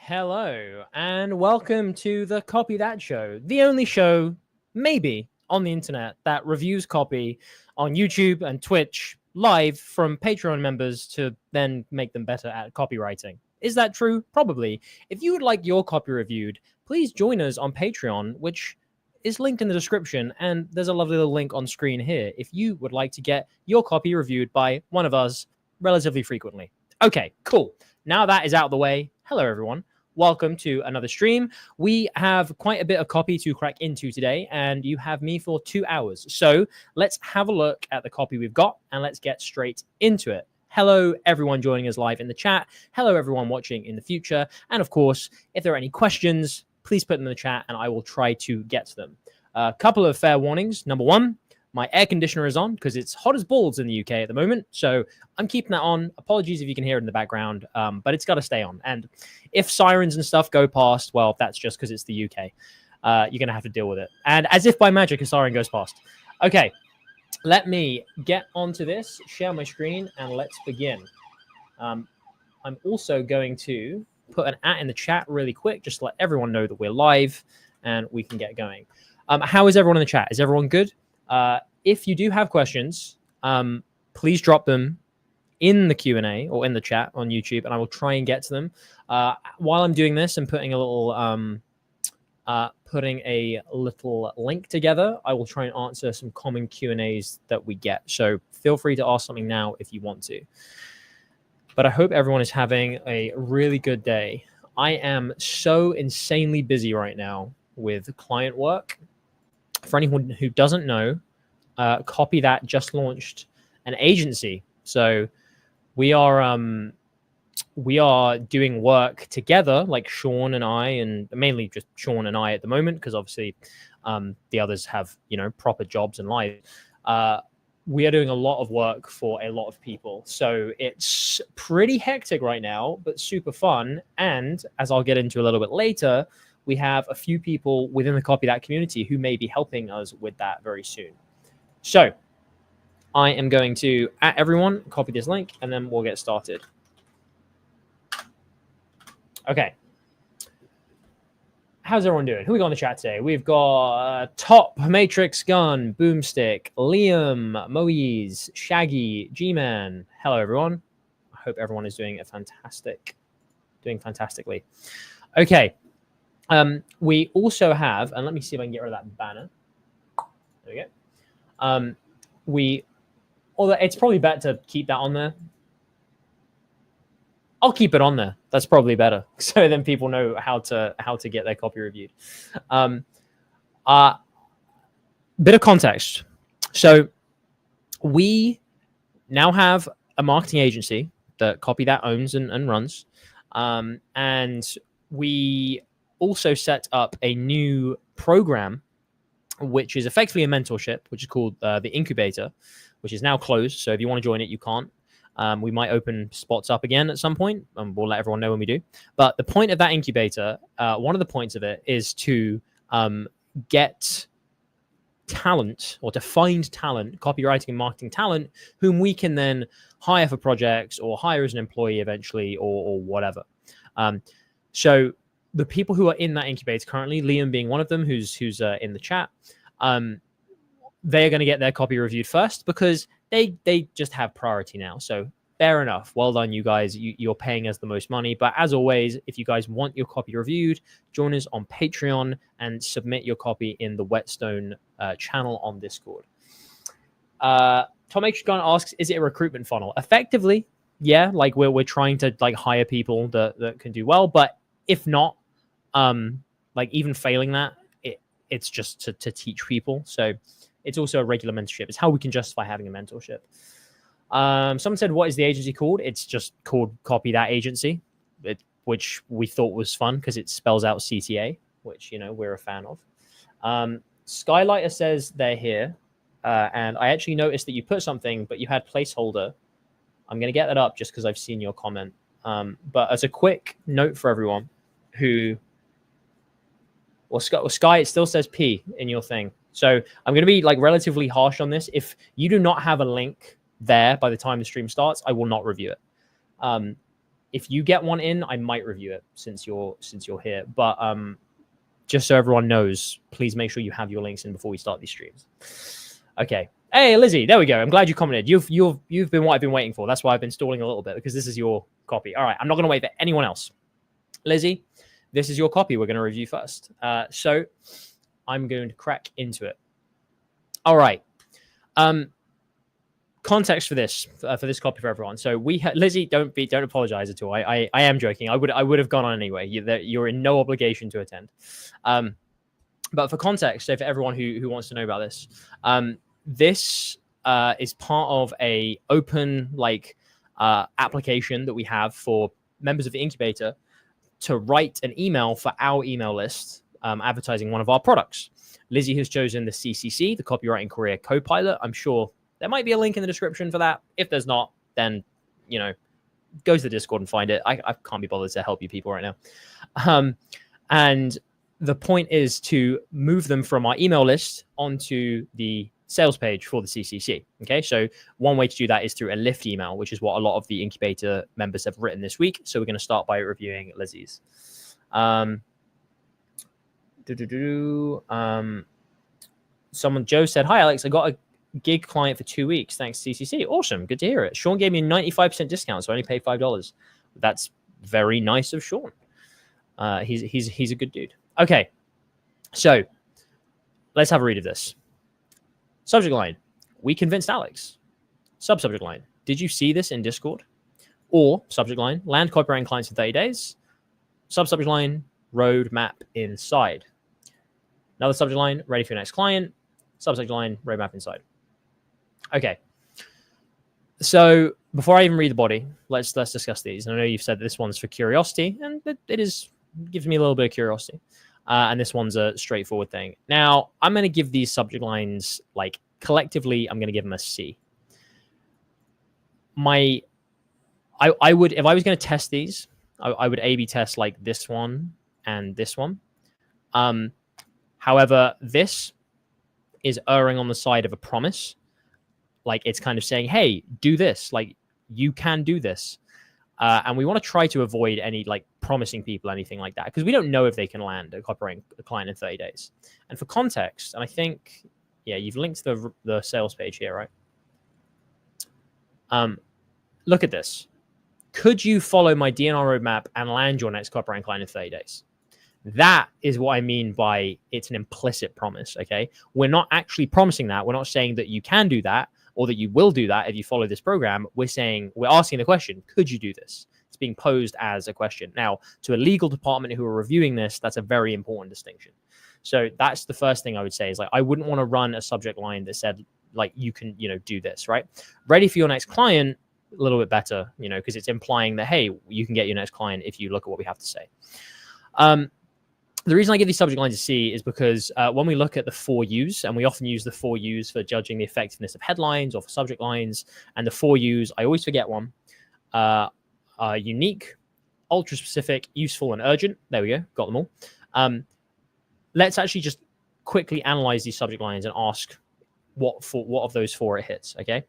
Hello, and welcome to the Copy That Show, the only show, maybe, on the internet that reviews copy on YouTube and Twitch live from Patreon members to then make them better at copywriting. Is that true? Probably. If you would like your copy reviewed, please join us on Patreon, which is linked in the description, and there's a lovely little link on screen here if you would like to get your copy reviewed by one of us relatively frequently. Okay, cool. Now that is out of the way, hello everyone. Welcome to another stream. We have quite a bit of copy to crack into today, and you have me for 2 hours. So let's have a look at the copy we've got, and let's get straight into it. Hello, everyone joining us live in the chat. Hello, everyone watching in the future. And of course, if there are any questions, please put them in the chat, and I will try to get to them. A couple of fair warnings. Number one, my air conditioner is on because it's hot as balls in the UK at the moment. So I'm keeping that on. Apologies if you can hear it in the background, but it's got to stay on. And if sirens and stuff go past, well, that's just because it's the UK. You're going to have to deal with it. And as if by magic, a siren goes past. Okay, let me get onto this, share my screen, and let's begin. I'm also going to put an @ in the chat really quick, just to let everyone know that we're live and we can get going. How is everyone in the chat? Is everyone good? If you do have questions, please drop them in the Q&A or in the chat on YouTube, and I will try and get to them. While I'm doing this and putting a little link together, I will try and answer some common Q&As that we get. So feel free to ask something now if you want to. But I hope everyone is having a really good day. I am so insanely busy right now with client work. For anyone who doesn't know, Copy That just launched an agency. So we are doing work together, like Sean and I, and mainly just Sean and I at the moment, because obviously the others have, proper jobs and life. We are doing a lot of work for a lot of people. So it's pretty hectic right now, but super fun. And as I'll get into a little bit later, we have a few people within the Copy That community who may be helping us with that very soon. So I am going to @ everyone, copy this link, and then we'll get started. Okay. How's everyone doing? Who we got in the chat today? We've got Top, Matrix Gun, Boomstick, Liam, Moise, Shaggy, G-Man. Hello, everyone. I hope everyone is doing fantastically. Okay. We also have, and let me see if I can get rid of that banner. There we go. Although it's probably better to keep that on there. I'll keep it on there. That's probably better. So then people know how to get their copy reviewed. Bit of context. So we now have a marketing agency that Copy That owns and runs. And we also set up a new program, which is effectively a mentorship, which is called the Incubator, which is now closed. So if you want to join it, you can't. We might open spots up again at some point, and we'll let everyone know when we do. But the point of that incubator, one of the points of it is to get talent, or to find talent, copywriting and marketing talent, whom we can then hire for projects or hire as an employee eventually, or whatever. So the people who are in that incubator currently, Liam being one of them, who's in the chat, they're going to get their copy reviewed first because they just have priority now. So fair enough. Well done, you guys. You're paying us the most money. But as always, if you guys want your copy reviewed, join us on Patreon and submit your copy in the Whetstone channel on Discord. Tom H. Gunn asks, is it a recruitment funnel? Effectively, yeah. Like we're trying to hire people that can do well. But if not, even failing that, it's just to teach people. So it's also a regular mentorship. It's how we can justify having a mentorship. Someone said, what is the agency called? It's just called Copy That Agency, which we thought was fun because it spells out CTA, which, we're a fan of. Skylighter says they're here. And I actually noticed that you put something, but you had placeholder. I'm going to get that up just because I've seen your comment. But as a quick note for everyone who... Well, Sky, it still says P in your thing. So I'm going to be relatively harsh on this. If you do not have a link there by the time the stream starts, I will not review it. If you get one in, I might review it since you're here. But just so everyone knows, please make sure you have your links in before we start these streams. Okay. Hey, Lizzie, there we go. I'm glad you commented. You've been what I've been waiting for. That's why I've been stalling a little bit, because this is your copy. All right, I'm not going to wait for anyone else. Lizzie, this is your copy we're going to review first. So I'm going to crack into it. All right. Context for this copy for everyone. So Lizzie, don't apologize at all. I am joking. I would have gone on anyway. You're in no obligation to attend. But for context, so for everyone who wants to know about this, this is part of a open application that we have for members of the incubator to write an email for our email list, advertising one of our products. Lizzie has chosen the CCC, the Copywriting Career Copilot. I'm sure there might be a link in the description for that. If there's not, then, go to the Discord and find it. I can't be bothered to help you people right now. And the point is to move them from our email list onto the sales page for the CCC. Okay, so one way to do that is through a lift email, which is what a lot of the incubator members have written this week. So we're going to start by reviewing Lizzie's. Joe said, "Hi Alex, I got a gig client for 2 weeks. Thanks CCC. Awesome, good to hear it. Sean gave me a 95% discount, so I only paid $5. That's very nice of Sean. He's a good dude. Okay, so let's have a read of this. Subject line: we convinced Alex. Subject line: did you see this in Discord? Or subject line: land copywriting clients in 30 days. Subject line: roadmap inside. Another subject line: ready for your next client. Subject line: roadmap inside. Okay. So before I even read the body, let's discuss these. And I know you've said that this one's for curiosity, and it gives me a little bit of curiosity. And this one's a straightforward thing. Now, I'm going to give these subject lines, collectively, I'm going to give them a C. I would, if I was going to test these, I would A/B test this one and this one. However, this is erring on the side of a promise. It's kind of saying, hey, do this. You can do this. And we want to try to avoid any promising people anything like that, because we don't know if they can land a copywriting client in 30 days. And for context, and I think, you've linked the sales page here, right? Look at this. Could you follow my DNR roadmap and land your next copywriting client in 30 days? That is what I mean by it's an implicit promise, okay? We're not actually promising that. We're not saying that you can do that or that you will do that if you follow this program. We're asking the question, could you do this? It's being posed as a question. Now, to a legal department who are reviewing this, that's a very important distinction. So that's the first thing I would say is I wouldn't want to run a subject line that said you can, do this, right? Ready for your next client, a little bit better, because it's implying that, hey, you can get your next client if you look at what we have to say. The reason I give these subject lines a C is because when we look at the 4 U's, and we often use the 4 U's for judging the effectiveness of headlines or for subject lines, and the 4 U's, I always forget one, unique, ultra specific, useful, and urgent. There we go, got them all. Let's actually just quickly analyze these subject lines and ask what of those 4 it hits, okay?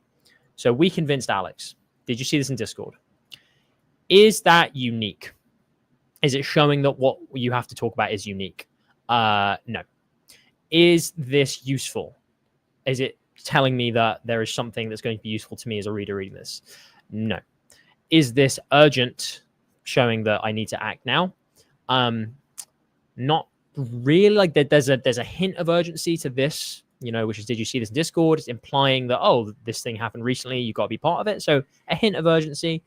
So we convinced Alex. Did you see this in Discord? Is that unique? Is it showing that what you have to talk about is unique? No. Is this useful? Is it telling me that there is something that's going to be useful to me as a reader reading this? No. Is this urgent, showing that I need to act now? Not really. There's a hint of urgency to this, which is, did you see this in Discord? It's implying that, oh, this thing happened recently, you've got to be part of it. So a hint of urgency.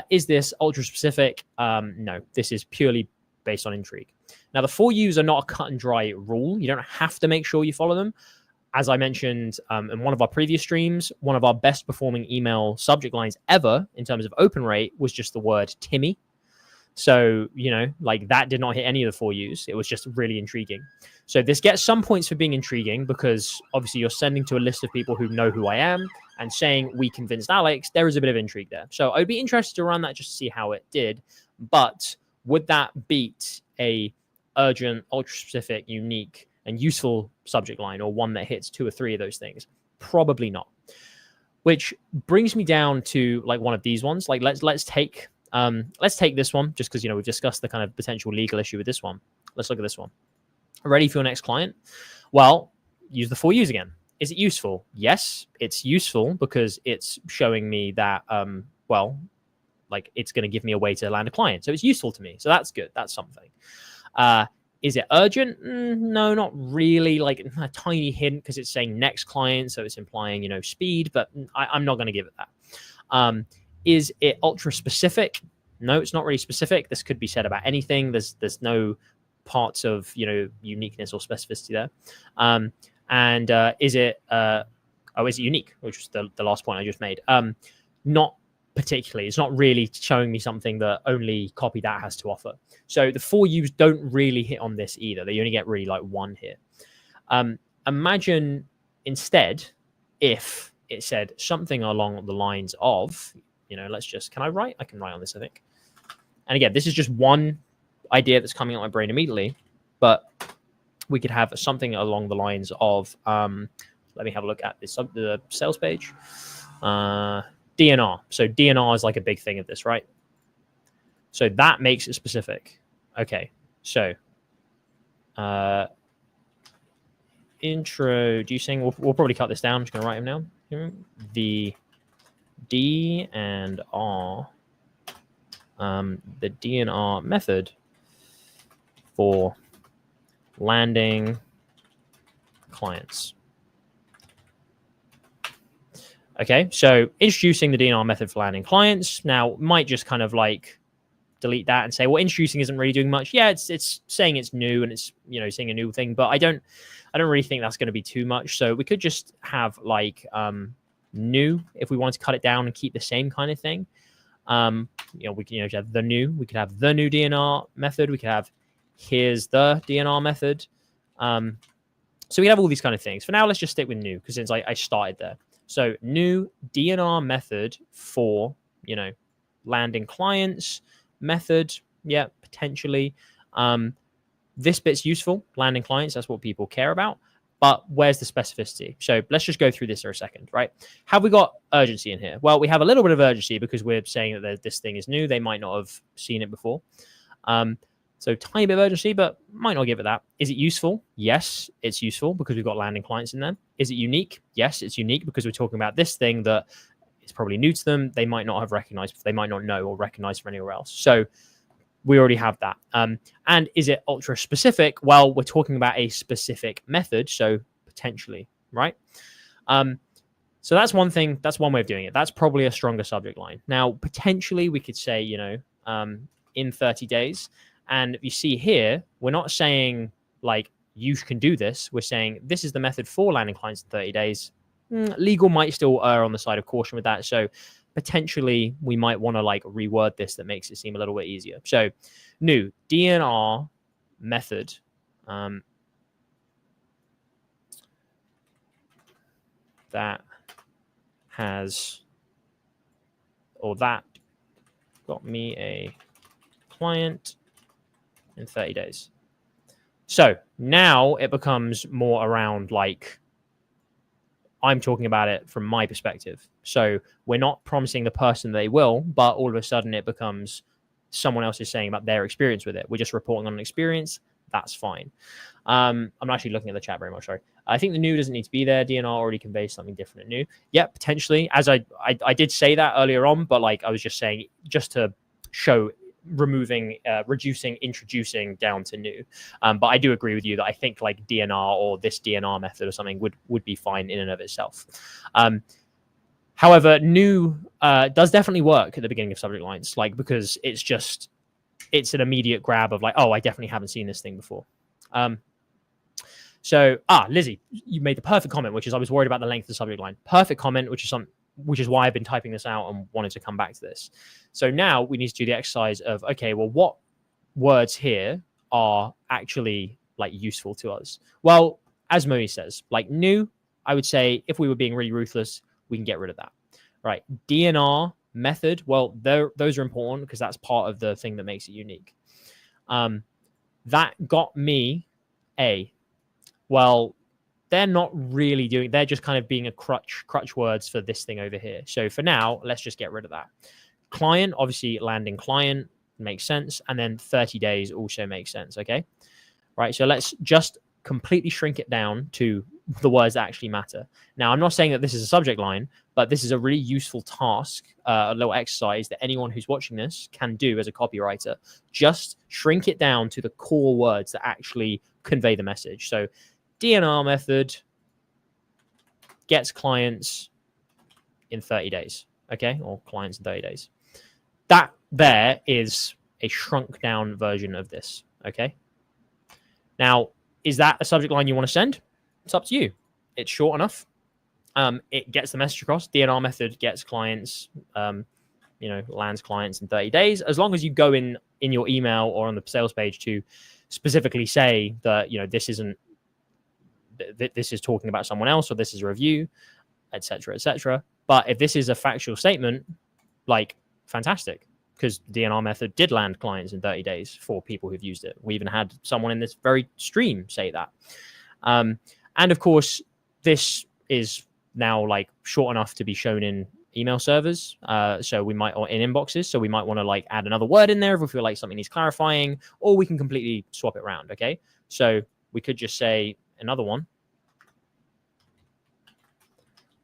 Is this ultra specific? No, this is purely based on intrigue. Now, the 4 U's are not a cut and dry rule. You don't have to make sure you follow them. As I mentioned in one of our previous streams, one of our best performing email subject lines ever in terms of open rate was just the word Timmy. So, that did not hit any of the 4 U's. It was just really intriguing. So this gets some points for being intriguing, because obviously you're sending to a list of people who know who I am and saying we convinced Alex. There is a bit of intrigue there. So I'd be interested to run that just to see how it did. But would that beat a urgent, ultra specific, unique, and useful subject line, or one that hits 2 or 3 of those things? Probably not. Which brings me down to one of these ones. Let's take Let's take this one just because, we've discussed the kind of potential legal issue with this one. Let's look at this one. Ready for your next client? Well, use the 4 U's again. Is it useful? Yes, it's useful because it's showing me that, it's going to give me a way to land a client. So it's useful to me. So that's good. That's something. Is it urgent? No, not really. Like a tiny hint because it's saying next client. So it's implying, speed, but I'm not going to give it that. Is it ultra specific? No, it's not really specific. This could be said about anything. There's no parts of, uniqueness or specificity there. And is it unique, which was the last point I just made? Not particularly. It's not really showing me something that only copy that has to offer. So the 4 U's don't really hit on this either. They only get really like 1 here. Imagine instead if it said something along the lines of, can I write? I can write on this, I think. And again, this is just one idea that's coming out of my brain immediately, but we could have something along the lines of, let me have a look at this, the sales page. DNR. So DNR is like a big thing of this, right? So that makes it specific. Okay. So introducing, we'll probably cut this down. I'm just going to write them now. The D and R, the DNR method for landing clients. Okay, so introducing the DNR method for landing clients. Now, might just kind of like delete that and say, well, introducing isn't really doing much. Yeah, it's saying it's new and it's, saying a new thing, but I don't really think that's going to be too much. So we could just have like new if we wanted to cut it down and keep the same kind of thing. We can have the new. We could have the new DNR method. We could have here's the DNR method. So we have all these kind of things. For now, let's just stick with new because since I started there. So new DNR method for, landing clients method. Yeah, potentially. This bit's useful. Landing clients, that's what people care about. But where's the specificity? So let's just go through this for a second, right? Have we got urgency in here? Well, we have a little bit of urgency because we're saying that this thing is new. They might not have seen it before. So tiny bit of urgency, but might not give it that. Is it useful? Yes, it's useful because we've got landing clients in there. Is it unique? Yes, it's unique because we're talking about this thing that is probably new to them. They might not have recognized, they might not know or recognize from anywhere else. So we already have that. And is it ultra specific? Well, we're talking about a specific method. So potentially, right? So that's one thing. That's one way of doing it. That's probably a stronger subject line. Now, potentially we could say, in 30 days. And if you see here, we're not saying like you can do this. We're saying this is the method for landing clients in 30 days. Legal might still err on the side of caution with that. So potentially we might want to like reword this that makes it seem a little bit easier. So new DNR method. That got me a client in 30 days. So now it becomes more around like I'm talking about it from my perspective. So we're not promising the person they will, but all of a sudden it becomes someone else is saying about their experience with it. We're just reporting on an experience. That's fine. I'm actually looking at the chat very much. Sorry. I think the new doesn't need to be there. DNR already conveys something different and new. Yeah, potentially. As I did say that earlier on, but like I was just saying, just to show reducing, introducing down to new. But I do agree with you that I think like DNR or this DNR method or something would be fine in and of itself. However, new does definitely work at the beginning of subject lines, like because it's an immediate grab of like, oh, I definitely haven't seen this thing before. So Lizzie, you made the perfect comment, which is I was worried about the length of the subject line. Perfect comment, which is why I've been typing this out and wanted to come back to this. So now we need to do the exercise of, okay, well, what words here are actually like useful to us? Well, as Moe says, like new, I would say if we were being really ruthless, we can get rid of that, right? DNR method, well, those are important because that's part of the thing that makes it unique. That got me a, well, they're not really doing, they're just kind of being a crutch words for this thing over here. So for now, let's just get rid of that. client, obviously landing client makes sense. And then 30 days also makes sense. Okay. Right. So let's just completely shrink it down to the words that actually matter. Now, I'm not saying that this is a subject line, but this is a really useful task, a little exercise that anyone who's watching this can do as a copywriter. Just shrink it down to the core words that actually convey the message. So DNR method gets clients in 30 days, okay? Or clients in 30 days. That there is a shrunk down version of this, okay? Now, is that a subject line you want to send? It's up to you. It's short enough. It gets the message across. DNR method gets clients, lands clients in 30 days. As long as you go in your email or on the sales page to specifically say that, this isn't, this is talking about someone else, or this is a review, etc., etc. But if this is a factual statement, like, fantastic, because the DNR method did land clients in 30 days for people who've used it. We even had someone in this very stream say that. And of course, this is now like short enough to be shown in email servers. So we might, or in inboxes. So we might want to like add another word in there if we feel like something needs clarifying, or we can completely swap it around. Okay. So we could just say another one,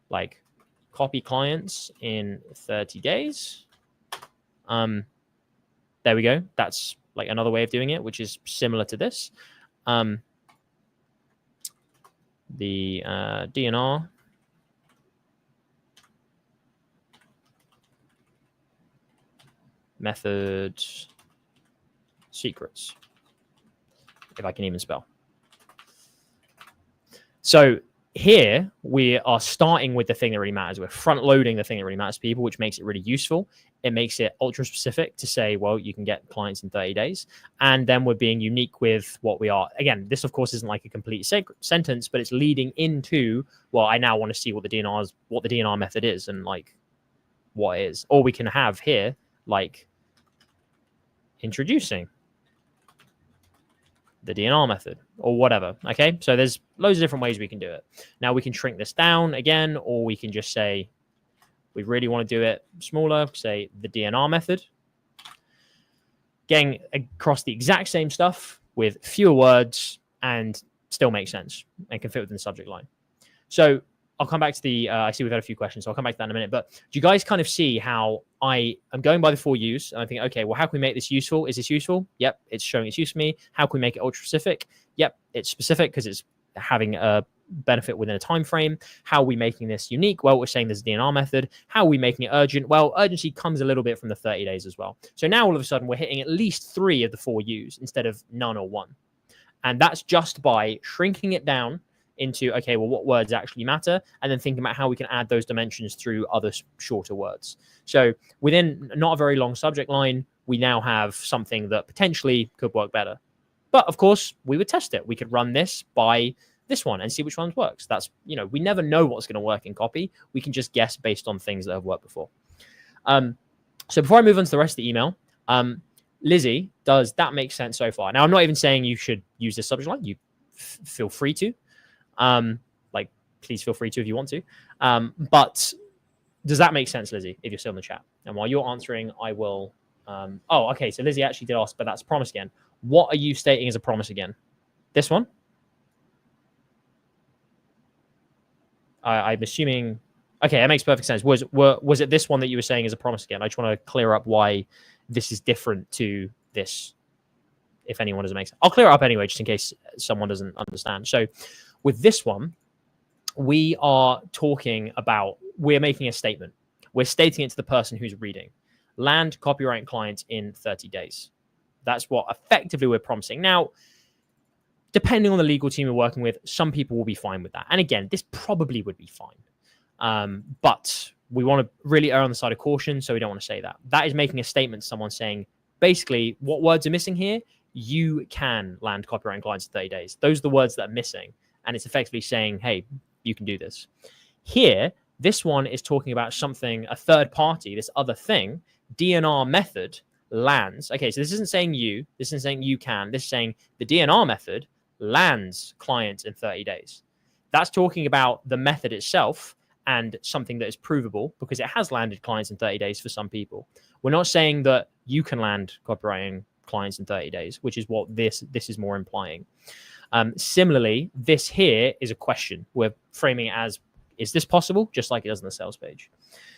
like copy clients in 30 days. There we go. That's like another way of doing it, which is similar to this. The DNR method secrets, if I can even spell. So here we are starting with the thing that really matters. We're front loading the thing that really matters to people, which makes it really useful. It makes it ultra specific to say, well, you can get clients in 30 days. And then we're being unique with what we are. Again, this, of course, isn't like a complete sentence, but it's leading into, well, I now want to see what the DNR method is and like what it is. Or we can have here, like, introducing the DNR method or whatever. Okay. So there's loads of different ways we can do it. Now we can shrink this down again, or we can just say, we really want to do it smaller, say the DNR method, getting across the exact same stuff with fewer words and still make sense and can fit within the subject line. So I'll come back to the, I see we've had a few questions, so I'll come back to that in a minute. But do you guys kind of see how I am going by the 4 U's? And I think, okay, well, how can we make this useful? Is this useful? Yep, it's showing its use to me. How can we make it ultra specific? Yep, it's specific because it's having a benefit within a time frame. How are we making this unique? Well, we're saying there's a DNR method. How are we making it urgent? Well, urgency comes a little bit from the 30 days as well. So now all of a sudden we're hitting at least 3 of the 4 U's instead of none or 1. And that's just by shrinking it down into, okay, well, what words actually matter, and then thinking about how we can add those dimensions through other shorter words. So within not a very long subject line, we now have something that potentially could work better. But of course, we would test it. We could run this by this one and see which one works. That's, we never know what's going to work in copy. We can just guess based on things that have worked before. So before I move on to the rest of the email, Lizzie, does that make sense so far? Now, I'm not even saying you should use this subject line. You feel free to. Please feel free to if you want to. But does that make sense, Lizzie, if you're still in the chat? And while you're answering, I will... okay, so Lizzie actually did ask, but that's a promise again. What are you stating as a promise again? This one? I'm assuming... Okay, that makes perfect sense. Was it this one that you were saying as a promise again? I just want to clear up why this is different to this, if anyone doesn't make sense. I'll clear it up anyway, just in case someone doesn't understand. So with this one, we are talking about, we're making a statement. We're stating it to the person who's reading. Land copywriting clients in 30 days. That's what effectively we're promising. Now, depending on the legal team we're working with, some people will be fine with that. And again, this probably would be fine. But we want to really err on the side of caution, so we don't want to say that. That is making a statement to someone saying, basically, what words are missing here? You can land copywriting clients in 30 days. Those are the words that are missing. And it's effectively saying, hey, you can do this. Here, this one is talking about something, a third party, this other thing, DNR method lands. Okay, so this isn't saying you. This isn't saying you can. This is saying the DNR method lands clients in 30 days. That's talking about the method itself and something that is provable, because it has landed clients in 30 days for some people. We're not saying that you can land copywriting clients in 30 days, which is what this is more implying. Similarly, this here is a question. We're framing it as, is this possible? Just like it does on the sales page.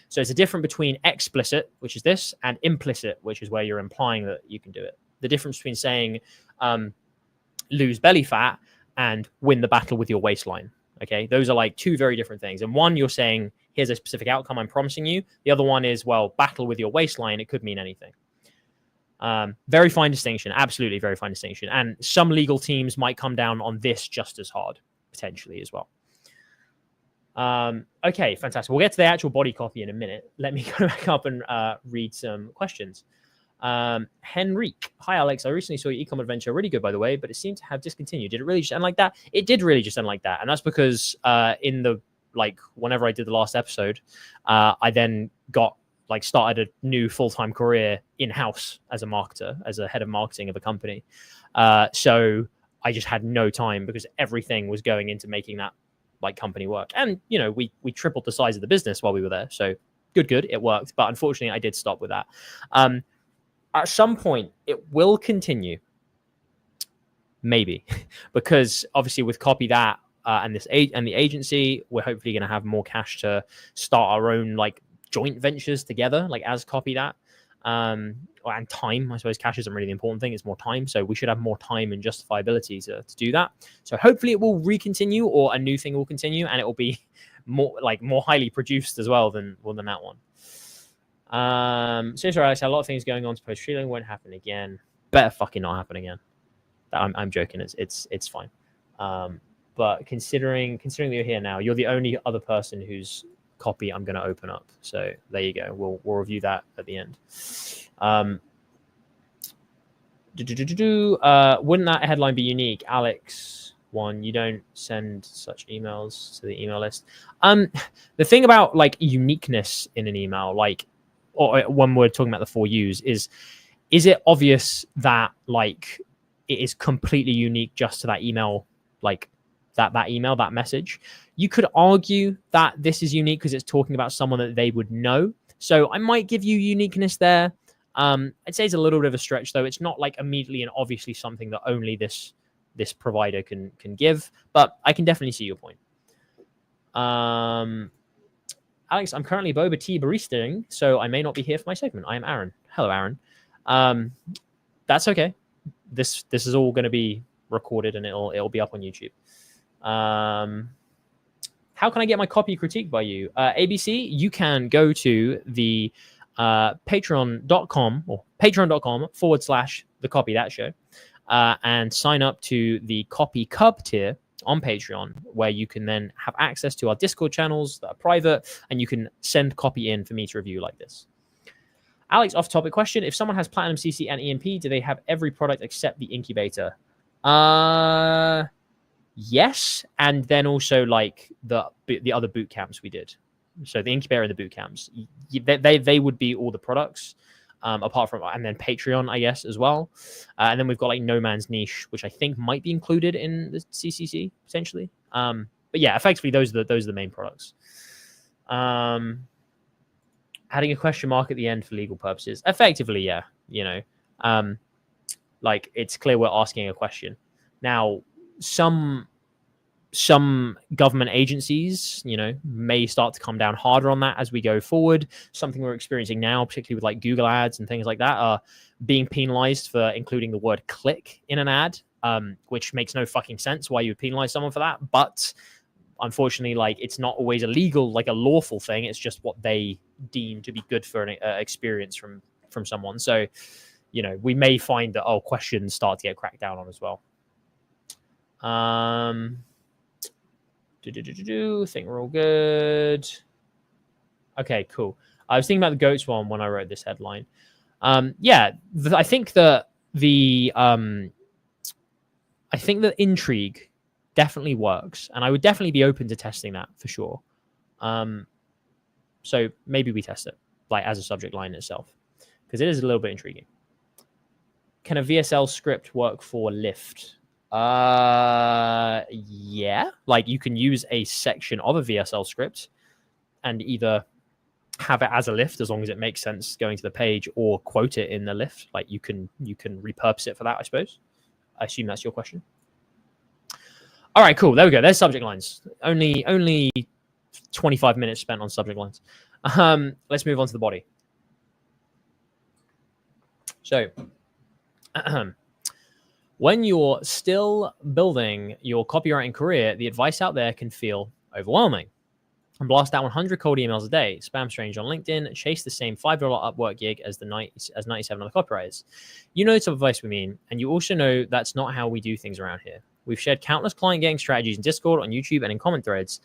So it's a difference between explicit, which is this, and implicit, which is where you're implying that you can do it. The difference between saying lose belly fat and win the battle with your waistline. Okay, those are like two very different things. And one, you're saying, here's a specific outcome I'm promising you. The other one is, well, battle with your waistline. It could mean anything. Very fine distinction. Absolutely very fine distinction. And some legal teams might come down on this just as hard, potentially as well. Okay, fantastic. We'll get to the actual body copy in a minute. Let me go back up and read some questions. Henrique, hi Alex, I recently saw your ecom adventure, really good by the way, but it seemed to have discontinued. Did it really just end like that? It did really just end like that, and that's because whenever I did the last episode, I then started a new full-time career in-house as a marketer, as a head of marketing of a company. So I just had no time because everything was going into making that company work, and we tripled the size of the business while we were there. So good, it worked, but unfortunately I did stop with that. At some point, it will continue, maybe, because obviously with Copy That and the agency, we're hopefully going to have more cash to start our own joint ventures together, as Copy That, and time. I suppose cash isn't really the important thing; it's more time. So we should have more time and justifiability to do that. So hopefully it will recontinue, or a new thing will continue, and it will be more highly produced as well than that one. So sorry, Alex, a lot of things going on. Suppose Streaming won't happen again. Better fucking not happen again. I'm joking. It's fine. But considering that you're here now, you're the only other person whose copy I'm going to open up. So there you go. We'll review that at the end. Wouldn't that headline be unique, Alex? One, you don't send such emails to the email list. The thing about uniqueness in an email, or when we're talking about the 4 U's, is it obvious that it is completely unique just to that email, that message? You could argue that this is unique because it's talking about someone that they would know. So I might give you uniqueness there. I'd say it's a little bit of a stretch though. It's not immediately and obviously something that only this provider can give, but I can definitely see your point. Alex, I'm currently boba tea baristaing, so I may not be here for my segment. I am Aaron. Hello, Aaron. That's okay. This is all going to be recorded and it'll be up on YouTube. How can I get my copy critiqued by you? ABC, you can go to the patreon.com or patreon.com/the Copy That Show and sign up to the Copy Cub tier on Patreon, where you can then have access to our Discord channels that are private, and you can send copy in for me to review like this. Alex, off-topic question. If someone has Platinum CC and EMP, do they have every product except the incubator? Yes, and then also the other boot camps we did. So the incubator and the boot camps, they would be all the products, apart from, and then Patreon, I guess, as well. And then we've got No Man's Niche, which I think might be included in the CCC potentially. But yeah, effectively those are the main products. Adding a question mark at the end for legal purposes. Effectively, yeah. It's clear we're asking a question. Now, some government agencies, may start to come down harder on that as we go forward. Something we're experiencing now, particularly with Google ads and things like that, are being penalized for including the word click in an ad, which makes no fucking sense why you would penalize someone for that. But unfortunately, it's not always illegal, a lawful thing. It's just what they deem to be good for an experience from someone. So, we may find that questions start to get cracked down on as well. Think we're all good. Okay, cool. I was thinking about the goats one when I wrote this headline. I think that the intrigue definitely works, and I would definitely be open to testing that for sure. So maybe we test it as a subject line itself, because it is a little bit intriguing. Can a VSL script work for Lyft? Yeah, you can use a section of a VSL script and either have it as a lift as long as it makes sense going to the page, or quote it in the lift. Like you can repurpose it for that, I suppose. I assume that's your question. All right, cool. There we go. There's subject lines. Only 25 minutes spent on subject lines. Let's move on to the body. So when you're still building your copywriting career, the advice out there can feel overwhelming. And blast out 100 cold emails a day, spam strangers on LinkedIn, chase the same $5 Upwork gig as 97 other copywriters. You know the type of advice we mean, and you also know that's not how we do things around here. We've shared countless client getting strategies in Discord, on YouTube, and in comment threads.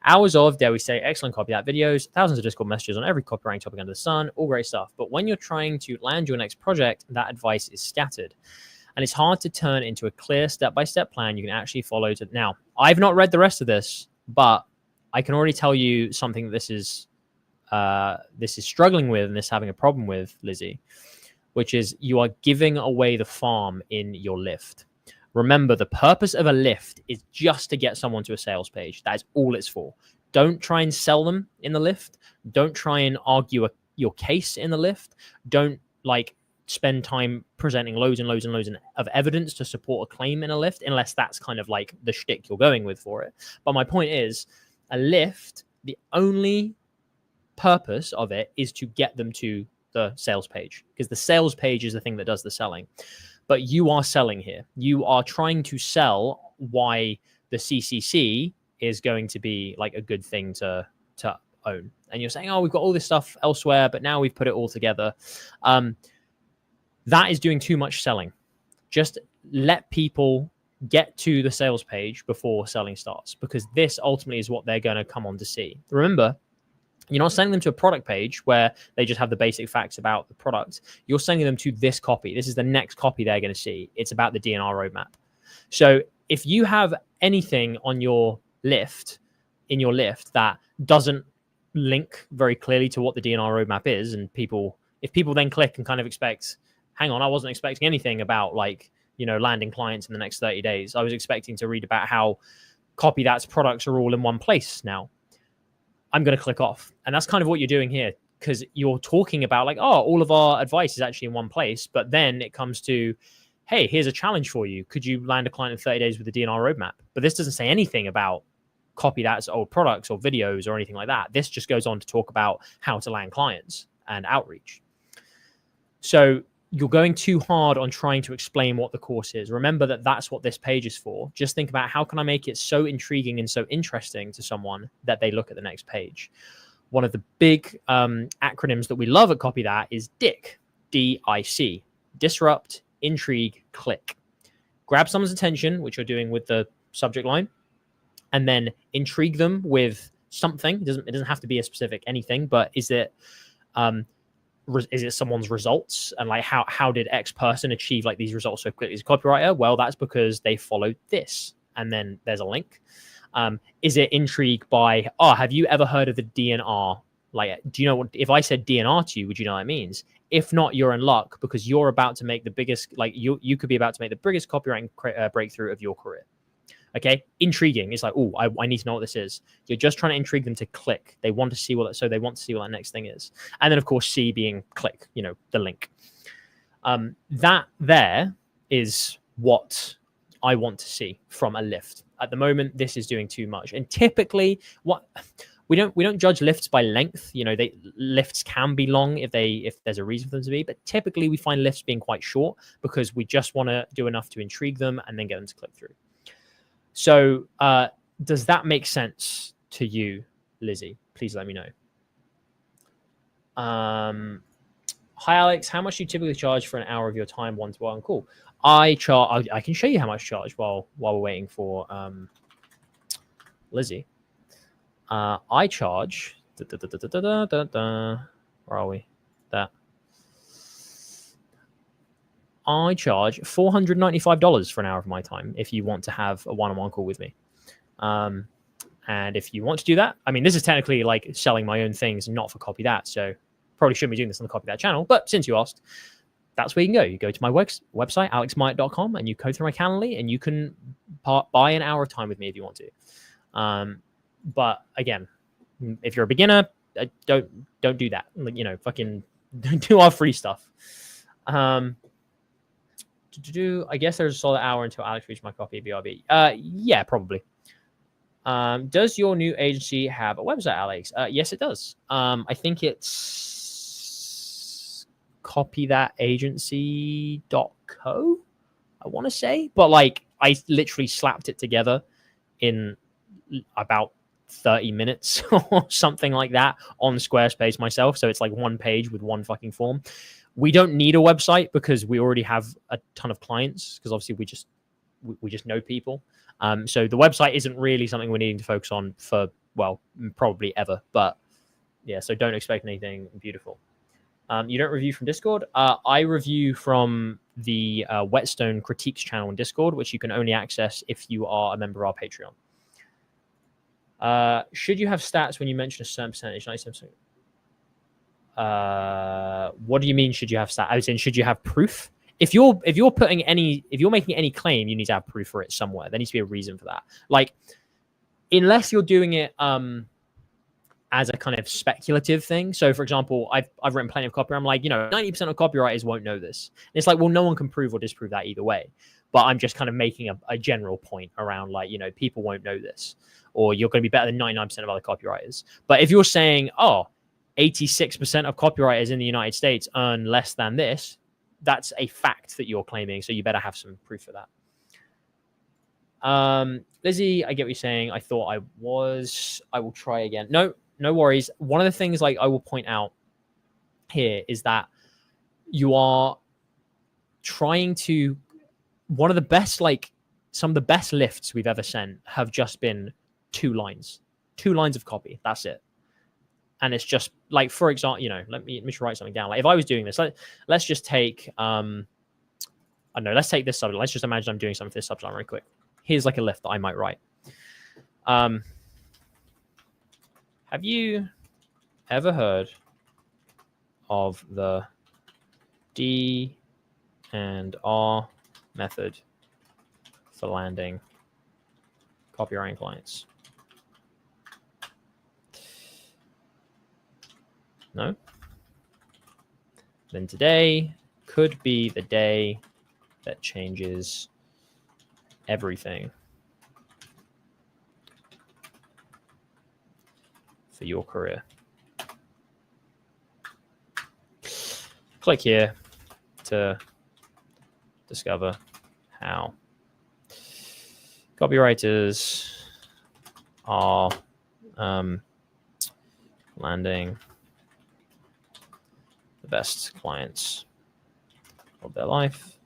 Hours of, dare we say, excellent copy that videos, thousands of Discord messages on every copywriting topic under the sun, all great stuff. But when you're trying to land your next project, that advice is scattered. And it's hard to turn into a clear step-by-step plan you can actually follow. Now, I've not read the rest of this, but I can already tell you something that this is struggling with and this having a problem with, Lizzie, which is you are giving away the farm in your lift. Remember, the purpose of a lift is just to get someone to a sales page. That is all it's for. Don't try and sell them in the lift. Don't try and argue your case in the lift. Don't spend time presenting loads and loads and loads of evidence to support a claim in a lift, unless that's kind of like the shtick you're going with for it. But my point is, a lift, the only purpose of it is to get them to the sales page, because the sales page is the thing that does the selling. But you are selling here. You are trying to sell why the CCC is going to be like a good thing to own. And you're saying, oh, we've got all this stuff elsewhere, but now we've put it all together. That is doing too much selling. Just let people get to the sales page before selling starts, because this ultimately is what they're going to come on to see. Remember, you're not sending them to a product page where they just have the basic facts about the product. You're sending them to this copy. This is the next copy they're going to see. It's about the DNR roadmap. So if you have anything on your lift, that doesn't link very clearly to what the DNR roadmap is, and if people then click and kind of expect, hang on, I wasn't expecting anything about landing clients in the next 30 days. I was expecting to read about how copy that's products are all in one place now. I'm going to click off. And that's kind of what you're doing here, because you're talking about all of our advice is actually in one place. But then it comes to, hey, here's a challenge for you. Could you land a client in 30 days with the DNR roadmap? But this doesn't say anything about copy that's old products or videos or anything like that. This just goes on to talk about how to land clients and outreach. So you're going too hard on trying to explain what the course is. Remember that that's what this page is for. Just think about, how can I make it so intriguing and so interesting to someone that they look at the next page? One of the big acronyms that we love at Copy That is DIC, D-I-C, disrupt, intrigue, click. Grab someone's attention, which you're doing with the subject line, and then intrigue them with something. It doesn't have to be a specific anything, but is it someone's results, and how did X person achieve these results so quickly as a copywriter? Well, that's because they followed this, and then there's a link. Is it intrigue by, have you ever heard of the DNR? Do you know what, if I said DNR to you, would you know what it means? If not, you're in luck, because you're about to make the biggest, you could be about to make the biggest copywriting breakthrough of your career. Okay, intriguing. It's I need to know what this is. You're just trying to intrigue them to click. They want to see so they want to see what that next thing is. And then of course, C being click, the link. That there is what I want to see from a lift. At the moment, this is doing too much. And typically, we don't judge lifts by length. Lifts can be long if there's a reason for them to be, but typically we find lifts being quite short because we just want to do enough to intrigue them and then get them to click through. So does that make sense to you, Lizzie? Please let me know. Hi, Alex. How much do you typically charge for an hour of your time one-to-one? Cool. I can show you how much I charge while we're waiting for Lizzie. I charge. Where are we? That. I charge $495 for an hour of my time if you want to have a one-on-one call with me. And if you want to do that, this is technically selling my own things, not for Copy That. So probably shouldn't be doing this on the Copy That channel. But since you asked, that's where you can go. You go to my website, alexmyatt.com, and you go through my Calendly, and you can buy an hour of time with me if you want to. But again, If you're a beginner, don't do that. Like, fucking don't do our free stuff. I guess there's a solid hour until Alex reaches my copy of BRB. Yeah, probably. Does your new agency have a website, Alex? Yes, it does. I think it's copythatagency.co, I want to say, but like I literally slapped it together in about 30 minutes or something like that on Squarespace myself. So it's like one page with one fucking form. We don't need a website because we already have a ton of clients, because obviously we just know people. So the website isn't really something we're needing to focus on for, well, probably ever. But yeah, so don't expect anything beautiful. You don't review from Discord. I review from the Whetstone Critiques channel in Discord, which you can only access if you are a member of our Patreon. Should you have stats when you mention a certain percentage? 97%. What do you mean? Should you have stats? I was saying, should you have proof? If you're making any claim, you need to have proof for it somewhere. There needs to be a reason for that. Like, unless you're doing it as a kind of speculative thing. So, for example, I've written plenty of copy. I'm like, 90% of copywriters won't know this. And it's like, well, no one can prove or disprove that either way. But I'm just kind of making a general point around, like, people won't know this, or you're going to be better than 99% of other copywriters. But if you're saying, 86% of copywriters in the United States earn less than this, that's a fact that you're claiming. So you better have some proof for that. Lizzie, I get what you're saying. I thought I will try again. No worries. One of the things, like, I will point out here is that you are trying to, one of the best, like, some of the best lifts we've ever sent have just been 2 lines of copy. That's it. And it's just like, for example, let me write something down. Like, if I was doing this, let's just take, I don't know, let's take this subject. Let's just imagine I'm doing something for this subject really quick. Here's like a lift that I might write. Have you ever heard of the D and R method for landing copywriting clients? No? Then today could be the day that changes everything for your career. Click here to discover how copywriters are landing the best clients of their life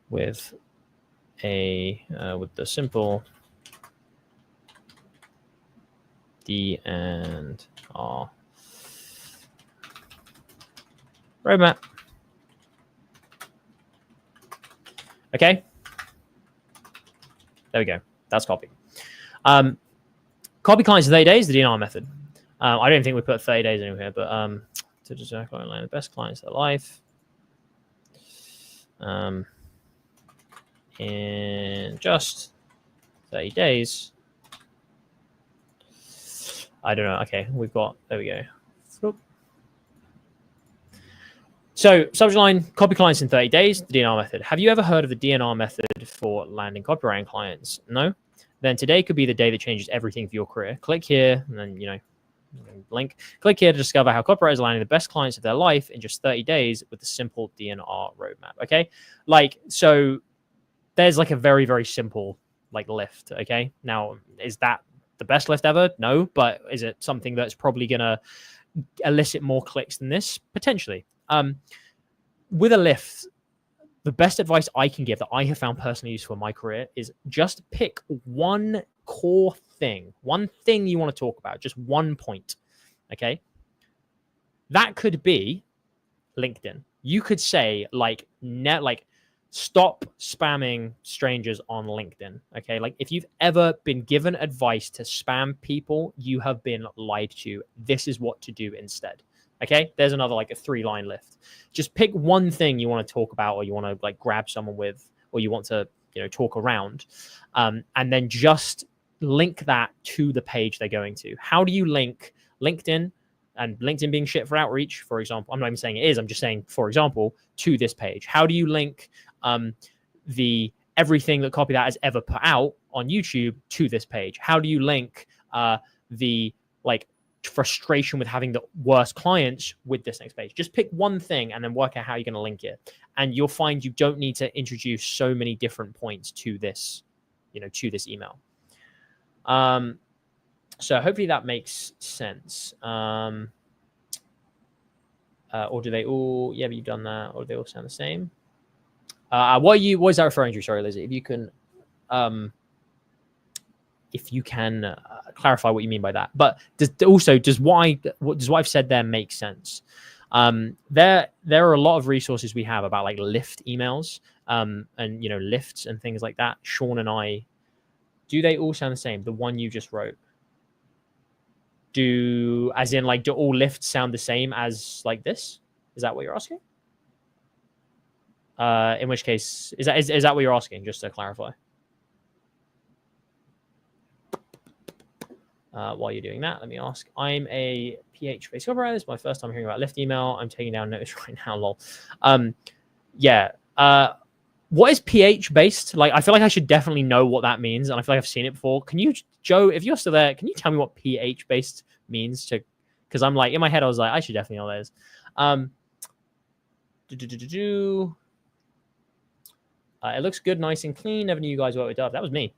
with the simple D and R roadmap. Okay, there we go. That's copy. Copy clients in 30 days, the DNR method. I don't think we put 30 days anywhere, but to just land the best clients of their life in just 30 days. I don't know. Okay, there we go. So, subject line, copy clients in 30 days, the DNR method. Have you ever heard of the DNR method for landing copywriting clients? No? Then today could be the day that changes everything for your career. Click here, and then, link. Click here to discover how copywriters are landing the best clients of their life in just 30 days with the simple DNR roadmap. Okay? Like, so there's like a very, very simple, like, lift. Okay? Now, is that the best lift ever? No, but is it something that's probably going to elicit more clicks than this? Potentially. With a lift, the best advice I can give that I have found personally useful in my career is just pick one core thing, one thing you want to talk about, just one point. Okay. That could be LinkedIn. You could say stop spamming strangers on LinkedIn. Okay. Like, if you've ever been given advice to spam people, you have been lied to. This is what to do instead. Okay, there's another, like, a 3-line lift. Just pick one thing you want to talk about, or you want to, like, grab someone with, or you want to, talk around, and then just link that to the page they're going to. How do you link LinkedIn, and LinkedIn being shit for outreach, for example? I'm not even saying it is. I'm just saying, for example, to this page. How do you link the everything that Copy That has ever put out on YouTube to this page? How do you link the like frustration with having the worst clients with this next page? Just pick one thing and then work out how you're going to link it, and you'll find you don't need to introduce so many different points to this, to this email. So hopefully that makes sense. Or do they all? Yeah, but you've done that. Or do they all sound the same? What is that referring to? Sorry, Lizzie. If you can clarify what you mean by that. But does what I've said there make sense? There are a lot of resources we have about like lift emails, and lifts and things like that. Sean and I, do they all sound the same? The one you just wrote. Do all lifts sound the same as like this? Is that what you're asking? In which case, is that what you're asking? Just to clarify. While you're doing that, let me ask. I'm a PH-based copywriter. This is my first time hearing about lift email. I'm taking down notes right now. Lol. What is PH-based? Like, I feel like I should definitely know what that means, and I feel like I've seen it before. Can you, Joe, if you're still there, can you tell me what PH-based means? Because I'm like, in my head, I was like, I should definitely know what that is. It looks good, nice and clean. Never knew you guys worked with Dove. That was me.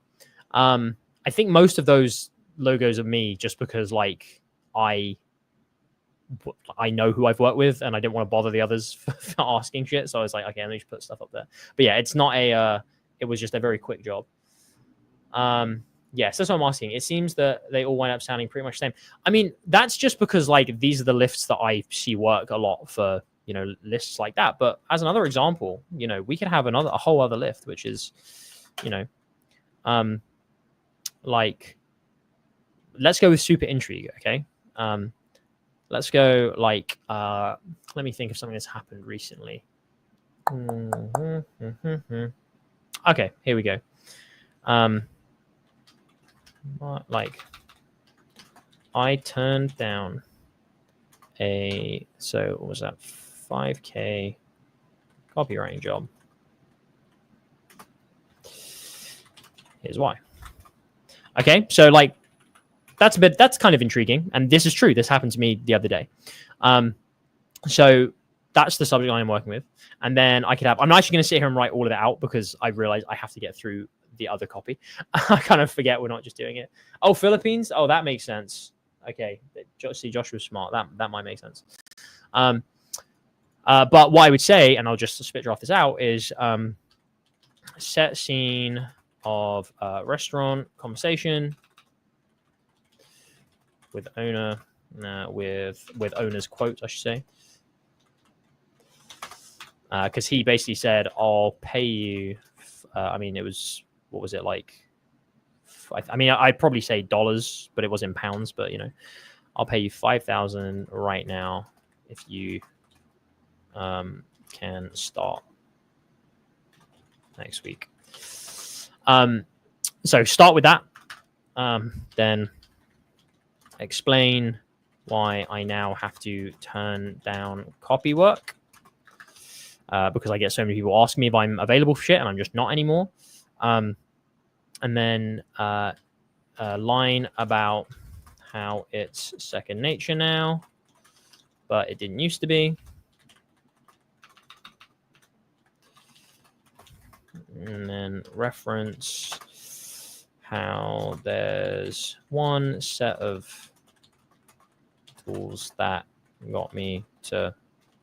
I think most of those logos are me just because like I know who I've worked with and I didn't want to bother the others for asking shit. So I was like, okay, let me just put stuff up there. But yeah, it's not it was just a very quick job. Yes, that's what I'm asking. It seems that they all wind up sounding pretty much the same. I mean, that's just because like these are the lifts that I see work a lot for, lists like that. But as another example, we could have a whole other lift, which is, like, let's go with super intrigue. Okay. Let's go like, let me think of something that's happened recently. Okay, here we go. Like, I turned down what was that? 5K copywriting job. Here's why. Okay, so like, that's kind of intriguing. And this is true. This happened to me the other day. So that's the subject line I'm working with. And then I'm actually going to sit here and write all of it out because I realize I have to get through the other copy. I kind of forget we're not just doing it. Oh, Philippines. Oh, that makes sense. Okay. See, Joshua's smart. That might make sense. But what I would say, and I'll just spit draft this out, is set scene of restaurant conversation with owner, with owner's quote, I should say. Because he basically said, I'll pay you. It was, what was it like? I'd probably say dollars, but it was in pounds. But, I'll pay you 5,000 right now if you can start next week. So start with that. Then explain why I now have to turn down copy work. Because I get so many people asking me if I'm available for shit and I'm just not anymore. And then a line about how it's second nature now, but it didn't used to be. And then reference how there's one set of tools that got me to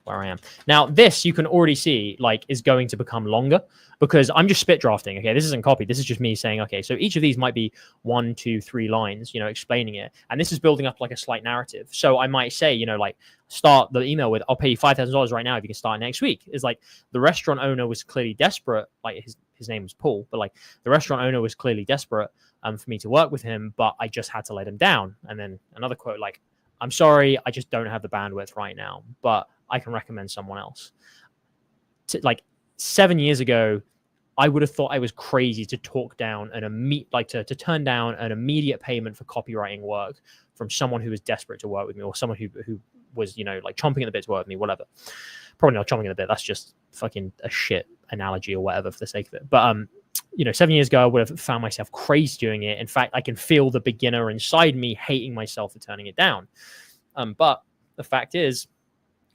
where I am. Now, this you can already see like is going to become longer because I'm just spit drafting. Okay, this isn't copy. This is just me saying, okay, so each of these might be 1, 2, 3 lines, explaining it. And this is building up like a slight narrative. So I might say, like start the email with, I'll pay you $5,000 right now if you can start next week. It's like the restaurant owner was clearly desperate. Like his name was Paul, but like the restaurant owner was clearly desperate for me to work with him, but I just had to let him down. And then another quote, like, I'm sorry, I just don't have the bandwidth right now, but I can recommend someone else. Like 7 years ago, I would have thought I was crazy to talk down to turn down an immediate payment for copywriting work from someone who was desperate to work with me, or someone who was, like chomping at the bit to work with me, whatever. Probably not chomping at the bit. That's just fucking a shit analogy or whatever for the sake of it. But 7 years ago, I would have found myself crazy doing it. In fact, I can feel the beginner inside me hating myself for turning it down. But the fact is,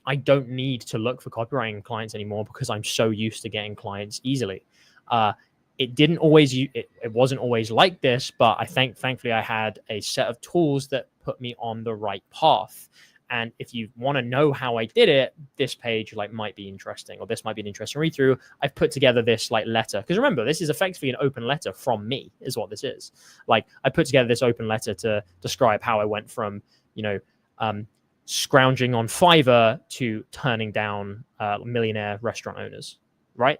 I don't need to look for copywriting clients anymore because I'm so used to getting clients easily. It wasn't always like this, but thankfully I had a set of tools that put me on the right path. And if you want to know how I did it, this page might be interesting, or this might be an interesting read through. I've put together this letter, because remember, this is effectively an open letter from me, is what this is. I put together this open letter to describe how I went from, scrounging on Fiverr to turning down millionaire restaurant owners, right?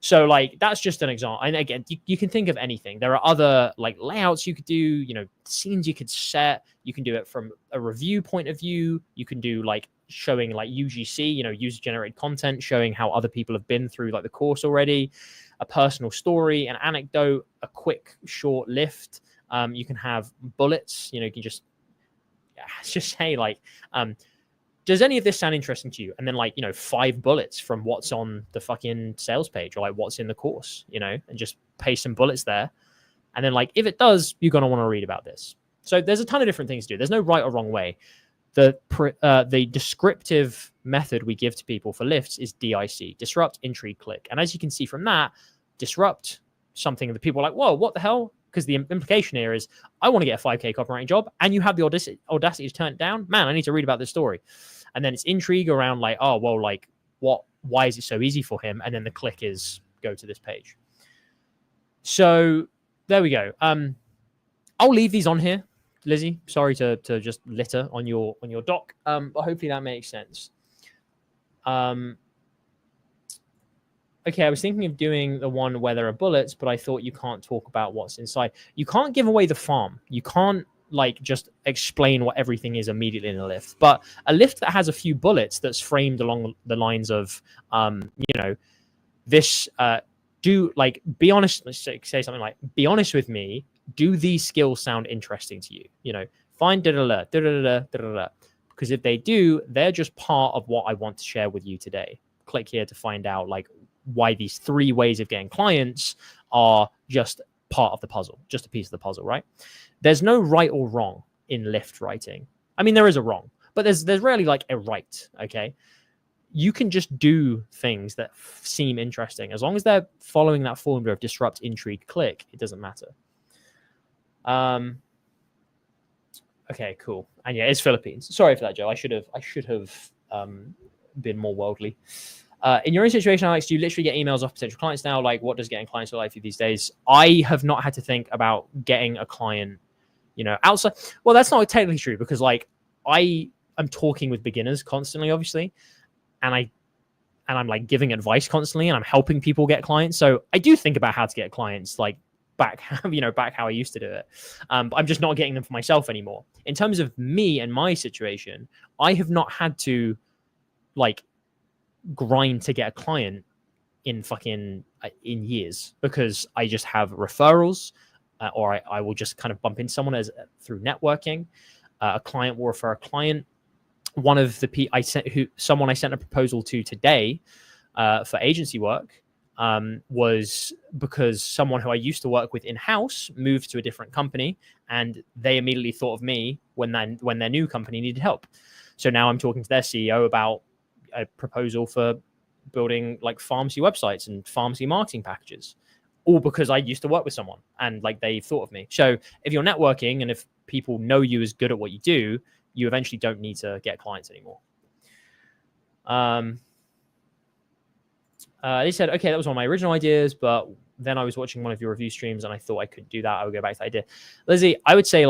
So that's just an example. And again, you can think of anything. There are other layouts you could do, scenes you could set. You can do it from a review point of view. You can do showing UGC, user generated content, showing how other people have been through the course already, a personal story, an anecdote, a quick short lift. You can have bullets, you can just say does any of this sound interesting to you? And then 5 bullets from what's on the fucking sales page, or what's in the course, and just paste some bullets there. And then if it does, you're going to want to read about this. So there's a ton of different things to do. There's no right or wrong way. The descriptive method we give to people for lifts is DIC, disrupt, intrigue, click. And as you can see from that, disrupt something that people are like, whoa, what the hell? Because the implication here is, I want to get a 5K copywriting job, and you have the audacity to turn it down. Man, I need to read about this story. And then it's intrigue around why is it so easy for him? And then the click is go to this page. So there we go. I'll leave these on here, Lizzie. Sorry to just litter on your doc, but hopefully that makes sense. Okay, I was thinking of doing the one where there are bullets, but I thought you can't talk about what's inside. You can't give away the farm. You can't just explain what everything is immediately in a lift. But a lift that has a few bullets that's framed along the lines of, this, be honest, let's say something like, be honest with me, do these skills sound interesting to you? Find da-da-da. Because if they do, they're just part of what I want to share with you today. Click here to find out why these 3 ways of getting clients are just part of the puzzle, just a piece of the puzzle, right? There's no right or wrong in lift writing. I mean, there is a wrong, but there's rarely a right, okay? You can just do things that seem interesting. As long as they're following that formula of disrupt, intrigue, click, it doesn't matter. Okay, cool. And yeah, it's Philippines. Sorry for that, Joe. I should have been more worldly. In your own situation, Alex, do you literally get emails off potential clients now? What does getting clients look like for you these days? I have not had to think about getting a client, outside. Well, that's not technically true, because I am talking with beginners constantly, obviously, and I'm giving advice constantly, and I'm helping people get clients. So I do think about how to get clients back how I used to do it. But I'm just not getting them for myself anymore. In terms of me and my situation, I have not had to grind to get a client in years, because I just have referrals, or I will just kind of bump into someone through networking. A client will refer a client. One of the someone I sent a proposal to today for agency work was because someone who I used to work with in-house moved to a different company, and they immediately thought of me when their new company needed help. So now I'm talking to their CEO about a proposal for building pharmacy websites and pharmacy marketing packages, all because I used to work with someone and they thought of me. So if you're networking and if people know you as good at what you do, you eventually don't need to get clients anymore. They said, okay, that was one of my original ideas, but then I was watching one of your review streams and I thought I could do that. I would go back to the idea. Lizzie, I would say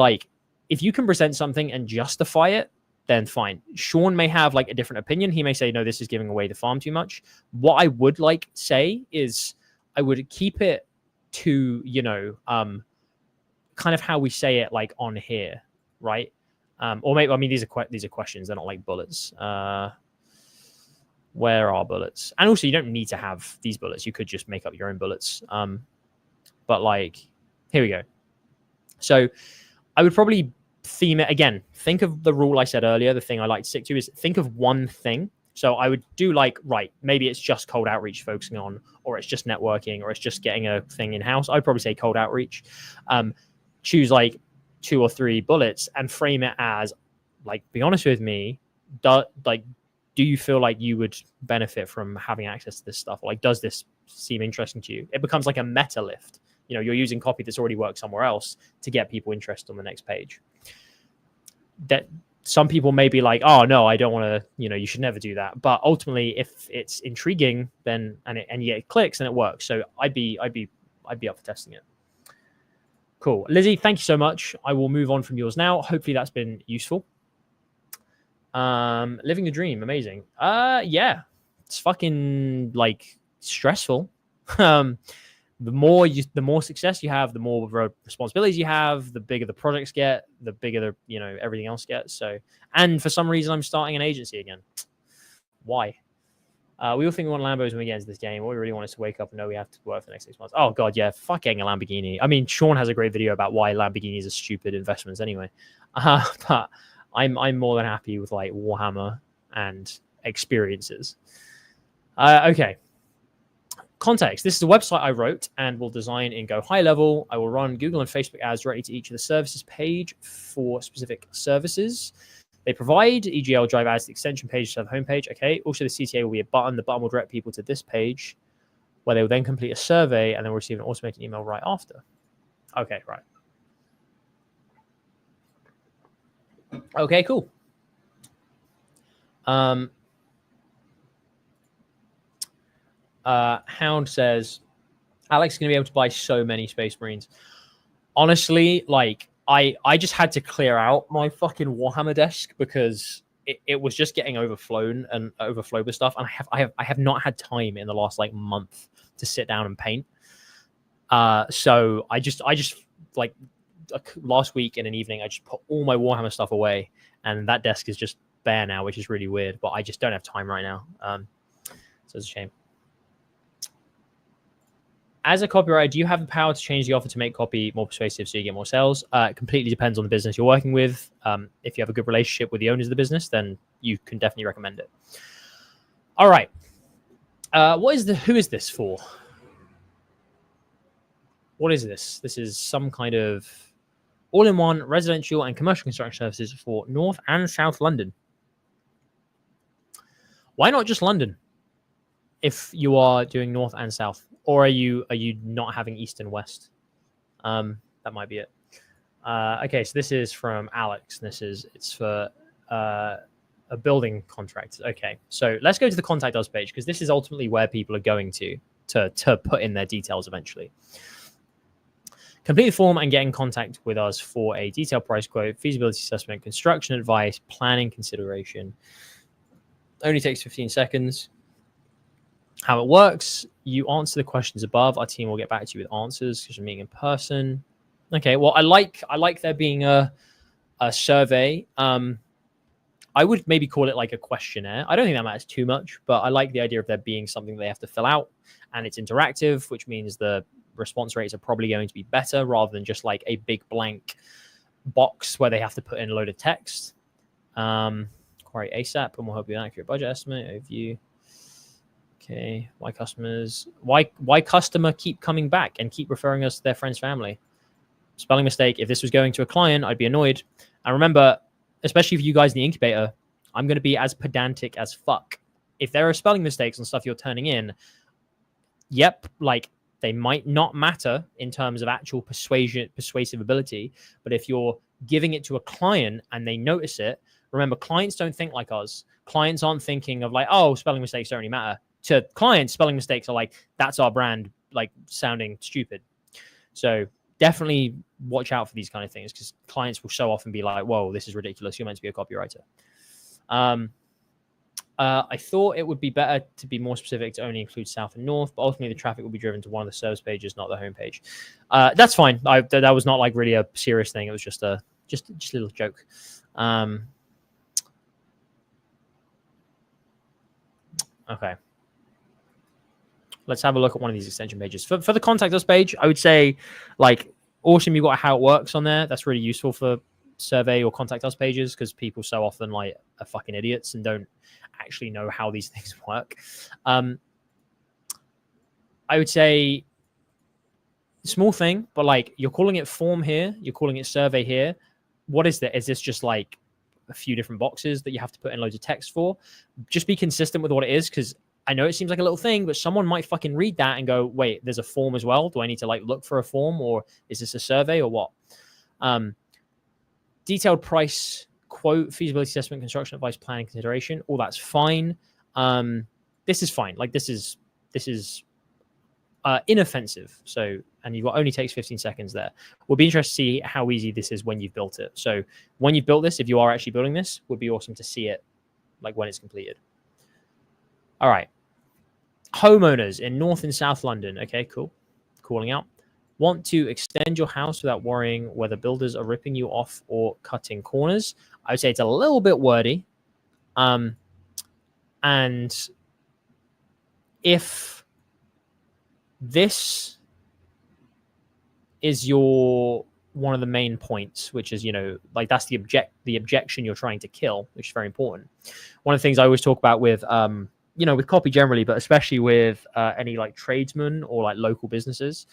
if you can present something and justify it, then fine. Sean may have a different opinion. He may say, no, this is giving away the farm too much. What I would say is I would keep it to, kind of how we say it on here, right? Or maybe, I mean, these are questions. They're not bullets. Where are bullets? And also, you don't need to have these bullets. You could just make up your own bullets. But like, here we go. So I would probably theme it again. Think of the rule I said earlier. The thing I like to stick to is think of one thing. So I would do like, right, maybe it's just cold outreach focusing on, or it's just networking, or it's just getting a thing in house. I'd probably say cold outreach. Choose like 2 or 3 bullets and frame it as like, be honest with me, do you feel like you would benefit from having access to this stuff? Like, does this seem interesting to you? It becomes like a meta lift. You know, you're using copy that's already worked somewhere else to get people interested on the next page. That some people may be like, oh no, I don't want to, you know, you should never do that. But ultimately, if it's intriguing, then and you get clicks, and it works. So I'd be up for testing it. Cool. Lizzie, thank you so much. I will move on from yours now. Hopefully that's been useful. Living the dream, amazing. Yeah, it's fucking like stressful. The more success you have, the more responsibilities you have, the bigger the projects get, the bigger the, you know, everything else gets. So, and for some reason, I'm starting an agency again. Why? We all think we want Lambos when we get into this game. What we really want is to wake up and know we have to work for the next 6 months. Oh god, yeah, fuck getting a Lamborghini. I mean, Sean has a great video about why Lamborghinis are stupid investments anyway. But I'm more than happy with like Warhammer and experiences. Okay. Context. This is a website I wrote and will design and go high level. I will run Google and Facebook ads directly to each of the services page for specific services they provide, e.g. I'll drive ads to the extension page to the homepage. Okay. Also, the CTA will be a button. The button will direct people to this page where they will then complete a survey and then receive an automated email right after. Okay, right. Okay, cool. Hound says, Alex is going to be able to buy so many Space Marines. Honestly, like, I just had to clear out my fucking Warhammer desk because it was just getting overflowed with stuff, and I have not had time in the last like month to sit down and paint. So I just like last week in an evening, I just put all my Warhammer stuff away, and that desk is just bare now, which is really weird. But I just don't have time right now, so it's a shame. As a copywriter, do you have the power to change the offer to make copy more persuasive so you get more sales? It completely depends on the business you're working with. If you have a good relationship with the owners of the business, then you can definitely recommend it. All right. Who is this for? What is this? This is some kind of all-in-one residential and commercial construction services for North and South London. Why not just London if you are doing North and South? Or are you not having East and West? That might be it. Okay, so this is from Alex. It's for a building contract. Okay, so let's go to the contact us page because this is ultimately where people are going to put in their details eventually. Complete the form and get in contact with us for a detailed price quote, feasibility assessment, construction advice, planning consideration. Only takes 15 seconds. How it works, you answer the questions above. Our team will get back to you with answers because you're meeting in person. Okay, well, I like there being a survey. I would maybe call it like a questionnaire. I don't think that matters too much, but I like the idea of there being something they have to fill out, and it's interactive, which means the response rates are probably going to be better rather than just like a big blank box where they have to put in a load of text. Query ASAP, and we'll help you with an accurate budget estimate overview. Okay, why customer keep coming back and keep referring us to their friend's family? Spelling mistake. If this was going to a client, I'd be annoyed. And remember, especially for you guys in the incubator, I'm going to be as pedantic as fuck. If there are spelling mistakes and stuff you're turning in, yep, like they might not matter in terms of actual persuasive ability. But if you're giving it to a client and they notice it, remember, clients don't think like us. Clients aren't thinking of like, oh, spelling mistakes don't really matter. To clients, spelling mistakes are like, that's our brand, like sounding stupid. So definitely watch out for these kind of things because clients will so often be like, whoa, this is ridiculous. You're meant to be a copywriter. I thought it would be better to be more specific to only include South and North, but ultimately the traffic will be driven to one of the service pages, not the homepage. That's fine. That was not like really a serious thing. It was just a little joke. Okay. Let's have a look at one of these extension pages. For the contact us page, I would say, like, awesome, you've got how it works on there. That's really useful for survey or contact us pages because people so often like are fucking idiots and don't actually know how these things work. I would say small thing, but like you're calling it form here, you're calling it survey here. What is that? Is this just like a few different boxes that you have to put in loads of text for? Just be consistent with what it is, because I know it seems like a little thing, but someone might fucking read that and go, wait, there's a form as well. Do I need to like look for a form, or is this a survey or what? Detailed price, quote, feasibility assessment, construction advice, planning consideration. All that's fine. This is fine. Like this is inoffensive. So, and you've got only takes 15 seconds there. We'll be interested to see how easy this is when you've built it. So when you've built this, if you are actually building this, would be awesome to see it like when it's completed. All right. Homeowners in North and South London. Okay, cool. Calling out. Want to extend your house without worrying whether builders are ripping you off or cutting corners. I would say it's a little bit wordy. And if this is your one of the main points, which is, you know, like that's the objection you're trying to kill, which is very important. One of the things I always talk about with you know, with copy generally, but especially with any like tradesmen or like local businesses,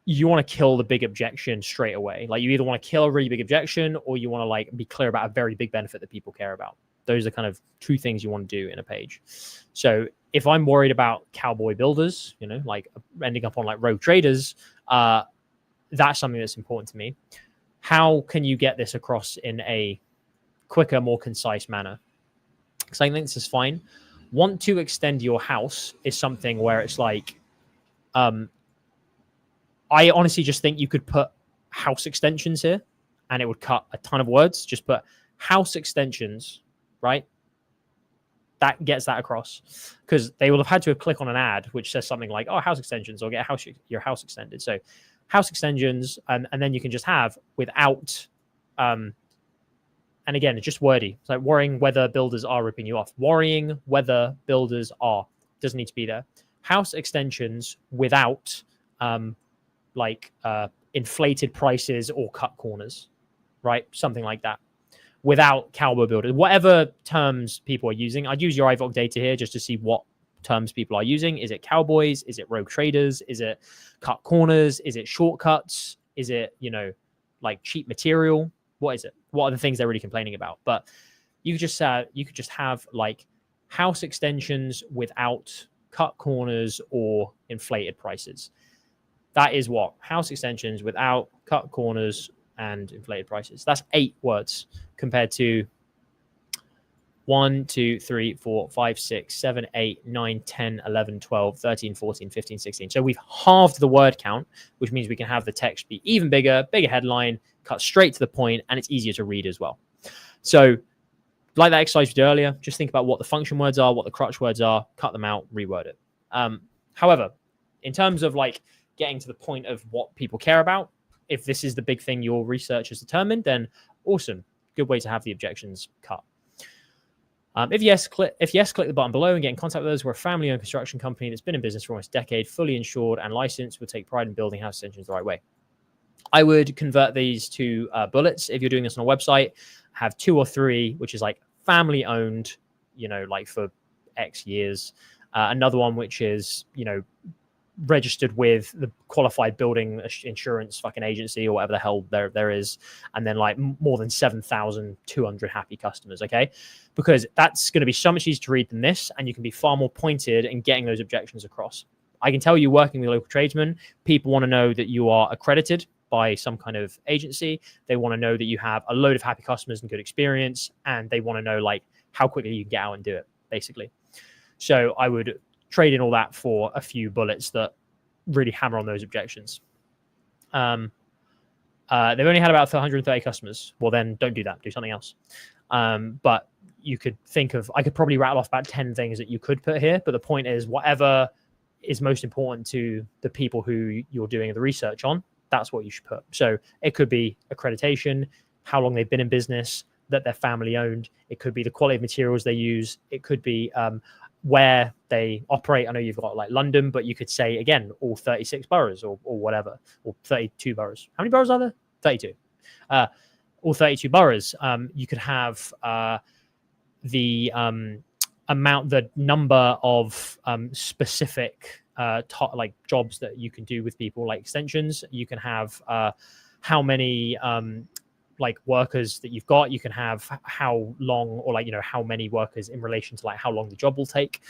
you want to kill the big objection straight away. Like you either want to kill a really big objection or you want to like be clear about a very big benefit that people care about. Those are kind of two things you want to do in a page. So if I'm worried about cowboy builders, you know, like ending up on like rogue traders, that's something that's important to me. How can you get this across in a quicker, more concise manner? Because I think this is fine. Want to extend your house is something where it's like, I honestly just think you could put house extensions here and it would cut a ton of words. Just put house extensions, right? That gets that across, because they will have had to have clicked on an ad which says something like, oh, house extensions, or get your house extended. So house extensions, and then you can just have without, and again, it's just wordy. It's like worrying whether builders are ripping you off. Worrying whether builders are. Doesn't need to be there. House extensions without inflated prices or cut corners, right? Something like that. Without cowboy builders, whatever terms people are using. I'd use your iVoc data here just to see what terms people are using. Is it cowboys? Is it rogue traders? Is it cut corners? Is it shortcuts? Is it, you know, like cheap material? What is it? What are the things they're really complaining about? But you could just have like house extensions without cut corners or inflated prices. That is what house extensions without cut corners and inflated prices. That's 8 words compared to 1, 2, 3, 4, 5, 6, 7, 8, 9, 10, 11, 12, 13, 14, 15, 16. So we've halved the word count, which means we can have the text be even bigger headline, cut straight to the point, and it's easier to read as well. So like that exercise we did earlier, just think about what the function words are, what the crutch words are, cut them out, reword it. However, in terms of like getting to the point of what people care about, if this is the big thing your research has determined, then awesome. Good way to have the objections cut. If yes, click the button below and get in contact with us. We're a family-owned construction company that's been in business for almost a decade, fully insured and licensed. We'll take pride in building house extensions the right way. I would convert these to bullets. If you're doing this on a website, have 2 or 3, which is like family-owned, you know, like for X years. Another one which is, you know, registered with the qualified building insurance fucking agency or whatever the hell there is, and then like more than 7,200 happy customers. Okay, because that's going to be so much easier to read than this, and you can be far more pointed in getting those objections across. I can tell you, working with local tradesmen, people want to know that you are accredited by some kind of agency. They want to know that you have a load of happy customers and good experience, and they want to know like how quickly you can get out and do it, basically. So I would trade in all that for a few bullets that really hammer on those objections. They've only had about 130 customers. Well, then don't do that. Do something else. But you could think of, I could probably rattle off about 10 things that you could put here. But the point is, whatever is most important to the people who you're doing the research on, that's what you should put. So it could be accreditation, how long they've been in business, that they're family owned. It could be the quality of materials they use. It could be where they operate. I know you've got like London, but you could say, again, all 36 boroughs or whatever, or 32 boroughs. How many boroughs are there? 32. All 32 boroughs. You could have the number of specific like jobs that you can do with people, like extensions. You can have how many like workers that you've got. You can have how long, or like, how many workers in relation to like how long the job will take.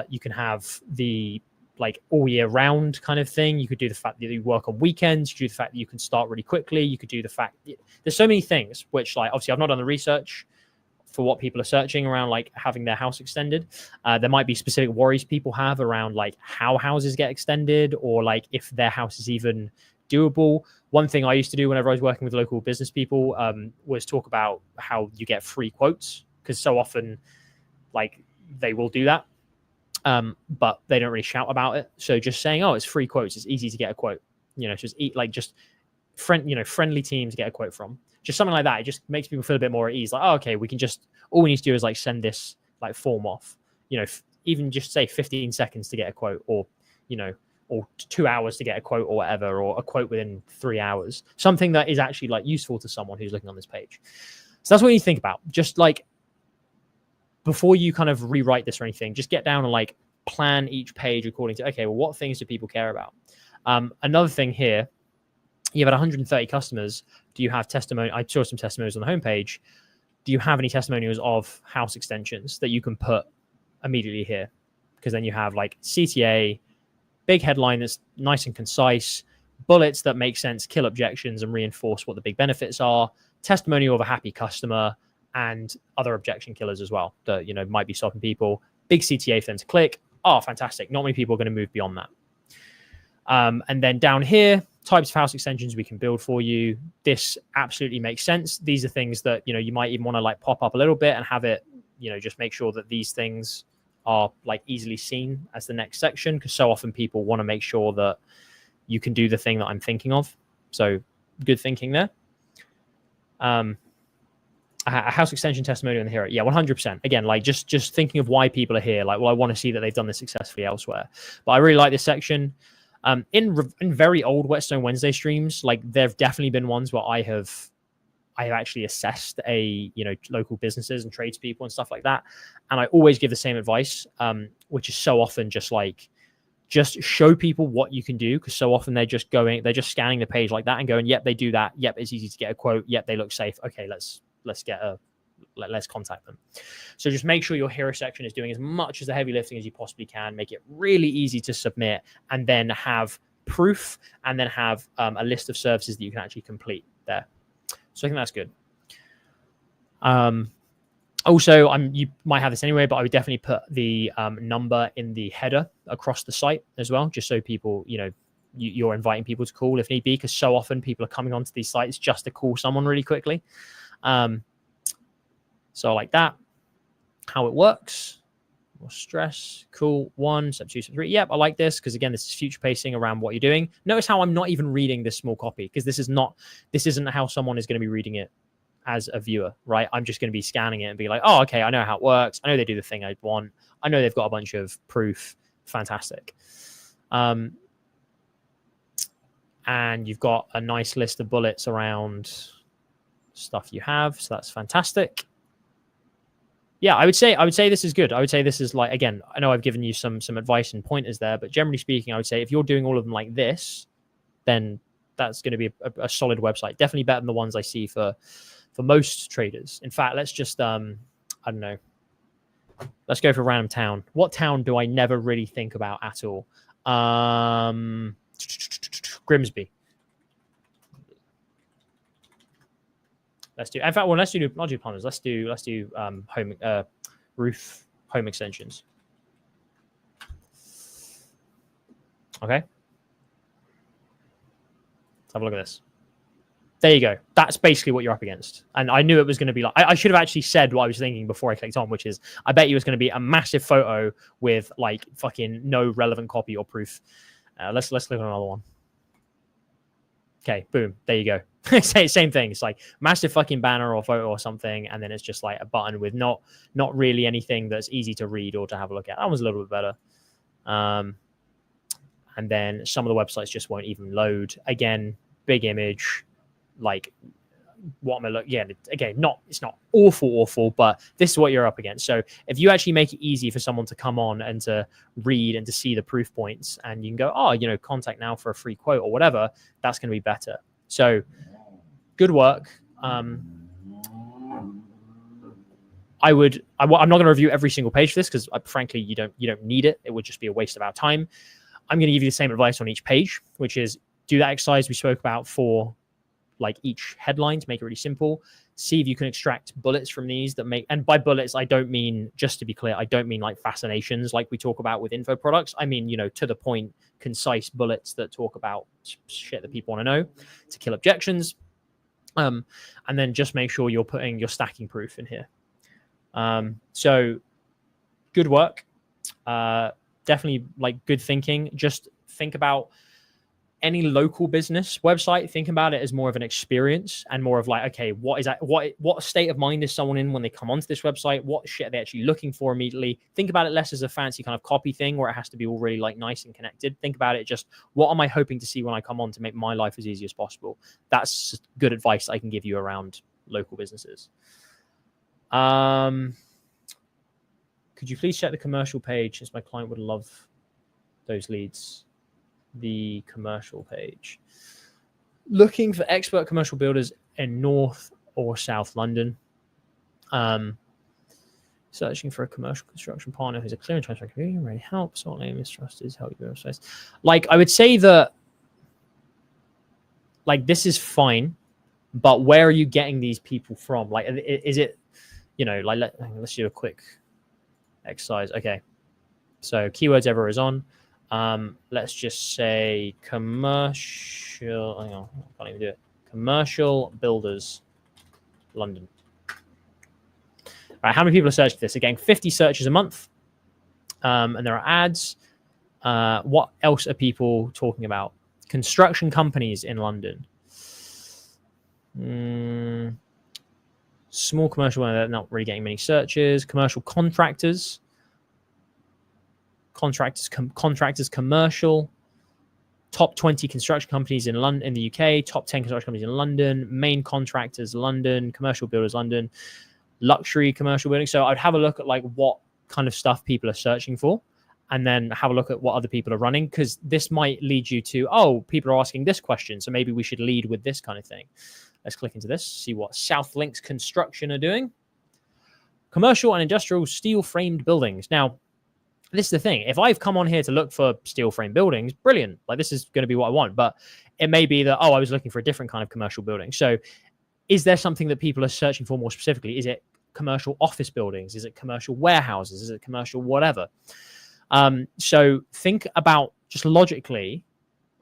You can have the like all year round kind of thing. You could do the fact that you work on weekends. You could do the fact that you can start really quickly. You could do the fact there's so many things, which like obviously I've not done the research for what people are searching around like having their house extended. There might be specific worries people have around like how houses get extended, or like if their house is even doable. One thing I used to do whenever I was working with local business people was talk about how you get free quotes, because so often like they will do that, but they don't really shout about it. So just saying, oh, it's free quotes, it's easy to get a quote, just friendly team to get a quote from, just something like that. It just makes people feel a bit more at ease. Like, oh, okay, all we need to do is like send this like form off, even just say 15 seconds to get a quote, or 2 hours to get a quote or whatever, or a quote within 3 hours, something that is actually like useful to someone who's looking on this page. So that's what you think about. Just like before you kind of rewrite this or anything, just get down and like plan each page according to, okay, well, what things do people care about? Another thing here, you've had 130 customers. Do you have testimony? I saw some testimonials on the homepage. Do you have any testimonials of house extensions that you can put immediately here? Because then you have like CTA, big headline that's nice and concise, bullets that make sense, kill objections and reinforce what the big benefits are, testimonial of a happy customer, and other objection killers as well that might be stopping people. Big CTA for them to click. Oh, fantastic. Not many people are going to move beyond that. And then down here, types of house extensions we can build for you. This absolutely makes sense. These are things that you might even want to like pop up a little bit and have it, just make sure that these things are like easily seen as the next section, because so often people want to make sure that you can do the thing that I'm thinking of. So good thinking there. A house extension testimonial in here. Yeah, 100%. Again, like just thinking of why people are here. Like, well, I want to see that they've done this successfully elsewhere. But I really like this section. In very old Whetstone Wednesday streams, like there've definitely been ones where I have actually assessed local businesses and tradespeople and stuff like that. And I always give the same advice, which is so often just show people what you can do. Because so often they're just scanning the page like that and going, yep, they do that. Yep, it's easy to get a quote. Yep, they look safe. Okay, let's contact them. So just make sure your hero section is doing as much as the heavy lifting as you possibly can. Make it really easy to submit, and then have proof, and then have a list of services that you can actually complete there. So I think that's good. Also, you might have this anyway, but I would definitely put the number in the header across the site as well, just so people, you're inviting people to call if need be, because so often people are coming onto these sites just to call someone really quickly. So I like that. How it works. More stress. Cool. 1, step 2, step 3. Yep, I like this, because again, this is future pacing around what you're doing. Notice how I'm not even reading this small copy, because this isn't how someone is going to be reading it as a viewer, right? I'm just going to be scanning it and be like, oh, okay, I know how it works. I know they do the thing I want. I know they've got a bunch of proof. Fantastic. And you've got a nice list of bullets around stuff you have. So that's fantastic. Yeah, I would say this is good. I would say this is like, again, I know I've given you some advice and pointers there, but generally speaking, I would say if you're doing all of them like this, then that's going to be a solid website. Definitely better than the ones I see for most traders. In fact, let's just, I don't know, let's go for a random town. What town do I never really think about at all? Grimsby. Let's do. In fact, well, not do plumbers. Let's do roof home extensions. Okay. Let's have a look at this. There you go. That's basically what you're up against. And I knew it was going to be like, I should have actually said what I was thinking before I clicked on, which is I bet you it's going to be a massive photo with like fucking no relevant copy or proof. Let's click on another one. Okay, boom. There you go. Same thing. It's like massive fucking banner or photo or something, and then it's just like a button with not really anything that's easy to read or to have a look at. That was a little bit better. And then some of the websites just won't even load. Again, big image, like what am I looking? Yeah, again, it's not awful, but this is what you're up against. So if you actually make it easy for someone to come on and to read and to see the proof points, and you can go, oh, contact now for a free quote or whatever, that's going to be better. So good work. I'm not going to review every single page for this because frankly, you don't need it. It would just be a waste of our time. I'm going to give you the same advice on each page, which is do that exercise we spoke about for like each headline to make it really simple. See if you can extract bullets from these that make, and by bullets, I don't mean, just to be clear, I don't mean like fascinations like we talk about with info products. I mean, to the point, concise bullets that talk about shit that people want to know to kill objections. And then just make sure you're putting your stacking proof in here. So good work. Definitely like good thinking. Just think about any local business website. Think about it as more of an experience and more of like, okay, what state of mind is someone in when they come onto this website? What shit are they actually looking for immediately? Think about it less as a fancy kind of copy thing where it has to be all really like nice and connected. Think about it just, what am I hoping to see when I come on to make my life as easy as possible? That's good advice I can give you around local businesses. Could you please check the commercial page, since my client would love those leads? The commercial page. Looking for expert commercial builders in North or South London. Searching for a commercial construction partner who's a clear and transparent community, ready to help. Sort name is trusted, help you websites. Like, I would say that, like, this is fine, but where are you getting these people from? Like, is it, like, let's do a quick exercise. Okay, so keywords ever is on. Let's just say commercial. Hang on, I can't even do it. Commercial builders, London. All right, how many people are searching for this? Again, 50 searches a month, and there are ads. What else are people talking about? Construction companies in London. Small commercial, they're not really getting many searches. Commercial contractors. Contractors commercial. Top 20 construction companies in London, in the UK. Top 10 construction companies in London. Main contractors, London. Commercial builders, London. Luxury commercial buildings. So I'd have a look at like what kind of stuff people are searching for, and then have a look at what other people are running, because this might lead you to, oh, people are asking this question, so maybe we should lead with this kind of thing. Let's click into this, see what South Links Construction are doing. Commercial and industrial steel framed buildings. Now, this is the thing. If I've come on here to look for steel frame buildings, brilliant. Like, this is going to be what I want. But it may be that, oh, I was looking for a different kind of commercial building. So is there something that people are searching for more specifically? Is it commercial office buildings? Is it commercial warehouses? Is it commercial whatever? So think about, just logically,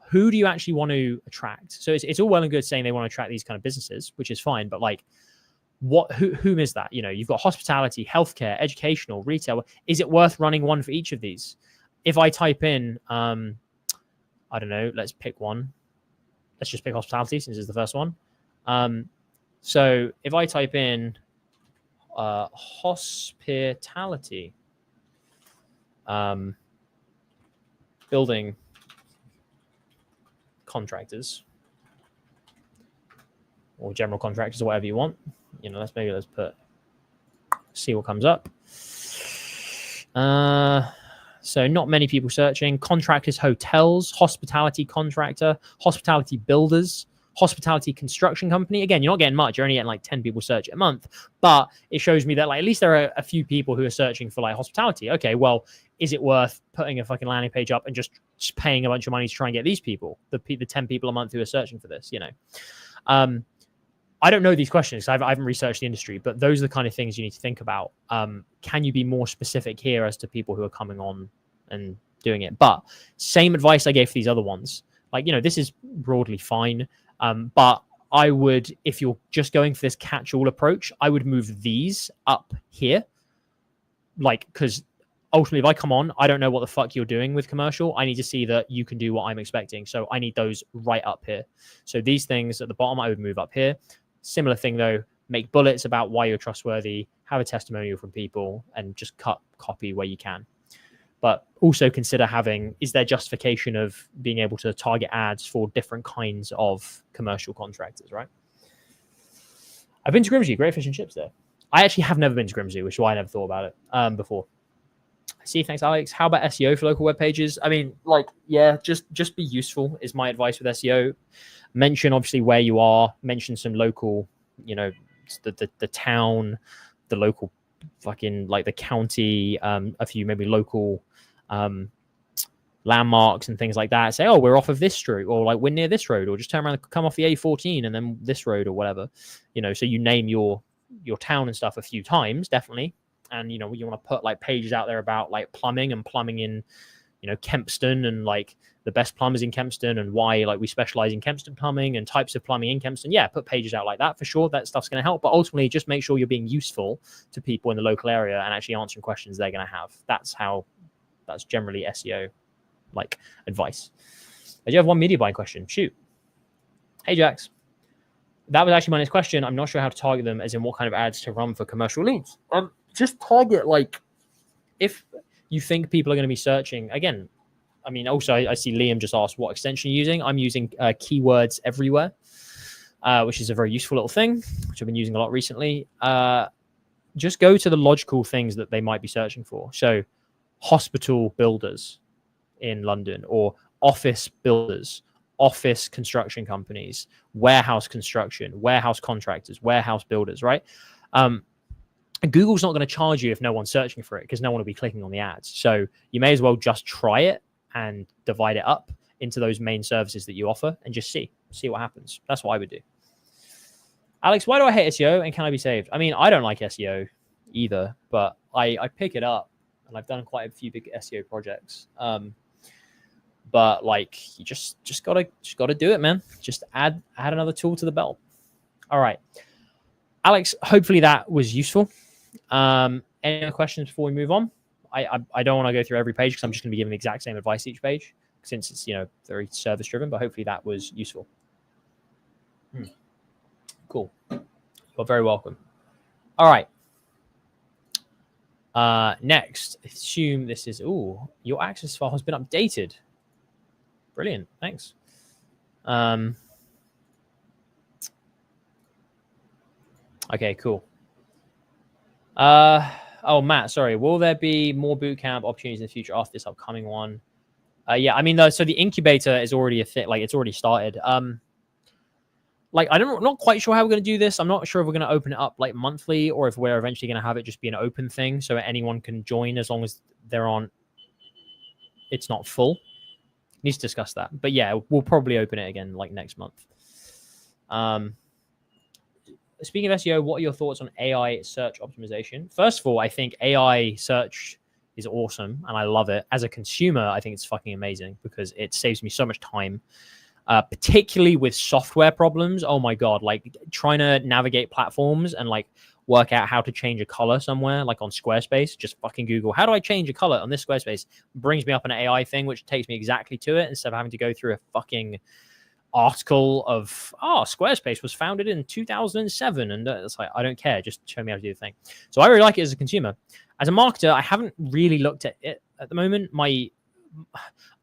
who do you actually want to attract? So it's all well and good saying they want to attract these kind of businesses, which is fine. But like, whom is that? You've got hospitality, healthcare, educational, retail. Is it worth running one for each of these? If I type in, I don't know, let's pick one. Let's just pick hospitality since it's the first one. So if I type in hospitality, building contractors or general contractors or whatever you want, let's put, see what comes up. So not many people searching. Contractors, hotels, hospitality contractor, hospitality builders, hospitality construction company. Again, you're not getting much. You're only getting like 10 people search a month, but it shows me that like at least there are a few people who are searching for like hospitality. Okay, well, is it worth putting a fucking landing page up and just paying a bunch of money to try and get these people, the 10 people a month who are searching for this? I don't know these questions. I haven't researched the industry, but those are the kind of things you need to think about. Can you be more specific here as to people who are coming on and doing it? But same advice I gave for these other ones. Like, this is broadly fine. But I would, if you're just going for this catch-all approach, I would move these up here. Like, because ultimately, if I come on, I don't know what the fuck you're doing with commercial. I need to see that you can do what I'm expecting. So I need those right up here. So these things at the bottom, I would move up here. Similar thing though, make bullets about why you're trustworthy, have a testimonial from people, and just copy where you can. But also consider having, is there justification of being able to target ads for different kinds of commercial contractors, right? I've been to Grimsby, great fish and chips there. I actually have never been to Grimsby, which is why I never thought about it before. See, thanks, Alex. How about SEO for local web pages? I mean, like, yeah, just be useful is my advice with SEO. Mention obviously where you are. Mention some local, you know, the town, the local fucking like the county, a few maybe local landmarks and things like that. Say, oh, we're off of this street, or like we're near this road, or just turn around and come off the A14 and then this road or whatever. You know, so you name your town and stuff a few times, definitely. And, you know, you want to put like pages out there about like plumbing and plumbing in, you know, Kempston and like the best plumbers in Kempston and why like we specialize in Kempston plumbing and types of plumbing in Kempston. Yeah, put pages out like that for sure. That stuff's going to help. But ultimately, just make sure you're being useful to people in the local area and actually answering questions they're going to have. That's generally SEO like advice. I do have one media buying question. Shoot. Hey, Jax. That was actually my next question. I'm not sure how to target them, as in what kind of ads to run for commercial leads. Just target, like, if you think people are going to be searching. Again, I mean, also, I see Liam just asked what extension you're using. I'm using Keywords Everywhere, which is a very useful little thing, which I've been using a lot recently. Just go to the logical things that they might be searching for. So hospital builders in London, or office builders, office construction companies, warehouse construction, warehouse contractors, warehouse builders, right? Google's not going to charge you if no one's searching for it, because no one will be clicking on the ads. So you may as well just try it and divide it up into those main services that you offer and just see what happens. That's what I would do. Alex, why do I hate SEO and can I be saved? I mean, I don't like SEO either, but I pick it up and I've done quite a few big SEO projects. But like, you just gotta do it, man. Just add another tool to the belt. All right, Alex, hopefully that was useful. Any other questions before we move on? I don't want to go through every page because I'm just going to be giving the exact same advice each page, since it's, you know, very service driven, but hopefully that was useful. Cool. You're very welcome. All right. Next, assume this is, your access file has been updated. Brilliant. Thanks. Okay, cool. Matt, sorry. Will there be more bootcamp opportunities in the future after this upcoming one? Yeah, I mean, so the incubator is already a thing. Like, it's already started. Like, I'm not quite sure how we're going to do this. I'm not sure if we're going to open it up like monthly, or if we're eventually going to have it just be an open thing so anyone can join as long as it's not full. Need to discuss that. But yeah, we'll probably open it again like next month. Speaking of SEO, what are your thoughts on AI search optimization? First of all, I think AI search is awesome and I love it. As a consumer, I think it's fucking amazing because it saves me so much time, particularly with software problems. Oh my God, like trying to navigate platforms and like work out how to change a color somewhere, like on Squarespace. Just fucking Google, how do I change a color on this Squarespace? Brings me up an AI thing, which takes me exactly to it instead of having to go through a fucking article of, Squarespace was founded in 2007. And it's like, I don't care. Just show me how to do the thing. So I really like it as a consumer. As a marketer, I haven't really looked at it at the moment.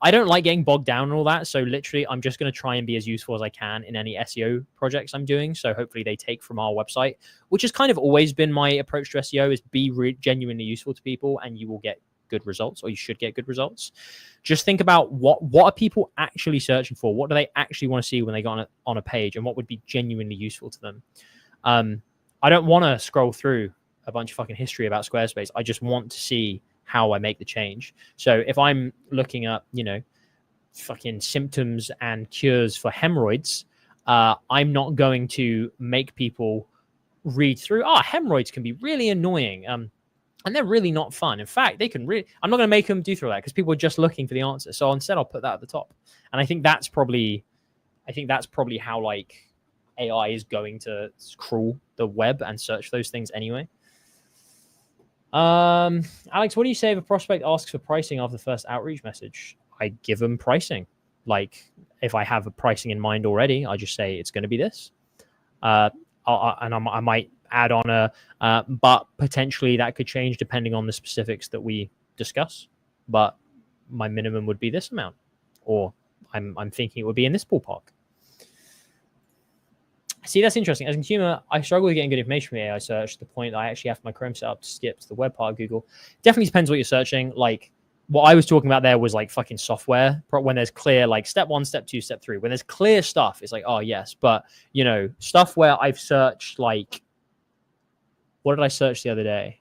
I don't like getting bogged down and all that. So literally, I'm just going to try and be as useful as I can in any SEO projects I'm doing. So hopefully they take from our website, which has kind of always been my approach to SEO, is be genuinely useful to people and you will get good results, or you should get good results. Just think about what are people actually searching for? What do they actually want to see when they go on a page, and what would be genuinely useful to them? I don't want to scroll through a bunch of fucking history about Squarespace. I just want to see how I make the change. So if I'm looking up, fucking symptoms and cures for hemorrhoids, I'm not going to make people read through, hemorrhoids can be really annoying. And they're really not fun. In fact, I'm not going to make them do through that because people are just looking for the answer. So instead I'll put that at the top. And I think that's probably how like AI is going to crawl the web and search those things anyway. Alex, what do you say if a prospect asks for pricing after the first outreach message? I give them pricing. Like, if I have a pricing in mind already, I just say it's going to be this. I might add on but potentially that could change depending on the specifics that we discuss. But my minimum would be this amount, or I'm thinking it would be in this ballpark. See, that's interesting. As a consumer, I struggle with getting good information from AI search to the point that I actually have my Chrome set up to skip to the web part of Google. Definitely depends what you're searching. Like, what I was talking about there was like fucking software. When there's clear, like step 1, step 2, step 3. When there's clear stuff, it's like, oh yes. But you know, stuff where I've searched, like, what did I search the other day?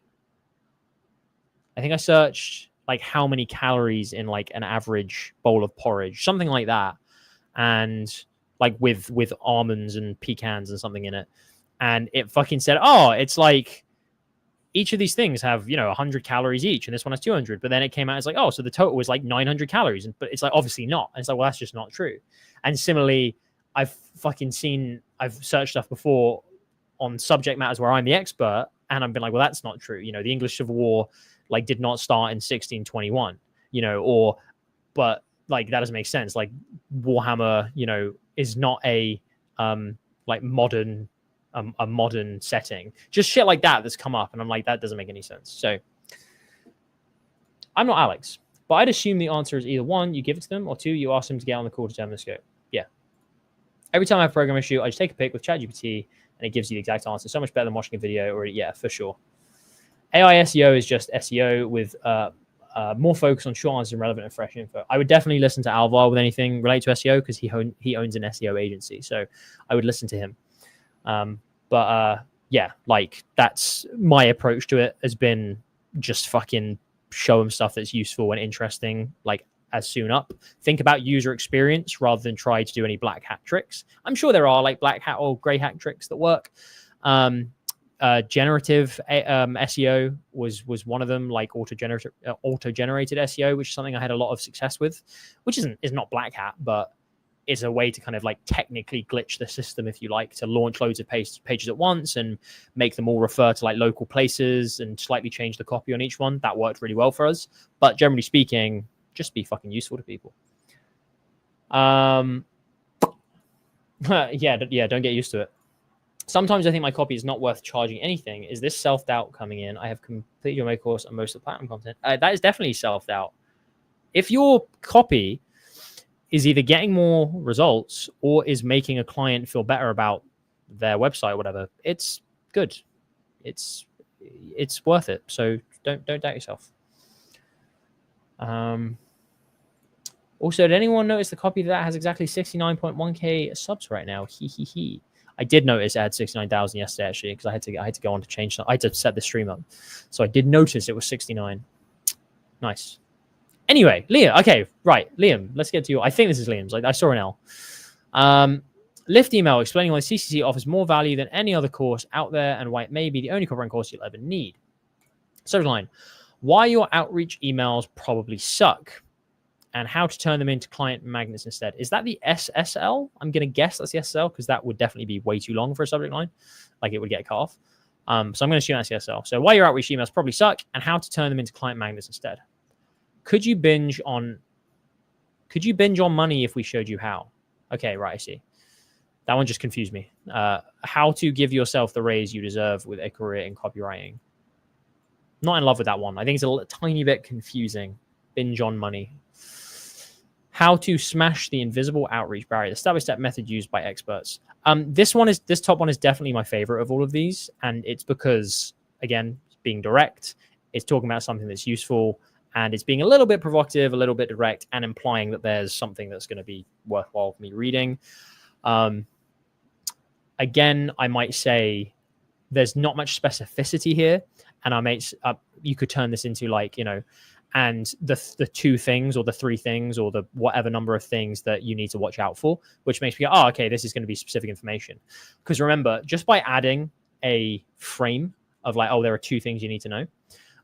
I think I searched like how many calories in like an average bowl of porridge, something like that, and like with almonds and pecans and something in it, and it fucking said, oh, it's like each of these things have, 100 calories each, and this one has 200. But then it came out, it's like, oh, so the total was like 900 calories, but it's like obviously not. And it's like, well, that's just not true. And similarly, I've searched stuff before on subject matters where I'm the expert, and I've been like, well, that's not true. The English Civil War like did not start in 1621, but like that doesn't make sense. Like Warhammer, is not a like modern a modern setting. Just shit like that that's come up, and I'm like, that doesn't make any sense. So I'm not Alex, but I'd assume the answer is either 1, you give it to them, or 2, you ask them to get on the call to determine the scope. Yeah. Every time I have a program issue, I just take a pic with ChatGPT and it gives you the exact answer. So much better than watching a video, or yeah, for sure. AI SEO is just SEO with more focus on short answers and relevant and fresh info. I would definitely listen to Alvar with anything related to SEO because he owns an SEO agency. So I would listen to him. Yeah, like that's my approach to it, has been just fucking show them stuff that's useful and interesting, like as soon up. Think about user experience rather than try to do any black hat tricks. I'm sure there are like black hat or gray hat tricks that work. Generative SEO was one of them, like auto-generated SEO, which is something I had a lot of success with, which is not black hat, but is a way to kind of like technically glitch the system, if you like, to launch loads of pages at once and make them all refer to like local places and slightly change the copy on each one. That worked really well for us. But generally speaking, just be fucking useful to people. Yeah, don't get used to it. Sometimes I think my copy is not worth charging anything. Is this self-doubt coming in? I have completed my course and most of the platinum content. That is definitely self-doubt. If your copy is either getting more results or is making a client feel better about their website or whatever, it's good. It's worth it. So don't doubt yourself. Also, did anyone notice the copy that has exactly 69.1k subs right now? He. I did notice it had 69,000 yesterday, actually, because I had to go on to change. I had to set the stream up, so I did notice it was 69. Nice. Anyway, Liam. Okay, right, Liam. Let's get to you. I think this is Liam's. I saw an L. Lift email explaining why CCC offers more value than any other course out there and why it may be the only copywriting course you'll ever need. Subject line: why your outreach emails probably suck, and how to turn them into client magnets instead. Is that the SSL? I'm going to guess that's the SSL, because that would definitely be way too long for a subject line. Like, it would get cut off. So I'm going to assume that's the SSL. So why your outreach emails probably suck, and how to turn them into client magnets instead. Could you binge on money if we showed you how? Okay, right, I see. That one just confused me. How to give yourself the raise you deserve with a career in copywriting. Not in love with that one. I think it's a tiny bit confusing. Binge on money. How to smash the invisible outreach barrier. The step-by-step method used by experts. This top one is definitely my favorite of all of these, and it's because, again, being direct, it's talking about something that's useful, and it's being a little bit provocative, a little bit direct, and implying that there's something that's going to be worthwhile for me reading. Again, I might say there's not much specificity here, and you could turn this into like, and the 2 things or the 3 things or the whatever number of things that you need to watch out for, which makes me go, oh, okay, this is going to be specific information. Because remember, just by adding a frame of like, oh, there are 2 things you need to know,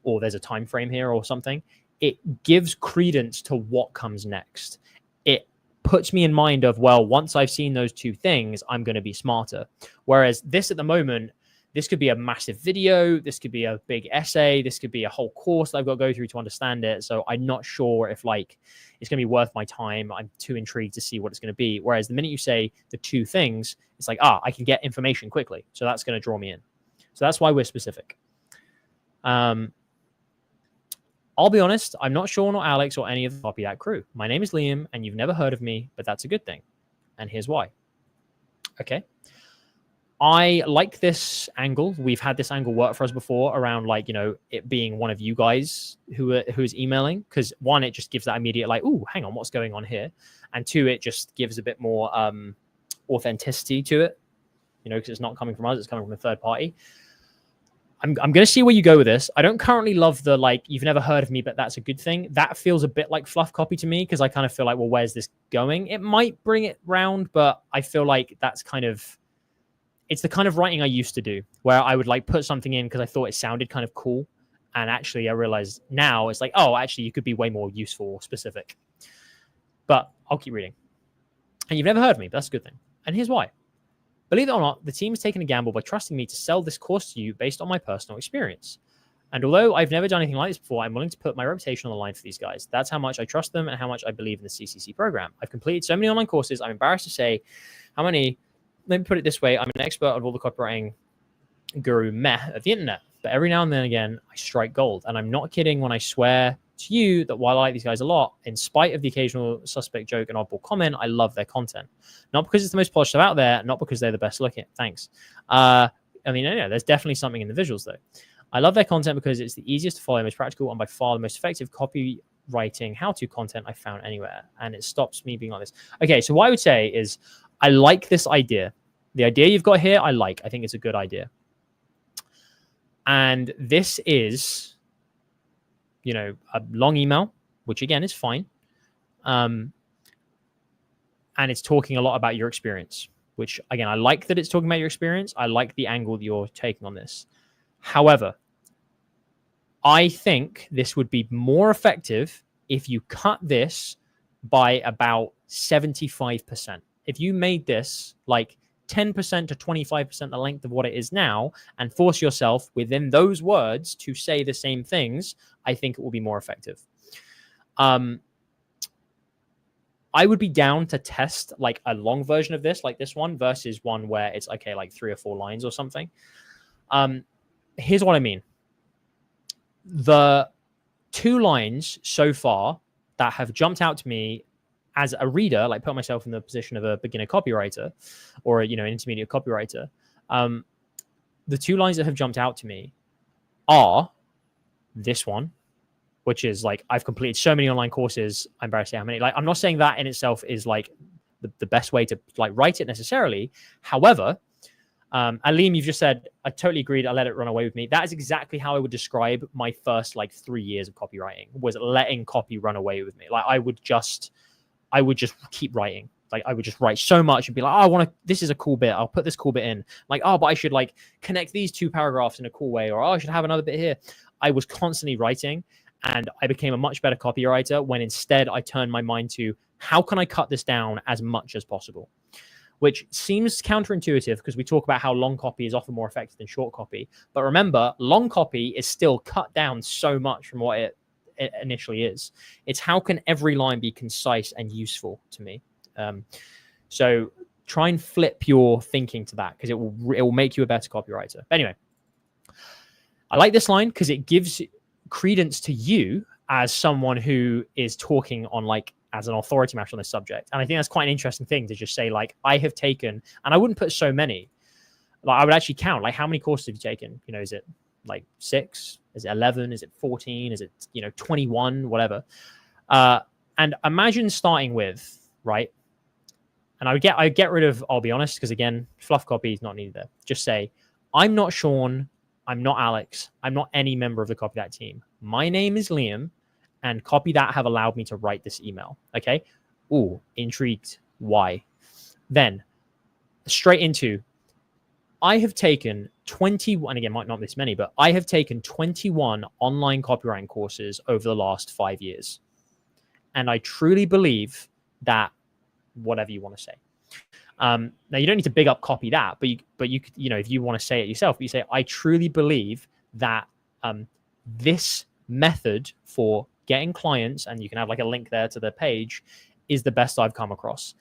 or there's a time frame here or something, it gives credence to what comes next. It puts me in mind of, well, once I've seen those 2 things, I'm going to be smarter. Whereas this at the moment, This could be a massive video. This could be a big essay. This could be a whole course that I've got to go through to understand it. So I'm not sure if like it's going to be worth my time. I'm too intrigued to see what it's going to be. Whereas the minute you say the two things, it's like, I can get information quickly. So that's going to draw me in. So that's why we're specific. I'll be honest, I'm not Sean or Alex or any of the Copy That crew. My name is Liam, and you've never heard of me, but that's a good thing. And here's why. Okay. I like this angle. We've had this angle work for us before around like, it being one of you guys who's emailing. Because one, it just gives that immediate like, ooh, hang on, what's going on here? And two, it just gives a bit more authenticity to it, because it's not coming from us, it's coming from a third party. I'm going to see where you go with this. I don't currently love the, like, you've never heard of me, but that's a good thing. That feels a bit like fluff copy to me because I kind of feel like, well, where's this going? It might bring it round, but I feel like it's the kind of writing I used to do where I would like put something in because I thought it sounded kind of cool. And actually I realized now it's like, oh, actually you could be way more useful or specific. But I'll keep reading. And you've never heard of me, but that's a good thing. And here's why. Believe it or not, the team has taken a gamble by trusting me to sell this course to you based on my personal experience. And although I've never done anything like this before, I'm willing to put my reputation on the line for these guys. That's how much I trust them and how much I believe in the CCC program. I've completed so many online courses, I'm embarrassed to say how many. Let me put it this way. I'm an expert of all the copywriting guru meh of the internet. But every now and then again, I strike gold. And I'm not kidding when I swear to you that while I like these guys a lot, in spite of the occasional suspect joke and oddball comment, I love their content. Not because it's the most polished stuff out there, not because they're the best looking. Thanks. There's definitely something in the visuals, though. I love their content because it's the easiest to follow, most practical, and by far the most effective copywriting how-to content I've found anywhere. And it stops me being like this. Okay, so what I would say is I like this idea. The idea you've got here, I like. I think it's a good idea. And this is, a long email, which again is fine. And it's talking a lot about your experience, which again, I like that it's talking about your experience. I like the angle that you're taking on this. However, I think this would be more effective if you cut this by about 75%. If you made this like 10% to 25% the length of what it is now and force yourself within those words to say the same things, I think it will be more effective. I would be down to test like a long version of this, like this one, versus one where it's okay, like 3 or 4 lines or something. Here's what I mean. The 2 lines so far that have jumped out to me as a reader, like put myself in the position of a beginner copywriter or, an intermediate copywriter. The 2 lines that have jumped out to me are this one, which is like, I've completed so many online courses. I'm embarrassed to say how many. Like, I'm not saying that in itself is like the best way to like write it necessarily. However, Liam, you've just said, I totally agreed. I let it run away with me. That is exactly how I would describe my first like 3 years of copywriting, was letting copy run away with me. Like I would just keep writing. Like I would just write so much and be like, this is a cool bit. I'll put this cool bit in. Like, but I should like connect these 2 paragraphs in a cool way, or I should have another bit here. I was constantly writing, and I became a much better copywriter when instead I turned my mind to how can I cut this down as much as possible, which seems counterintuitive because we talk about how long copy is often more effective than short copy. But remember, long copy is still cut down so much from what it initially is. It's how can every line be concise and useful to me. So try and flip your thinking to that because it will make you a better copywriter. But anyway, I like this line because it gives credence to you as someone who is talking on like as an authority match on this subject. And I think that's quite an interesting thing to just say, like, I have taken, and I wouldn't put so many, like I would actually count, like how many courses have you taken? Is it like 6? Is it 11? Is it 14? Is it, 21, whatever. And imagine starting with, right. And I get rid of, I'll be honest, because again, fluff copy is not needed there. Just say, I'm not Sean. I'm not Alex. I'm not any member of the Copy That team. My name is Liam, and Copy That have allowed me to write this email. Okay. Ooh, intrigued. Why? Then straight into, I have taken 21, and again, might not this many, but I have taken 21 online copywriting courses over the last 5 years. And I truly believe that, whatever you want to say. Now you don't need to big up copy that, but you could, if you want to say it yourself, you say, I truly believe that this method for getting clients, and you can have like a link there to the page, is the best I've come across.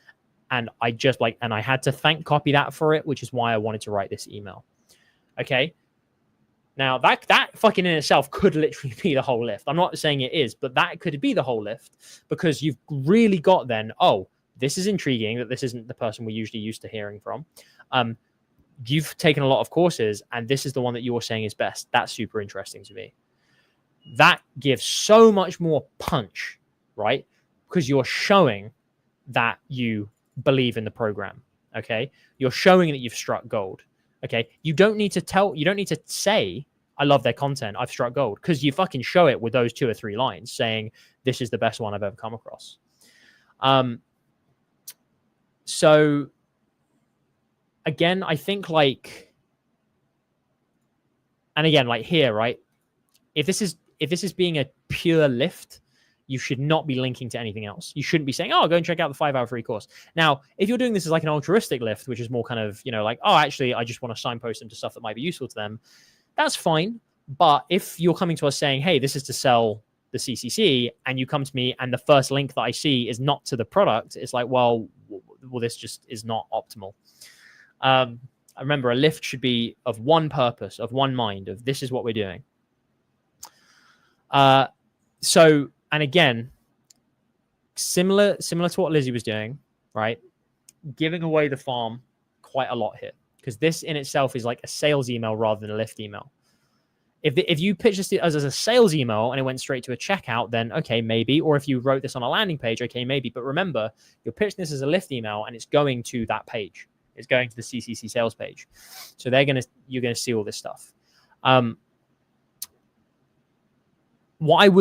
And I had to copy that for it, which is why I wanted to write this email. Okay. Now that fucking in itself could literally be the whole lift. I'm not saying it is, but that could be the whole lift, because you've really got then, oh, this is intriguing that this isn't the person we're usually used to hearing from. You've taken a lot of courses and this is the one that you're saying is best. That's super interesting to me. That gives so much more punch, right? Because you're showing that you believe in the program. Okay. You're showing that you've struck gold. Okay. You don't need to say, I love their content, I've struck gold, because you fucking show it with those 2 or 3 lines saying, this is the best one I've ever come across. So again, I think here, right? If this is being a pure lift, you should not be linking to anything else. You shouldn't be saying, oh, go and check out the 5-hour free course. Now, if you're doing this as like an altruistic lift, which is more kind of, like, oh, actually, I just want to signpost them to stuff that might be useful to them, that's fine. But if you're coming to us saying, hey, this is to sell the CCC, and you come to me and the first link that I see is not to the product, it's like, well, this just is not optimal. I remember a lift should be of one purpose, of one mind, of this is what we're doing. And again, similar to what Lizzie was doing, right? Giving away the farm quite a lot here, because this in itself is like a sales email rather than a lift email. If you pitch this as a sales email and it went straight to a checkout, then okay, maybe. Or if you wrote this on a landing page, okay, maybe. But remember, you're pitching this as a lift email and it's going to that page. It's going to the CCC sales page. So you're going to see all this stuff. What I'm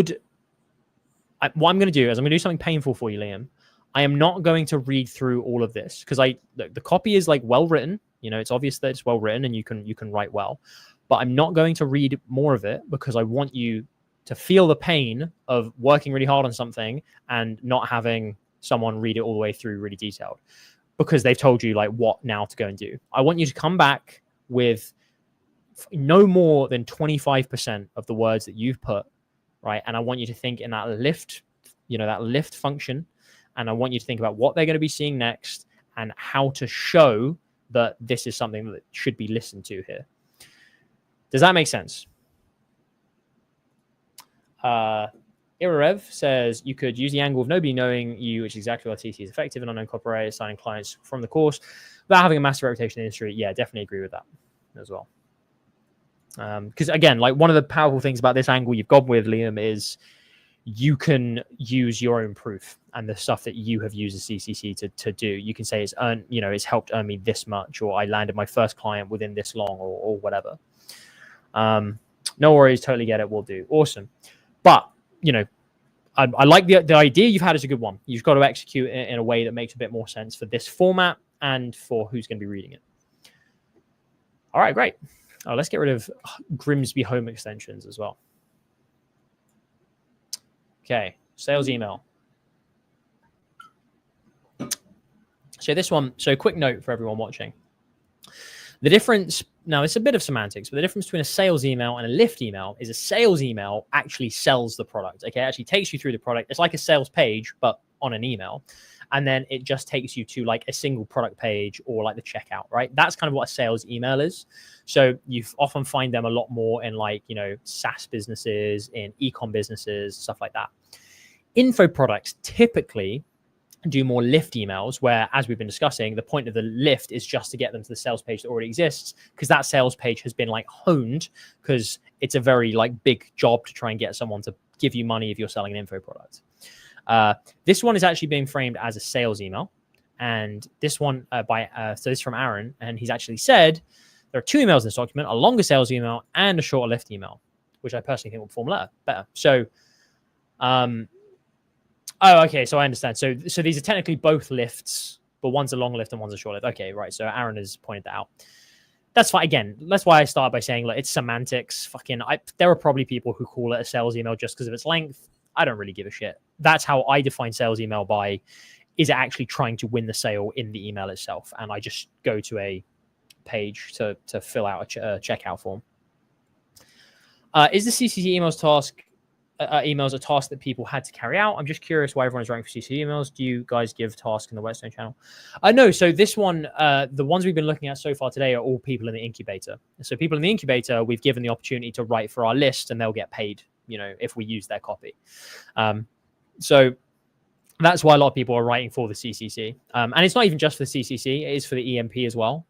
going to do is I'm going to do something painful for you, Liam. I am not going to read through all of this, because the copy is like well written. It's obvious that it's well written and you can write well. But I'm not going to read more of it, because I want you to feel the pain of working really hard on something and not having someone read it all the way through really detailed, because they've told you like what now to go and do. I want you to come back with no more than 25% of the words that you've put, right? And I want you to think in that lift, that lift function. And I want you to think about what they're going to be seeing next and how to show that this is something that should be listened to here. Does that make sense? Irarev says you could use the angle of nobody knowing you, which is exactly why TC is effective and unknown copywriters signing clients from the course without having a massive reputation in the industry. Yeah, definitely agree with that as well. Because again, like one of the powerful things about this angle you've gone with, Liam, is you can use your own proof and the stuff that you have used the CCC to do. You can say it's helped earn me this much, or I landed my first client within this long, or whatever. No worries, totally get it, will do. Awesome. But I like the idea you've had is a good one. You've got to execute it in a way that makes a bit more sense for this format and for who's going to be reading it. All right, great. Let's get rid of Grimsby home extensions as well. Okay, sales email. So quick note for everyone watching. The difference, now it's a bit of semantics, but the difference between a sales email and a lift email is a sales email actually sells the product. Okay, it actually takes you through the product. It's like a sales page, but on an email. And then it just takes you to like a single product page or like the checkout, right? That's kind of what a sales email is. So you often find them a lot more in like, SaaS businesses, in e-com businesses, stuff like that. Info products typically do more lift emails, where, as we've been discussing, the point of the lift is just to get them to the sales page that already exists, because that sales page has been like honed, because it's a very like big job to try and get someone to give you money if you're selling an info product. This one is actually being framed as a sales email, and this one so this is from Aaron, and he's actually said there are 2 emails in this document: a longer sales email and a shorter lift email, which I personally think will perform better. So, oh, okay. So I understand. So these are technically both lifts, but one's a long lift and one's a short lift. Okay, right. So Aaron has pointed that out. That's fine. Again, that's why I started by saying, look, it's semantics. There are probably people who call it a sales email just because of its length. I don't really give a shit. That's how I define sales email by is it actually trying to win the sale in the email itself? And I just go to a page to fill out a checkout form. Is the CCC emails a task that people had to carry out? I'm just curious why everyone's writing for CCC emails. Do you guys give tasks in the Whetstone channel? No. So this one, the ones we've been looking at so far today are all people in the incubator. So people in the incubator, we've given the opportunity to write for our list, and they'll get paid, if we use their copy. So that's why a lot of people are writing for the CCC. And it's not even just for the CCC; it is for the EMP as well.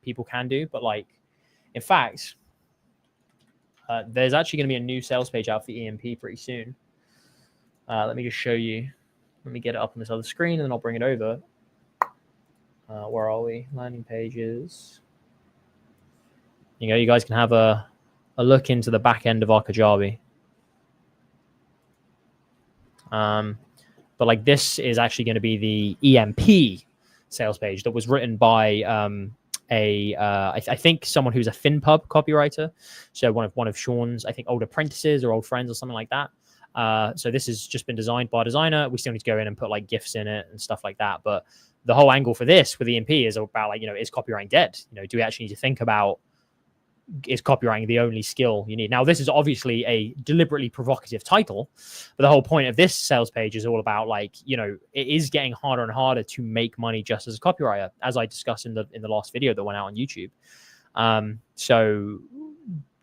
People can do, but in fact, there's actually going to be a new sales page out for the EMP pretty soon. Let me just show you. Let me get it up on this other screen, and then I'll bring it over. Where are we? Landing pages. You guys can have a look into the back end of our Kajabi. But this is actually going to be the EMP sales page that was written by I think someone who's a FinPub copywriter. So one of Sean's, I think, old apprentices or old friends or something like that. So this has just been designed by a designer. We still need to go in and put GIFs in it and stuff like that. But the whole angle for this with EMP is about is copywriting dead? Do we actually need to think about, is copywriting the only skill you need? Now, this is obviously a deliberately provocative title, but the whole point of this sales page is all about it is getting harder and harder to make money just as a copywriter, as I discussed in the last video that went out on YouTube. So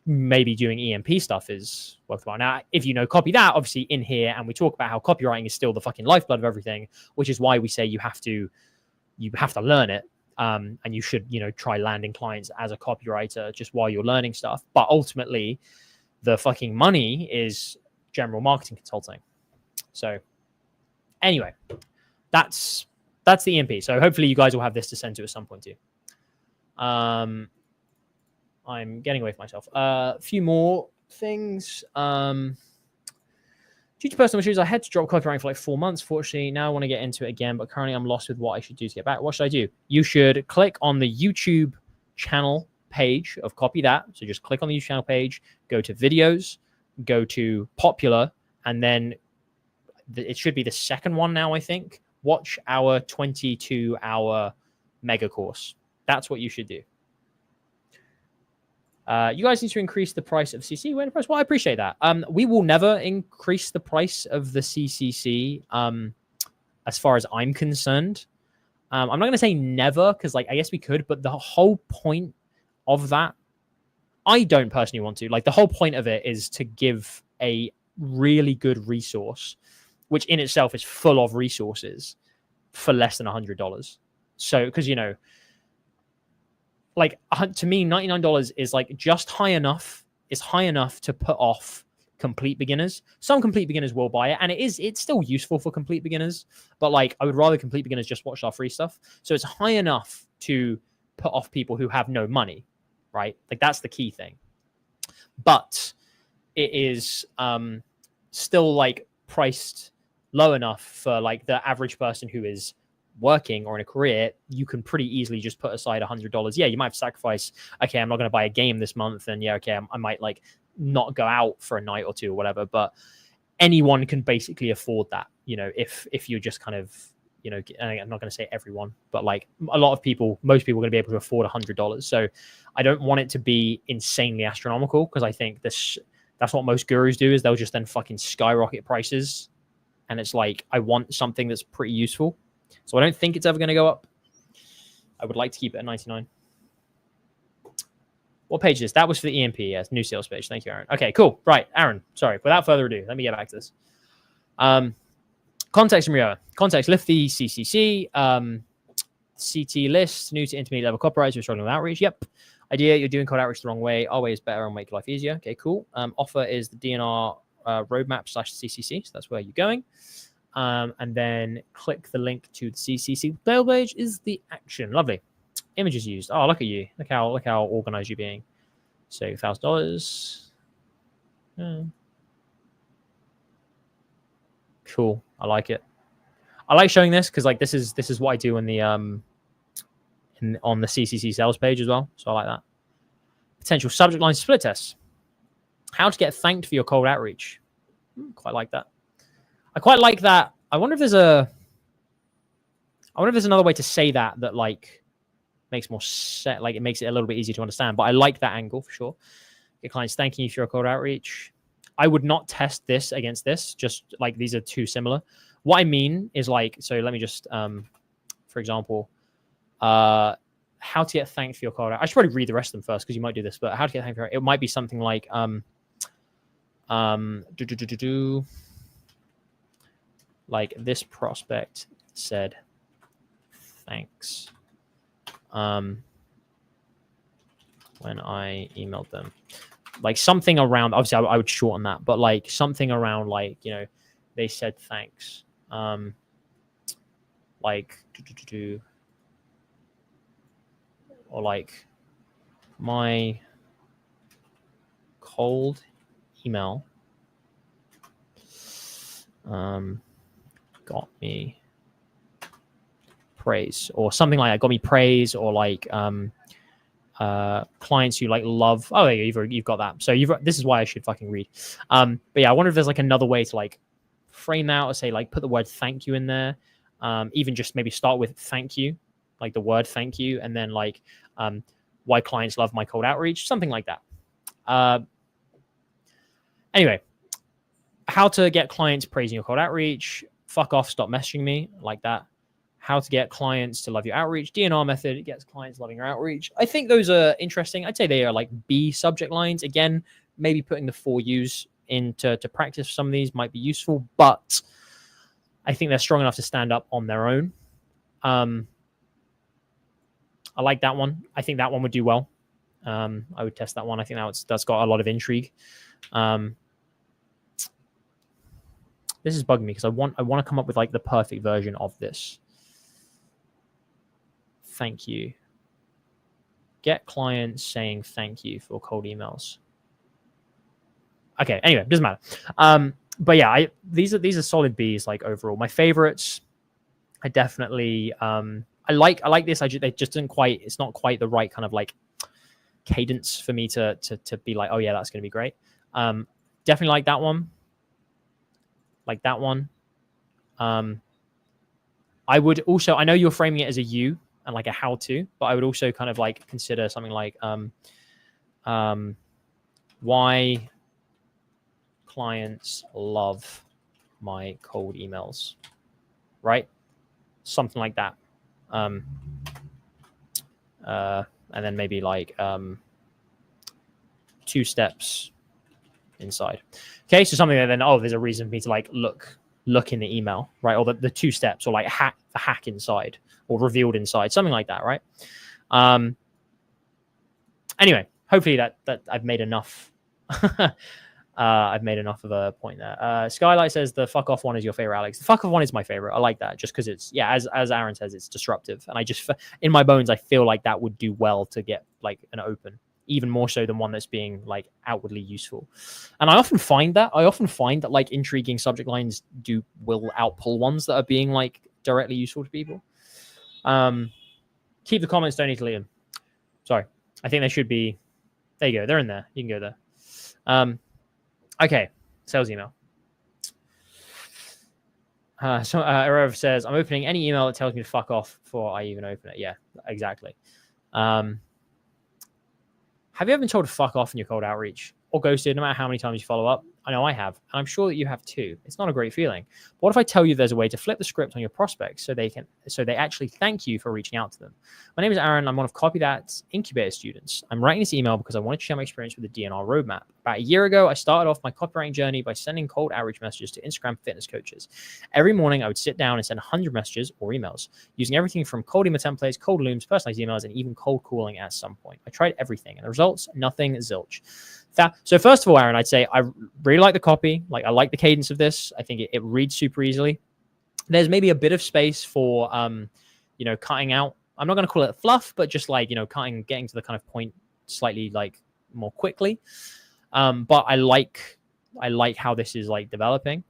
maybe doing EMP stuff is worthwhile. Now, if copy that, obviously in here, and we talk about how copywriting is still the fucking lifeblood of everything, which is why we say you have to learn it. And you should, try landing clients as a copywriter just while you're learning stuff. But ultimately, the fucking money is general marketing consulting. So anyway, that's the EMP. So hopefully you guys will have this to send to at some point too. I'm getting away from myself. A few more things. Due to personal issues, I had to drop copywriting for 4 months. Fortunately, now I want to get into it again, but currently I'm lost with what I should do to get back. What should I do? You should click on the YouTube channel page of Copy That. So just click on the YouTube channel page, go to videos, go to popular, and then it should be the second one now, I think. Watch our 22-hour mega course. That's what you should do. You guys need to increase the price of CC. Well, I appreciate that. We will never increase the price of the CCC as far as I'm concerned. I'm not going to say never because, I guess we could, but the whole point of that, I don't personally want to. The whole point of it is to give a really good resource, which in itself is full of resources, for less than $100. So, because, to me, $99 is just high enough. It's high enough to put off complete beginners. Some complete beginners will buy it, and it's still useful for complete beginners. But I would rather complete beginners just watch our free stuff. So it's high enough to put off people who have no money, right? That's the key thing. But it is still priced low enough for the average person who is working or in a career. You can pretty easily just put aside $100. Yeah, you might have to sacrifice, okay, I'm not going to buy a game this month, and yeah, okay, I might not go out for a night or two or whatever, but anyone can basically afford that, if you're just kind of, I'm not going to say everyone, but a lot of people, most people are going to be able to afford $100. So I don't want it to be insanely astronomical, because I think that's what most gurus do, is they'll just then fucking skyrocket prices, and it's I want something that's pretty useful. So I don't think it's ever going to go up. I would like to keep it at 99. What page is this? That was for the EMP. Yes, new sales page. Thank you, Aaron. Okay, cool. Right, Aaron. Sorry. Without further ado, let me get back to this. Context from Rio. Context, lift the CCC. CT list, new to intermediate level copywriters who are struggling with outreach. Yep. Idea, you're doing cold outreach the wrong way. Always better and make life easier. Okay, cool. Offer is the DNR roadmap / CCC. So that's where you're going. And then click the link to the CCC sale page is the action. Lovely. Images used. Oh, look at you. Look how organized you're being. So $1,000. Cool. I like it. I like showing this because this is what I do in the on the CCC sales page as well. So I like that. Potential subject line split tests. How to get thanked for your cold outreach. Quite like that. I quite like that. I wonder if there's a I wonder if there's another way to say that like makes more sense, like it makes it a little bit easier to understand. But I like that angle for sure. Your clients thanking you for your cold outreach. I would not test this against this, just like these are too similar. What I mean is like, so let me just, for example, how to get thanked for your cold outreach. I should probably read the rest of them first because you might do this, but how to get thanked for it might be something like, like this prospect said, thanks. When I emailed them, like something around, obviously I would shorten that, but like something around like, you know, they said thanks. Like, or like my cold email got me praise, or something like that, got me praise, or like clients who like love, oh yeah, you've got that. So this is why I should fucking read. But yeah, I wonder if there's like another way to like frame that, or say like put the word thank you in there. Even just maybe start with thank you, like the word thank you, and then like why clients love my cold outreach, something like that. Anyway, how to get clients praising your cold outreach. Fuck off, stop messaging me, like that. How to get clients to love your outreach. DNR method, it gets clients loving your outreach. I think those are interesting. I'd say they are like B subject lines. Again, maybe putting the 4 U's into practice some of these might be useful, but I think they're strong enough to stand up on their own. I like that one. I think that one would do well. I would test that one. I think that's got a lot of intrigue. This is bugging me because I want to come up with like the perfect version of this. Thank you. Get clients saying thank you for cold emails. Okay, anyway, doesn't matter. But yeah, these are solid Bs like overall. My favorites, I definitely I like this. It just didn't quite, it's not quite the right kind of like cadence for me to be like, oh yeah, that's gonna be great. Definitely like that one. Like that one. I would also, I know you're framing it as a U and like a how to, but I would also kind of like consider something like why clients love my cold emails, right? Something like that. And then maybe like 2 steps inside. Okay, so something that then, oh, there's a reason for me to like look in the email, right? Or the 2 steps, or like the hack inside, or revealed inside, something like that, right? Anyway, hopefully that I've made enough. I've made enough of a point there. Skylight says the fuck off one is your favorite, Alex. The fuck off one is my favorite. I like that just because it's, yeah, as Aaron says, it's disruptive, and I just in my bones I feel like that would do well to get like an open, even more so than one that's being like outwardly useful. And I often find that like intriguing subject lines will outpull ones that are being like directly useful to people. Keep the comments, don't need to leave them. Sorry, I think they should be. There you go. They're in there. You can go there. Okay, sales email. So Erev says, I'm opening any email that tells me to fuck off before I even open it. Yeah, exactly. Have you ever been told to fuck off in your cold outreach or ghosted no matter how many times you follow up? I know I have, and I'm sure that you have too. It's not a great feeling. But what if I tell you there's a way to flip the script on your prospects so they actually thank you for reaching out to them? My name is Aaron. I'm one of Copy That's Incubator students. I'm writing this email because I wanted to share my experience with the DNR roadmap. About a year ago, I started off my copywriting journey by sending cold outreach messages to Instagram fitness coaches. Every morning, I would sit down and send 100 messages or emails, using everything from cold email templates, cold looms, personalized emails, and even cold calling at some point. I tried everything, and the results, nothing, zilch. So first of all, Aaron, I'd say I really like the copy. Like I like the cadence of this. I think it reads super easily. There's maybe a bit of space for, cutting out. I'm not going to call it fluff, but just like, getting to the kind of point slightly like more quickly. But I like how this is like developing.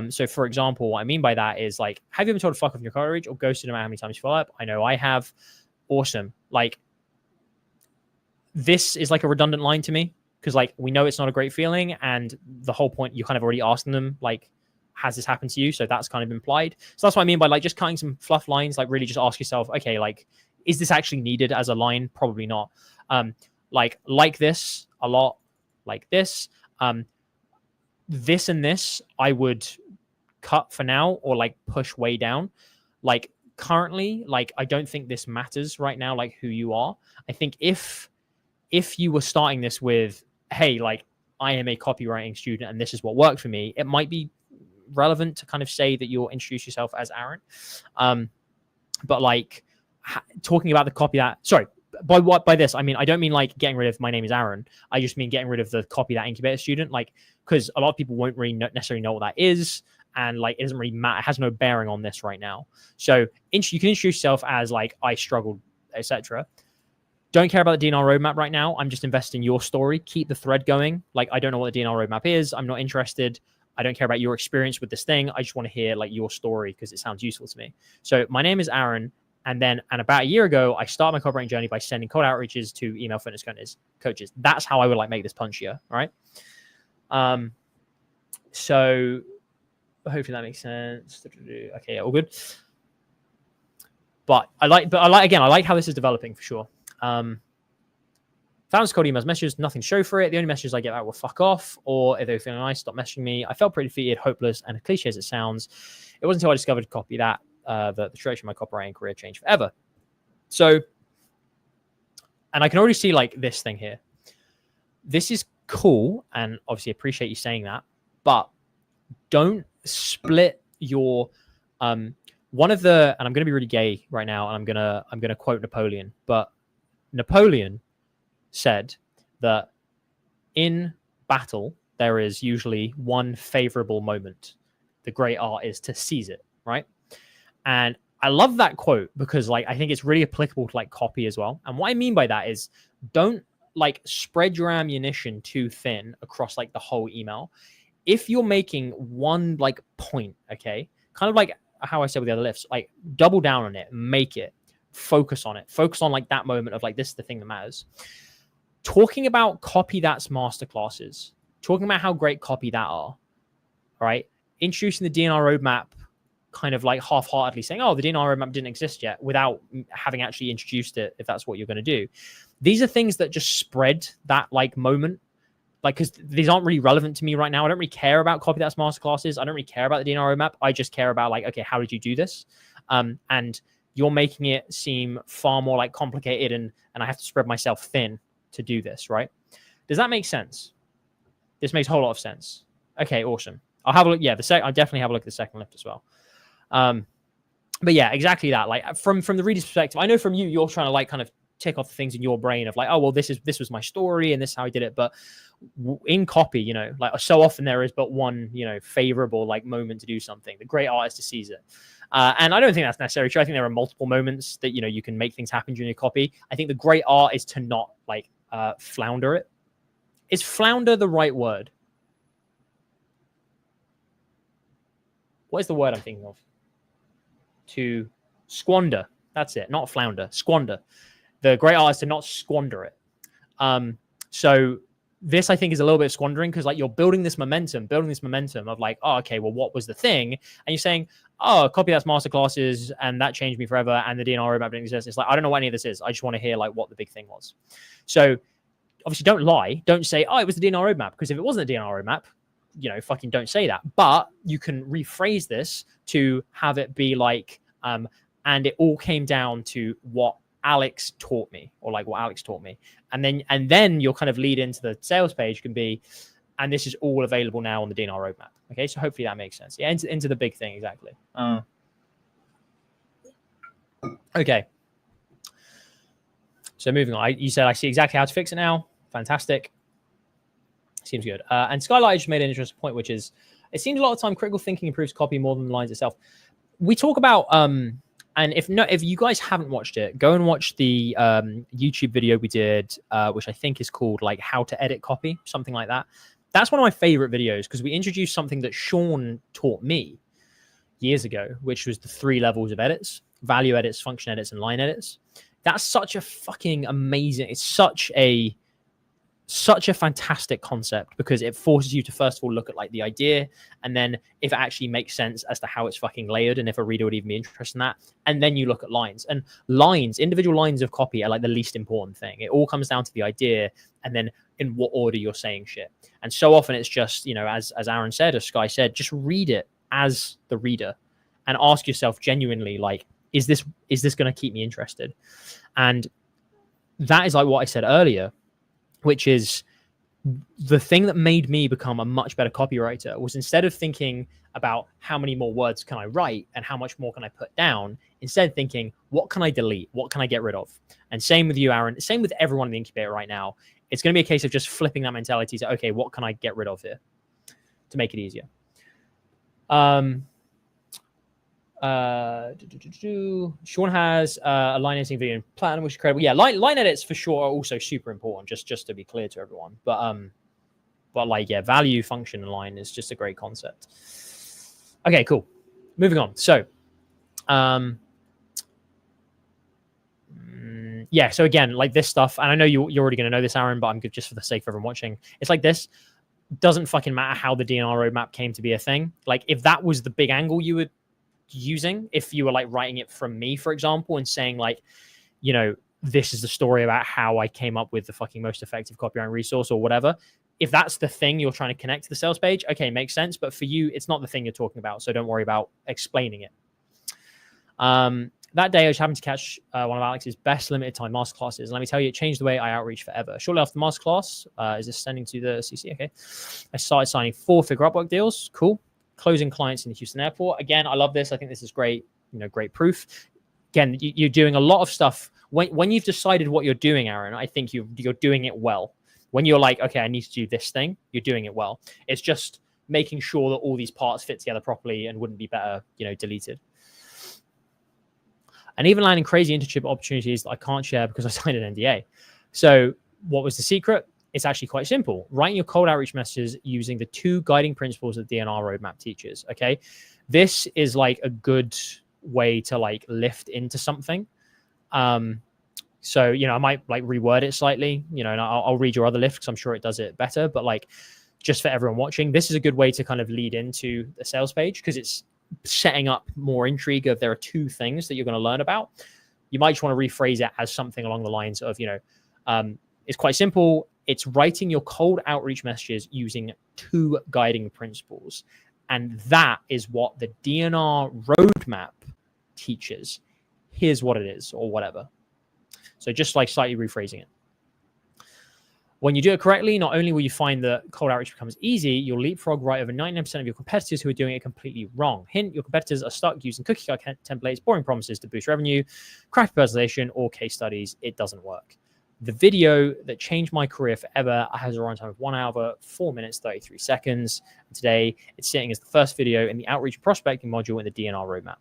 So for example, what I mean by that is like, have you ever told to fuck off your cold outreach or ghosted no matter how many times you follow up? I know I have. Awesome. Like this is like a redundant line to me. Because like we know it's not a great feeling, and the whole point, you kind of already asking them like has this happened to you? So that's kind of implied. So that's what I mean by like just cutting some fluff lines. Like really just ask yourself, okay, like, is this actually needed as a line? Probably not. Like this a lot, like this. This and this I would cut for now, or like push way down. Like currently, like I don't think this matters right now, like who you are. I think if you were starting this with, hey, like I am a copywriting student and this is what worked for me, it might be relevant to kind of say that you'll introduce yourself as Aaron. But like talking about the copy that, sorry, by this, I mean, I don't mean like getting rid of my name is Aaron. I just mean getting rid of the copy that incubator student, like, because a lot of people won't really necessarily know what that is. And like, it doesn't really matter. It has no bearing on this right now. So you can introduce yourself as like, I struggled, etc. Don't care about the DNR roadmap right now. I'm just investing in your story. Keep the thread going. Like, I don't know what the DNR roadmap is. I'm not interested. I don't care about your experience with this thing. I just want to hear like your story because it sounds useful to me. So my name is Aaron. And about a year ago, I started my copywriting journey by sending cold outreaches to email fitness coaches. That's how I would like make this punchier. All right. So hopefully that makes sense. Okay. Yeah, all good. But I like how this is developing for sure. Found cold emails, messages, nothing to show for it. The only messages I get out were fuck off, or if they were feeling nice, stop messaging me. I felt pretty defeated, hopeless, and as cliche as it sounds, it wasn't until I discovered a copy that the trajectory of my copywriting career changed forever. So, and I can already see like this thing here. This is cool, and obviously appreciate you saying that, but don't split your one of the, and I'm going to be really gay right now, and I'm gonna quote Napoleon, but Napoleon said that in battle there is usually one favorable moment. The great art is to seize it, right? And I love that quote because like I think it's really applicable to like copy as well. And what I mean by that is don't like spread your ammunition too thin across like the whole email. If you're making one like point, okay, kind of like how I said with the other lifts, like double down on it, make it, focus on it, focus on like that moment of like, this is the thing that matters. Talking about copy that's masterclasses, talking about how great copy that are, right? Introducing the DNR roadmap kind of like half-heartedly saying, oh, the DNR roadmap didn't exist yet without having actually introduced it, if that's what you're going to do. These are things that just spread that like moment, like, because these aren't really relevant to me right now. I don't really care about copy that's masterclasses. I don't really care about the DNR roadmap. I just care about like, okay, how did you do this? And you're making it seem far more like complicated and I have to spread myself thin to do this, right? Does that make sense? This makes a whole lot of sense. Okay, awesome. I'll have a look. Yeah, I'll definitely have a look at the second lift as well. But yeah, exactly that. Like from the reader's perspective, I know from you, you're trying to like kind of tick off the things in your brain of like, oh, well, this was my story and this is how I did it. But in copy, you know, like so often there is but one, you know, favorable like moment to do something. The great art is to seize it. And I don't think that's necessarily true. I think there are multiple moments that, you know, you can make things happen during your copy. I think the great art is to not like flounder it. Is flounder the right word? What is the word I'm thinking of? To squander. That's it. Not flounder. Squander. The great art is to not squander it. So this, I think, is a little bit of squandering because like you're building this momentum of like, oh, okay, well, what was the thing? And you're saying, oh, copy that's masterclasses and that changed me forever and the DNR roadmap didn't exist. It's like, I don't know what any of this is. I just want to hear like what the big thing was. So obviously don't lie. Don't say, oh, it was the DNR roadmap, because if it wasn't the DNR roadmap, you know, fucking don't say that. But you can rephrase this to have it be like, and it all came down to what Alex taught me, or like what Alex taught me. And then you'll kind of lead into the sales page can be, and this is all available now on the DNR roadmap. Okay. So hopefully that makes sense. Yeah. Into the big thing. Exactly. Okay. So moving on, you said, I see exactly how to fix it now. Fantastic. Seems good. And Skylight just made an interesting point, which is, it seems a lot of time critical thinking improves copy more than the lines itself. We talk about, and if you guys haven't watched it, go and watch the YouTube video we did, which I think is called like how to edit copy, something like that. That's one of my favorite videos because we introduced something that Sean taught me years ago, which was the 3 levels of edits: value edits, function edits, and line edits. That's such a fucking amazing, it's such a such a fantastic concept because it forces you to first of all look at like the idea, and then if it actually makes sense as to how it's fucking layered and if a reader would even be interested in that, and then you look at lines. And lines, individual lines of copy are like the least important thing. It all comes down to the idea and then in what order you're saying shit. And so often it's just, you know, as Aaron said, as Sky said, just read it as the reader and ask yourself genuinely, like, is this going to keep me interested? And that is like what I said earlier, which is the thing that made me become a much better copywriter was instead of thinking about how many more words can I write and how much more can I put down, instead thinking, what can I delete? What can I get rid of? And same with you, Aaron, same with everyone in the incubator right now. It's going to be a case of just flipping that mentality to, okay, what can I get rid of here to make it easier? Sean has a line editing video in Platinum, which is incredible. Yeah, line edits for sure are also super important, just to be clear to everyone. But like, yeah, value, function, and line is just a great concept. Okay, cool. Moving on. So, yeah. So again, like this stuff, and I know you're already going to know this, Aaron, but I'm good just for the sake of everyone watching. It's like this. Doesn't fucking matter how the DNR roadmap came to be a thing. Like if that was the big angle you were using, if you were like writing it from me, for example, and saying like, you know, this is the story about how I came up with the fucking most effective copywriting resource or whatever. If that's the thing you're trying to connect to the sales page, okay, makes sense. But for you, it's not the thing you're talking about. So don't worry about explaining it. That day, I was having to catch one of Alex's best limited time masterclasses. And let me tell you, it changed the way I outreach forever. Shortly after the masterclass, is this sending to the CC? Okay. I started signing 4-figure Upwork deals. Cool. Closing clients in the Houston airport. Again, I love this. I think this is great, you know, great proof. Again, you're doing a lot of stuff. When you've decided what you're doing, Aaron, I think you're doing it well. When you're like, okay, I need to do this thing, you're doing it well. It's just making sure that all these parts fit together properly and wouldn't be better, you know, deleted. And even landing crazy internship opportunities that I can't share because I signed an NDA. So what was the secret? It's actually quite simple. Writing your cold outreach messages using the 2 guiding principles that DNR roadmap teaches. Okay. This is like a good way to like lift into something. So, you know, I might like reword it slightly, you know, and I'll read your other lift because I'm sure it does it better. But like, just for everyone watching, this is a good way to kind of lead into the sales page because it's setting up more intrigue of there are 2 things that you're going to learn about. You might just want to rephrase it as something along the lines of, you know, it's quite simple. It's writing your cold outreach messages using 2 guiding principles. And that is what the DNR roadmap teaches. Here's what it is or whatever. So just like slightly rephrasing it. When you do it correctly, not only will you find that cold outreach becomes easy, you'll leapfrog right over 99% of your competitors who are doing it completely wrong. Hint, your competitors are stuck using cookie cutter templates, boring promises to boost revenue, crappy personalization, or case studies. It doesn't work. The video that changed my career forever has a runtime of 1 hour, 4 minutes, 33 seconds. And today, it's sitting as the first video in the outreach prospecting module in the DNR roadmap.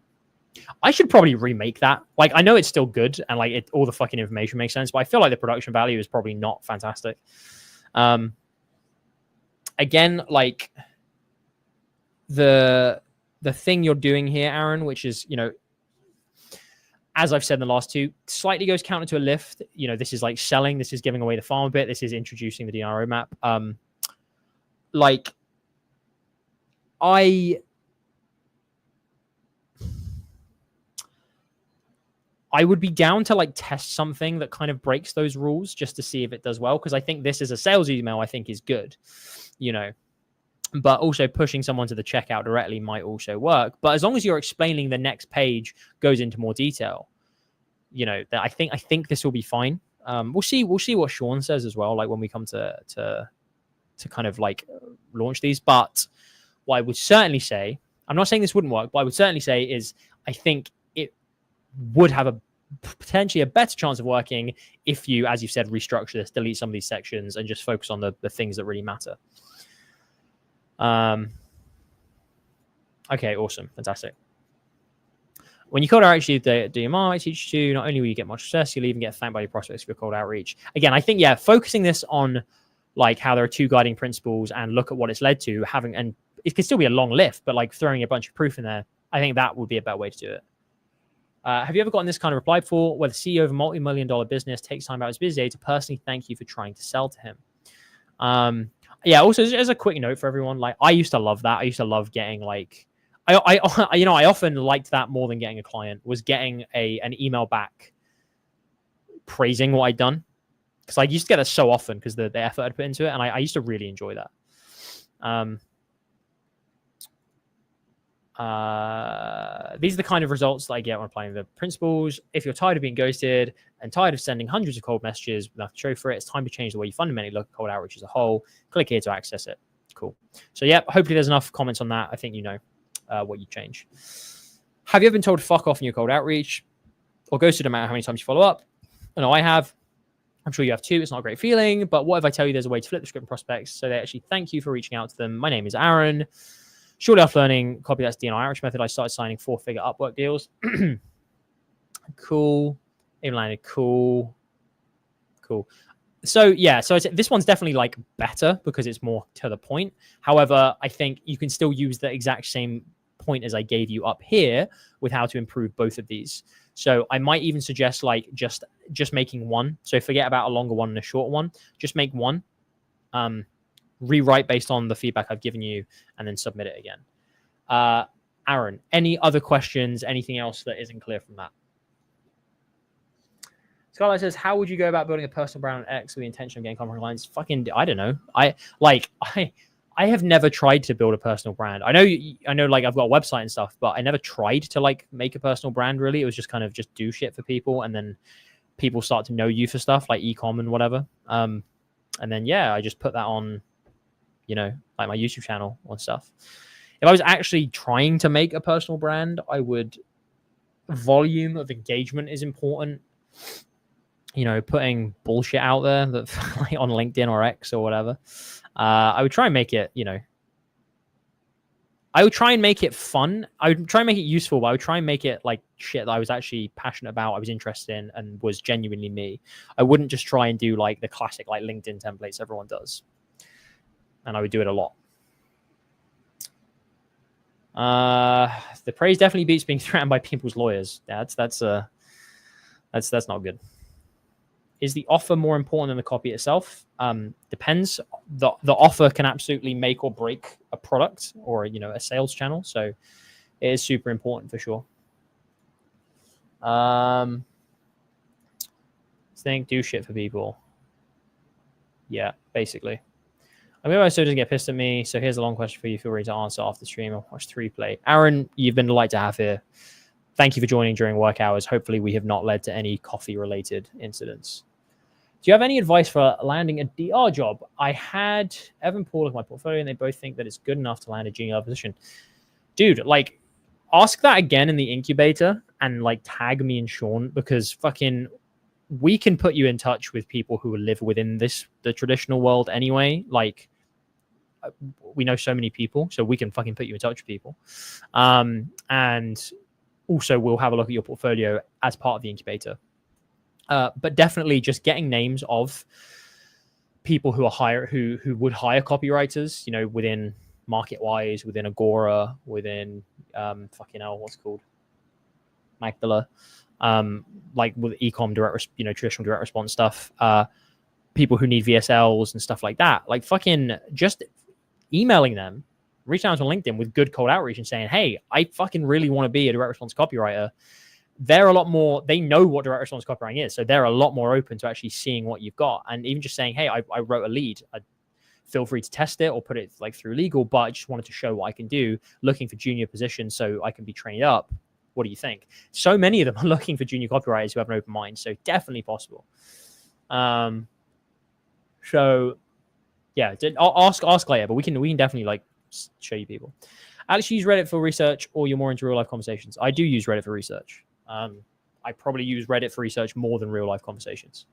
I should probably remake that. Like, I know it's still good and like all the fucking information makes sense, but I feel like the production value is probably not fantastic. Again, like the thing you're doing here, Aaron, which is, you know, as I've said in the last 2, slightly goes counter to a lift. You know, this is like selling. This is giving away the farm a bit. This is introducing the DNR roadmap. Like, I would be down to like test something that kind of breaks those rules just to see if it does well. Because I think this is a sales email I think is good, you know, but also pushing someone to the checkout directly might also work. But as long as you're explaining the next page goes into more detail, you know, that I think this will be fine. We'll see what Sean says as well. Like when we come to kind of like launch these, but what I would certainly say, I'm not saying this wouldn't work, but I would certainly say is I think it would have a potentially a better chance of working if you, as you've said, restructure this, delete some of these sections and just focus on the things that really matter. Okay, awesome. Fantastic. When you cold outreach the DMR, I teach you, not only will you get much success, you'll even get thanked by your prospects for your cold outreach. Again, I think, yeah, focusing this on like how there are 2 guiding principles and look at what it's led to, and it can still be a long lift, but like throwing a bunch of proof in there, I think that would be a better way to do it. Have you ever gotten this kind of reply before, where the CEO of a multi-million-dollar business takes time out of his busy day to personally thank you for trying to sell to him? Yeah. Also, as a quick note for everyone, like I used to love that. I used to love getting like, I often liked that more than getting a client. Was getting an email back praising what I'd done, because I used to get that so often because the effort I'd put into it, and I used to really enjoy that. These are the kind of results that I get when applying the principles. If you're tired of being ghosted and tired of sending hundreds of cold messages with nothing to show for it, it's time to change the way you fundamentally look at cold outreach as a whole. Click here to access it. Cool. So yeah, hopefully there's enough comments on that. I think you know what you change. Have you ever been told to fuck off in your cold outreach or ghosted no matter how many times you follow up? I know I have. I'm sure you have too. It's not a great feeling, but what if I tell you there's a way to flip the script in prospects so they actually thank you for reaching out to them? My name is Aaron. Shortly after learning copy that's DNI outreach method, I started signing 4-figure Upwork deals. Cool. Even landed. Cool. So yeah, so this one's definitely like better because it's more to the point. However, I think you can still use the exact same point as I gave you up here with how to improve both of these. So I might even suggest like just making one. So forget about a longer one and a short one. Just make one. Rewrite based on the feedback I've given you, and then submit it again. Aaron, any other questions? Anything else that isn't clear from that? Scarlett says, how would you go about building a personal brand on X with the intention of getting content clients? Fucking, I don't know. I have never tried to build a personal brand. I know like I've got a website and stuff, but I never tried to like make a personal brand really. It was just kind of just do shit for people, and then people start to know you for stuff like e-com and whatever. And then yeah, I just put that on, you know, like my YouTube channel and stuff. If I was actually trying to make a personal brand, I would, volume of engagement is important. You know, putting bullshit out there that like on LinkedIn or X or whatever. I would try and make it, you know, I would try and make it fun. I would try and make it useful, but I would try and make it like shit that I was actually passionate about, I was interested in, and was genuinely me. I wouldn't just try and do like the classic like LinkedIn templates everyone does. And I would do it a lot. The praise definitely beats being threatened by people's lawyers. That's not good. Is the offer more important than the copy itself? Depends. The offer can absolutely make or break a product or, you know, a sales channel. So it is super important for sure. Think do shit for people. Yeah, basically. I mean, so doesn't get pissed at me. So here's a long question for you. Feel free to answer after the stream. I'll watch the replay. Aaron, you've been a delight to have here. Thank you for joining during work hours. Hopefully we have not led to any coffee-related incidents. Do you have any advice for landing a DR job? I had Evan Paul look at my portfolio, and they both think that it's good enough to land a junior position. Dude, like, ask that again in the incubator and, like, tag me and Sean, because fucking we can put you in touch with people who live within the traditional world anyway. Like, we know so many people, so we can fucking put you in touch with people. And also we'll have a look at your portfolio as part of the incubator. But definitely just getting names of people who are who would hire copywriters, you know, within MarketWise, within Agora, within fucking hell, what's it called? Magdala, like with ecom traditional direct response stuff, people who need VSLs and stuff like that. Like fucking just emailing them, reaching out on LinkedIn with good cold outreach and saying, hey, I fucking really want to be a direct response copywriter. They're a lot more, they know what direct response copywriting is. So they're a lot more open to actually seeing what you've got. And even just saying, hey, I wrote a lead. Feel free to test it or put it like through legal, but I just wanted to show what I can do, looking for junior positions so I can be trained up. What do you think? So many of them are looking for junior copywriters who have an open mind. So definitely possible. So yeah, I'll ask later, but we can definitely like show you people. Alex, you use Reddit for research, or you're more into real life conversations? I do use Reddit for research. I probably use Reddit for research more than real life conversations.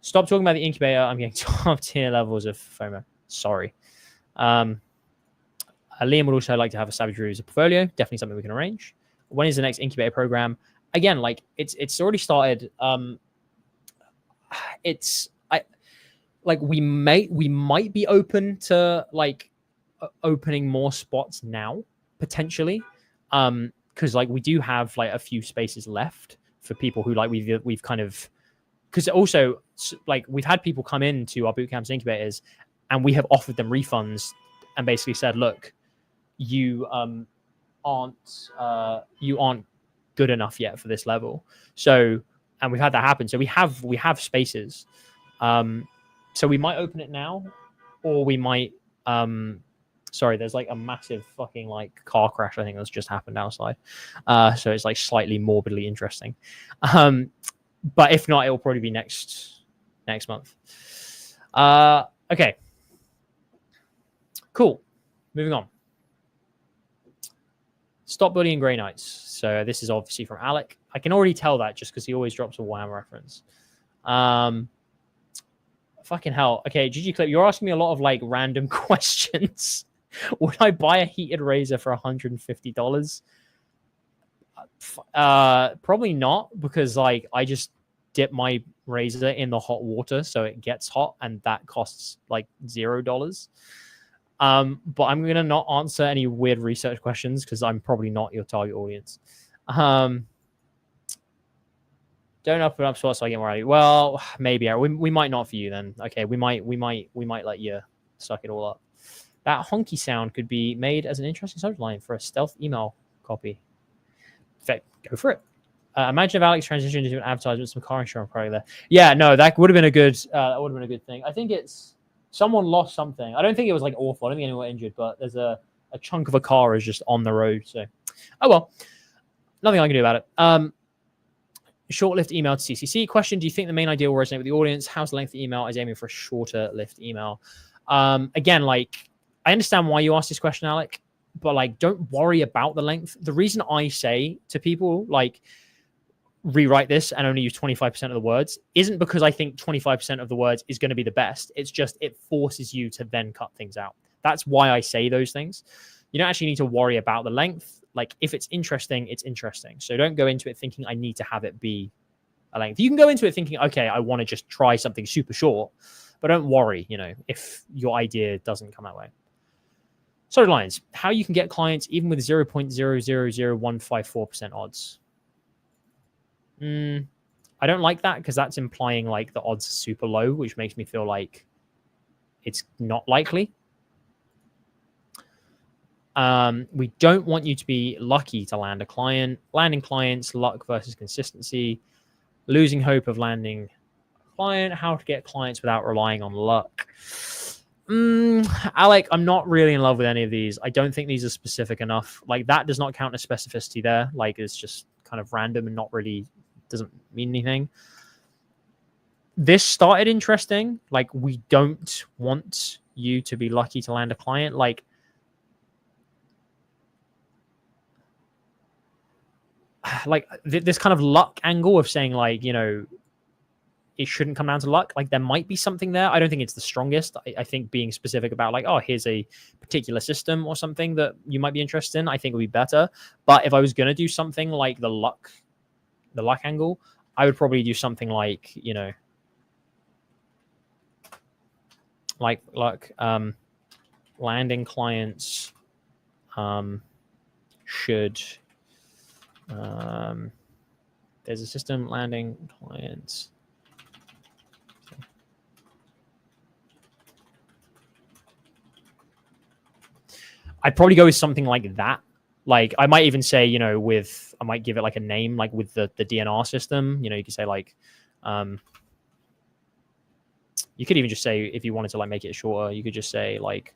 Stop talking about the incubator. I'm getting top tier levels of FOMO. Sorry. Liam would also like to have a Savage Reviews portfolio. Definitely something we can arrange. When is the next incubator program? Again, like it's already started. We might be open to like opening more spots now potentially, because like we do have like a few spaces left for people who like we've kind of because also like we've had people come into our boot camps and incubators, and we have offered them refunds and basically said, look, you aren't good enough yet for this level. So, and we've had that happen. So we have spaces. So we might open it now, or we might sorry, there's like a massive fucking like car crash I think that's just happened outside. So it's like slightly morbidly interesting. But if not, it will probably be next month. Okay. Cool. Moving on. Stop bullying Grey Knights. So this is obviously from Alec. I can already tell that just because he always drops a Wham reference. Fucking hell. Okay, GG Clip, you're asking me a lot of like random questions. Would I buy a heated razor for $150? Probably not, because like I just dip my razor in the hot water so it gets hot, and that costs like $0. But I'm gonna not answer any weird research questions because I'm probably not your target audience. Don't open up spots so I get more out of you. Well, maybe we might not for you then. Okay, we might let you suck it all up. That honky sound could be made as an interesting subject line for a stealth email copy. Go for it. Imagine if Alex transitioned into an advertisement, some car insurance product there. Yeah, no, that would have been a good. That would have been a good thing. I think it's someone lost something. I don't think it was like awful. I don't think anyone got injured, but there's a chunk of a car is just on the road. So, oh well, nothing I can do about it. Short-lived email to CCC. Question, do you think the main idea will resonate with the audience? How's the length of the email? I was aiming for a shorter lived email. Again, like, I understand why you asked this question, Alec, but like, don't worry about the length. The reason I say to people, like, rewrite this and only use 25% of the words isn't because I think 25% of the words is going to be the best. It's just, it forces you to then cut things out. That's why I say those things. You don't actually need to worry about the length. Like, if it's interesting, it's interesting. So don't go into it thinking I need to have it be a length. You can go into it thinking, okay, I want to just try something super short, but don't worry, you know, if your idea doesn't come that way. Solid lines, how you can get clients even with 0.000154% odds. I don't like that because that's implying like the odds are super low, which makes me feel like it's not likely. We don't want you to be lucky to land a client. Landing clients, luck versus consistency. Losing hope of landing a client. How to get clients without relying on luck. Alec, I'm not really in love with any of these. I don't think these are specific enough. Like, that does not count as specificity there. Like, it's just kind of random and not really, doesn't mean anything. This started interesting. Like, we don't want you to be lucky to land a client. Like, this kind of luck angle of saying, like, you know, it shouldn't come down to luck. Like, there might be something there. I don't think it's the strongest. I think being specific about like, oh, here's a particular system or something that you might be interested in, I think would be better. But if I was going to do something like the luck angle, I would probably do something like, you know, like luck, landing clients, should, there's a system landing clients. I'd probably go with something like that. Like, I might even say, you know, I might give it like a name, like with the DNR system, you know, you could say like, you could even just say, if you wanted to like make it shorter, you could just say like,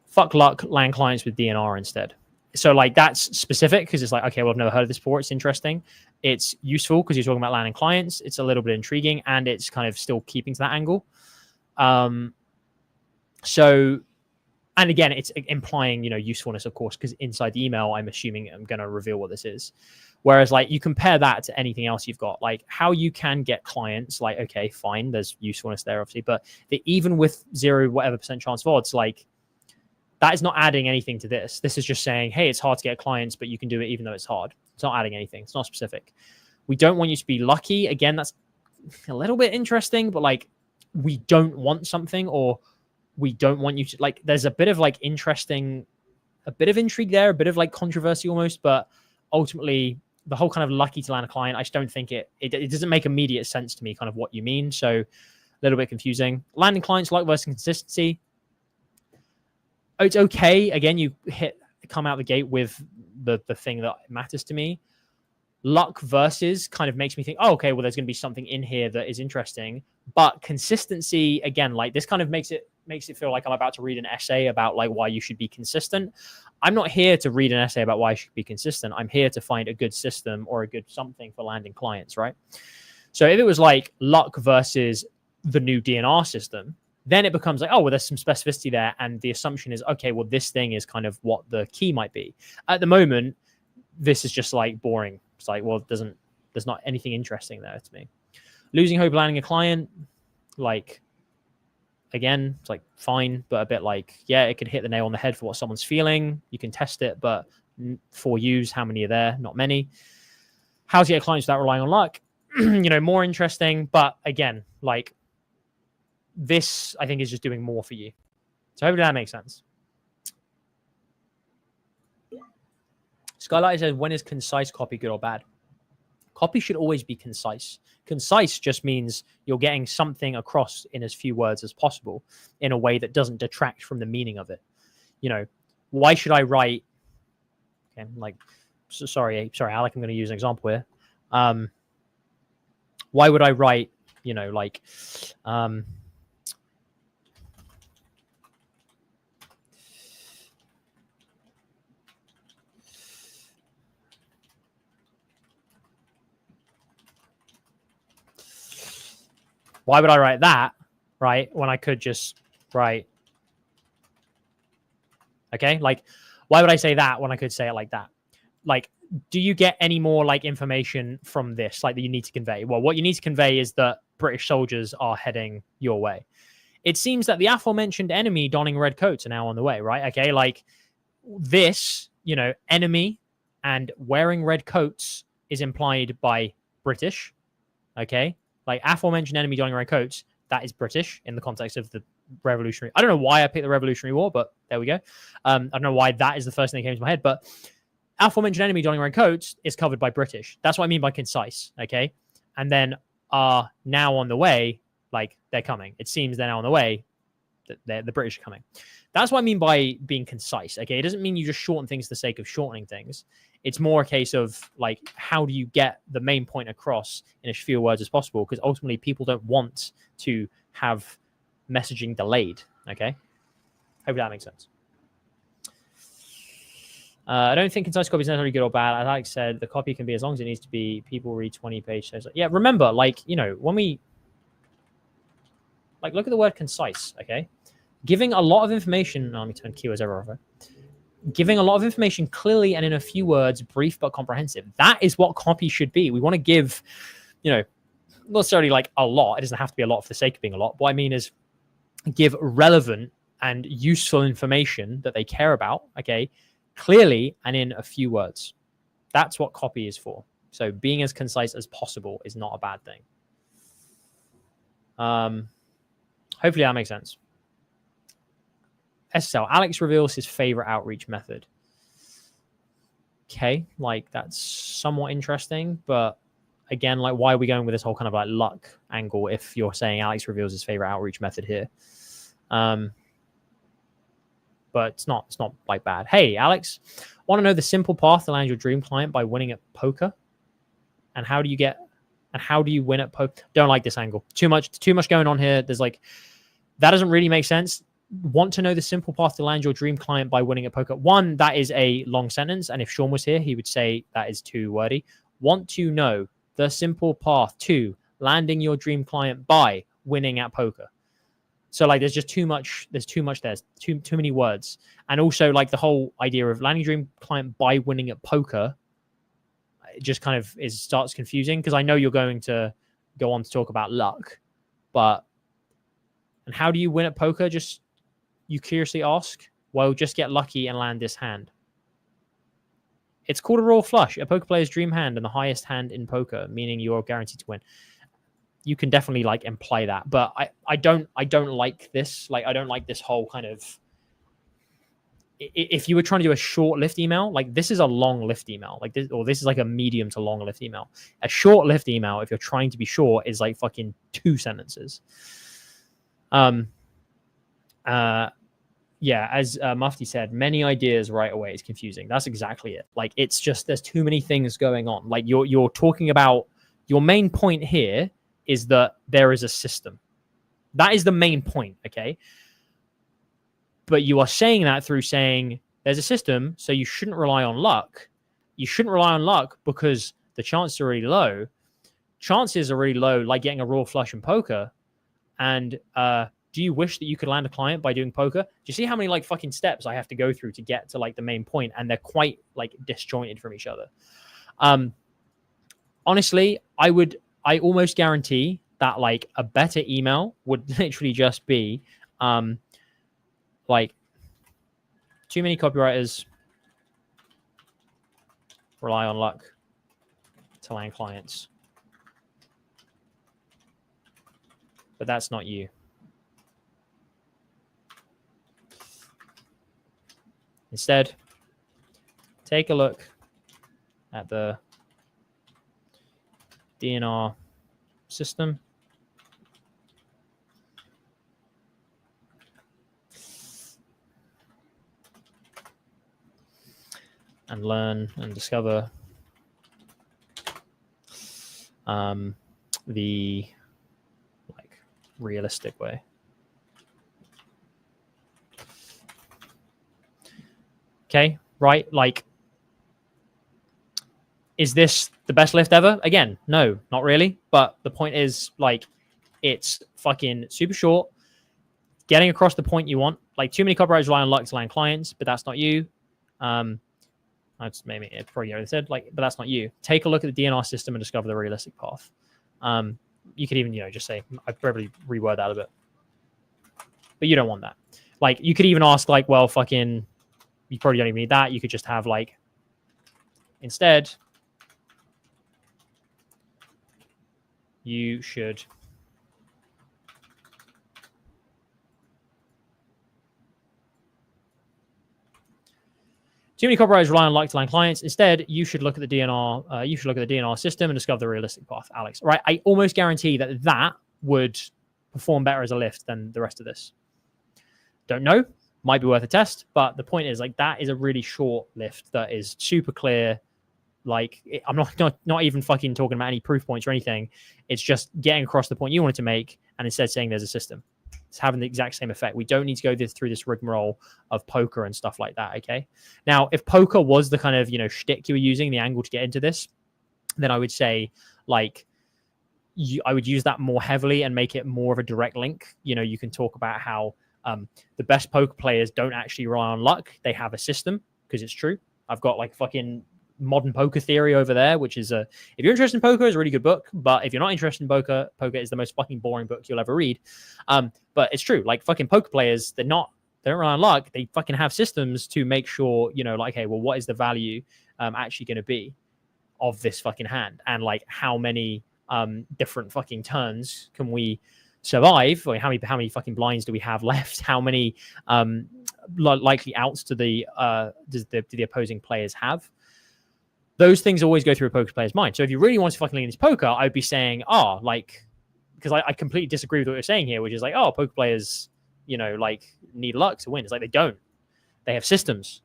fuck luck, land clients with DNR instead. So like, that's specific because it's like, okay, well, I've never heard of this before. It's interesting. It's useful because you're talking about landing clients. It's a little bit intriguing, and it's kind of still keeping to that angle. So, and again, it's implying, you know, usefulness, of course, because inside the email, I'm assuming I'm going to reveal what this is. Whereas, like, you compare that to anything else you've got, like how you can get clients, like, okay, fine, there's usefulness there, obviously, but even with 0 whatever % chance of odds, like, that is not adding anything to this. This is just saying, hey, it's hard to get clients, but you can do it even though it's hard. It's not adding anything. It's not specific. We don't want you to be lucky. Again, that's a little bit interesting, but like, we don't want something, or we don't want you to, like, there's a bit of like interesting, a bit of intrigue there, a bit of like controversy almost, but ultimately the whole kind of lucky to land a client, I just don't think it doesn't make immediate sense to me, kind of what you mean. So a little bit confusing. Landing clients, luck versus consistency. It's okay. Again, you come out the gate with the thing that matters to me. Luck versus kind of makes me think, oh, okay, well, there's going to be something in here that is interesting. But consistency, again, like this kind of makes it feel like I'm about to read an essay about like why you should be consistent. I'm not here to read an essay about why I should be consistent. I'm here to find a good system or a good something for landing clients, right? So if it was like luck versus the new DNR system, then it becomes like, oh, well, there's some specificity there. And the assumption is, okay, well, this thing is kind of what the key might be. At the moment, this is just like boring. It's like, well, there's not anything interesting there to me. Losing hope landing a client, like, again, it's like fine, but a bit like, yeah, it could hit the nail on the head for what someone's feeling. You can test it, but for use, how many are there? Not many. How to get clients without relying on luck? More interesting, but again, like this, I think is just doing more for you. So hopefully that makes sense. Skylight says, when is concise copy good or bad? Copy should always be concise. Concise just means you're getting something across in as few words as possible in a way that doesn't detract from the meaning of it. Why should I write? Okay, like, sorry, Alec, I'm going to use an example here. Why would I write, why would I write that, right, when I could just write, okay? Like, why would I say that when I could say it like that? Like, do you get any more, like, information from this, like, that you need to convey? Well, what you need to convey is that British soldiers are heading your way. It seems that the aforementioned enemy donning red coats are now on the way, right? Okay, like, this, enemy and wearing red coats is implied by British, okay? Like aforementioned enemy donning red coats, that is British in the context of the Revolutionary. I don't know why I picked the Revolutionary War, but there we go. I don't know why that is the first thing that came to my head, but aforementioned enemy donning red coats is covered by British. That's what I mean by concise, okay? And then are now on the way, like they're coming. It seems they're now on the way, that the British are coming. That's what I mean by being concise, okay? It doesn't mean you just shorten things for the sake of shortening things. It's more a case of like, how do you get the main point across in as few words as possible? Because ultimately people don't want to have messaging delayed, okay? Hope that makes sense. I don't think concise copy is necessarily good or bad. As Alex said, the copy can be as long as it needs to be. People read 20-page text. Yeah, remember, like, when we, like, look at the word concise, okay? Giving a lot of information, let me turn keywords over. Giving a lot of information clearly and in a few words, brief but comprehensive. That is what copy should be. We want to give, not necessarily like a lot. It doesn't have to be a lot for the sake of being a lot. What I mean is give relevant and useful information that they care about, okay, clearly and in a few words. That's what copy is for. So being as concise as possible is not a bad thing. Hopefully that makes sense. SSL, Alex reveals his favorite outreach method. Okay, like that's somewhat interesting, but again, like why are we going with this whole kind of like luck angle if you're saying Alex reveals his favorite outreach method here? But it's not like bad. Hey, Alex, want to know the simple path to land your dream client by winning at poker? And how do you win at poker? Don't like this angle. Too much going on here. There's like, that doesn't really make sense. Want to know the simple path to land your dream client by winning at poker? One, that is a long sentence. And if Sean was here, he would say that is too wordy. Want to know the simple path to landing your dream client by winning at poker. So like, there's just too much. There's too much. There's too many words. And also like the whole idea of landing your dream client by winning at poker, it just kind of starts confusing because I know you're going to go on to talk about luck, and how do you win at poker? Just, you curiously ask, well, just get lucky and land this hand. It's called a royal flush, a poker player's dream hand and the highest hand in poker, meaning you're guaranteed to win. You can definitely like imply that, but I don't like this. Like, I don't like this whole kind of if you were trying to do a short lift email, like this is a long lift email, like this, or this is like a medium to long lift email. A short lift email, if you're trying to be short, is like fucking 2 sentences. Yeah, as Mufti said, many ideas right away is confusing. That's exactly it. Like, it's just, there's too many things going on. Like, you're talking about, your main point here is that there is a system. That is the main point, okay? But you are saying that through saying there's a system, so you shouldn't rely on luck. You shouldn't rely on luck because the chances are really low. Chances are really low, like getting a raw flush in poker. And do you wish that you could land a client by doing poker? Do you see how many like fucking steps I have to go through to get to like the main point? And they're quite like disjointed from each other. Honestly, I almost guarantee that like a better email would literally just be like, too many copywriters rely on luck to land clients. But that's not you. Instead, take a look at the DNR system. And learn and discover the like realistic way. Okay, right? Like, is this the best lift ever? Again, no, not really. But the point is, like, it's fucking super short, getting across the point you want. Like, too many copywriters rely on luck to land clients, but that's not you. That's maybe it probably already said, like, but that's not you. Take a look at the DNR system and discover the realistic path. You could even, just say, I'd probably reword that a bit, but you don't want that. Like, you could even ask, like, well, fucking, you probably don't even need that. You could just have like, instead, you should too many copywriters rely on luck to land clients. Instead, you should look at the DNR. You should look at the DNR system and discover the realistic path, Alex. Right? I almost guarantee that would perform better as a lift than the rest of this. Don't know. Might be worth a test. But the point is, like, that is a really short lift that is super clear. Like, I'm not even fucking talking about any proof points or anything. It's just getting across the point you wanted to make, and instead saying there's a system. It's having the exact same effect. We don't need to go through this rigmarole of poker and stuff like that, okay? Now, if poker was the kind of, shtick you were using, the angle to get into this, then I would say, like, I would use that more heavily and make it more of a direct link. You can talk about how the best poker players don't actually rely on luck. They have a system, because it's true. I've got, like, fucking Modern Poker Theory over there, which is if you're interested in poker, it's a really good book. But if you're not interested in poker is the most fucking boring book you'll ever read. But it's true. Like, fucking poker players, they don't rely on luck. They fucking have systems to make sure, like, hey, well, what is the value actually going to be of this fucking hand? And, like, how many different fucking turns can we survive? Or how many fucking blinds do we have left? How many likely outs do the opposing players have? Those things always go through a poker player's mind. So if you really want to fucking lean into poker, I'd be saying, because I completely disagree with what you're saying here, which is like, poker players, like, need luck to win. It's like, they don't. They have systems.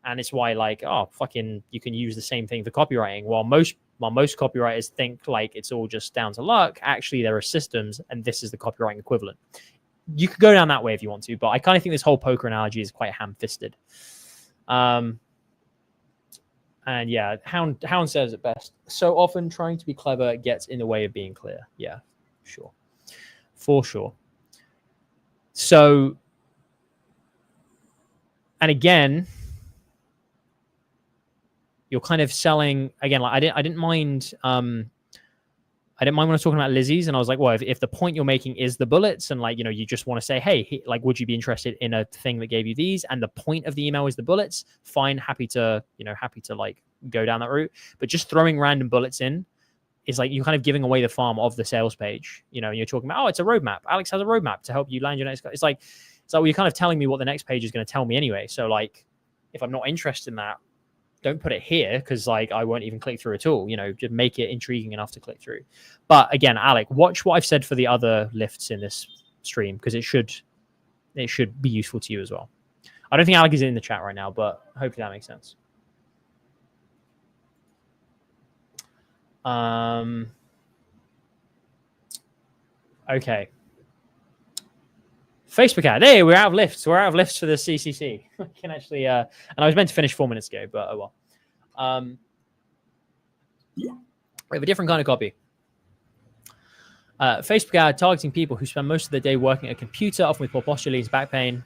And it's why, like, fucking, you can use the same thing for copywriting. While most copywriters think, like, it's all just down to luck, actually there are systems, and this is the copywriting equivalent. You could go down that way if you want to, but I kind of think this whole poker analogy is quite ham-fisted. And yeah, Hound says it best. So often trying to be clever gets in the way of being clear. Yeah, sure. For sure. So, and again, you're kind of selling, again, like, I didn't mind when I was talking about Lizzie's, and I was like, well, if the point you're making is the bullets, and, like, you just want to say, hey, like, would you be interested in a thing that gave you these? And the point of the email is the bullets. Fine, happy to like go down that route. But just throwing random bullets in is like, you're kind of giving away the farm of the sales page. And you're talking about, it's a roadmap. Alex has a roadmap to help you land your next. It's like, well, you're kind of telling me what the next page is going to tell me anyway. So, like, if I'm not interested in that, don't put it here, because like I won't even click through at all. Just make it intriguing enough to click through. But again, Alec, watch what I've said for the other lifts in this stream, because it should be useful to you as well. I don't think Alec is in the chat right now, but hopefully that makes sense. Okay. Facebook ad. Hey, we're out of lifts. We're out of lifts for the CCC. I can actually, and I was meant to finish 4 minutes ago, but oh well. We have a different kind of copy. Facebook ad targeting people who spend most of their day working at a computer, often with poor posture, leads back pain.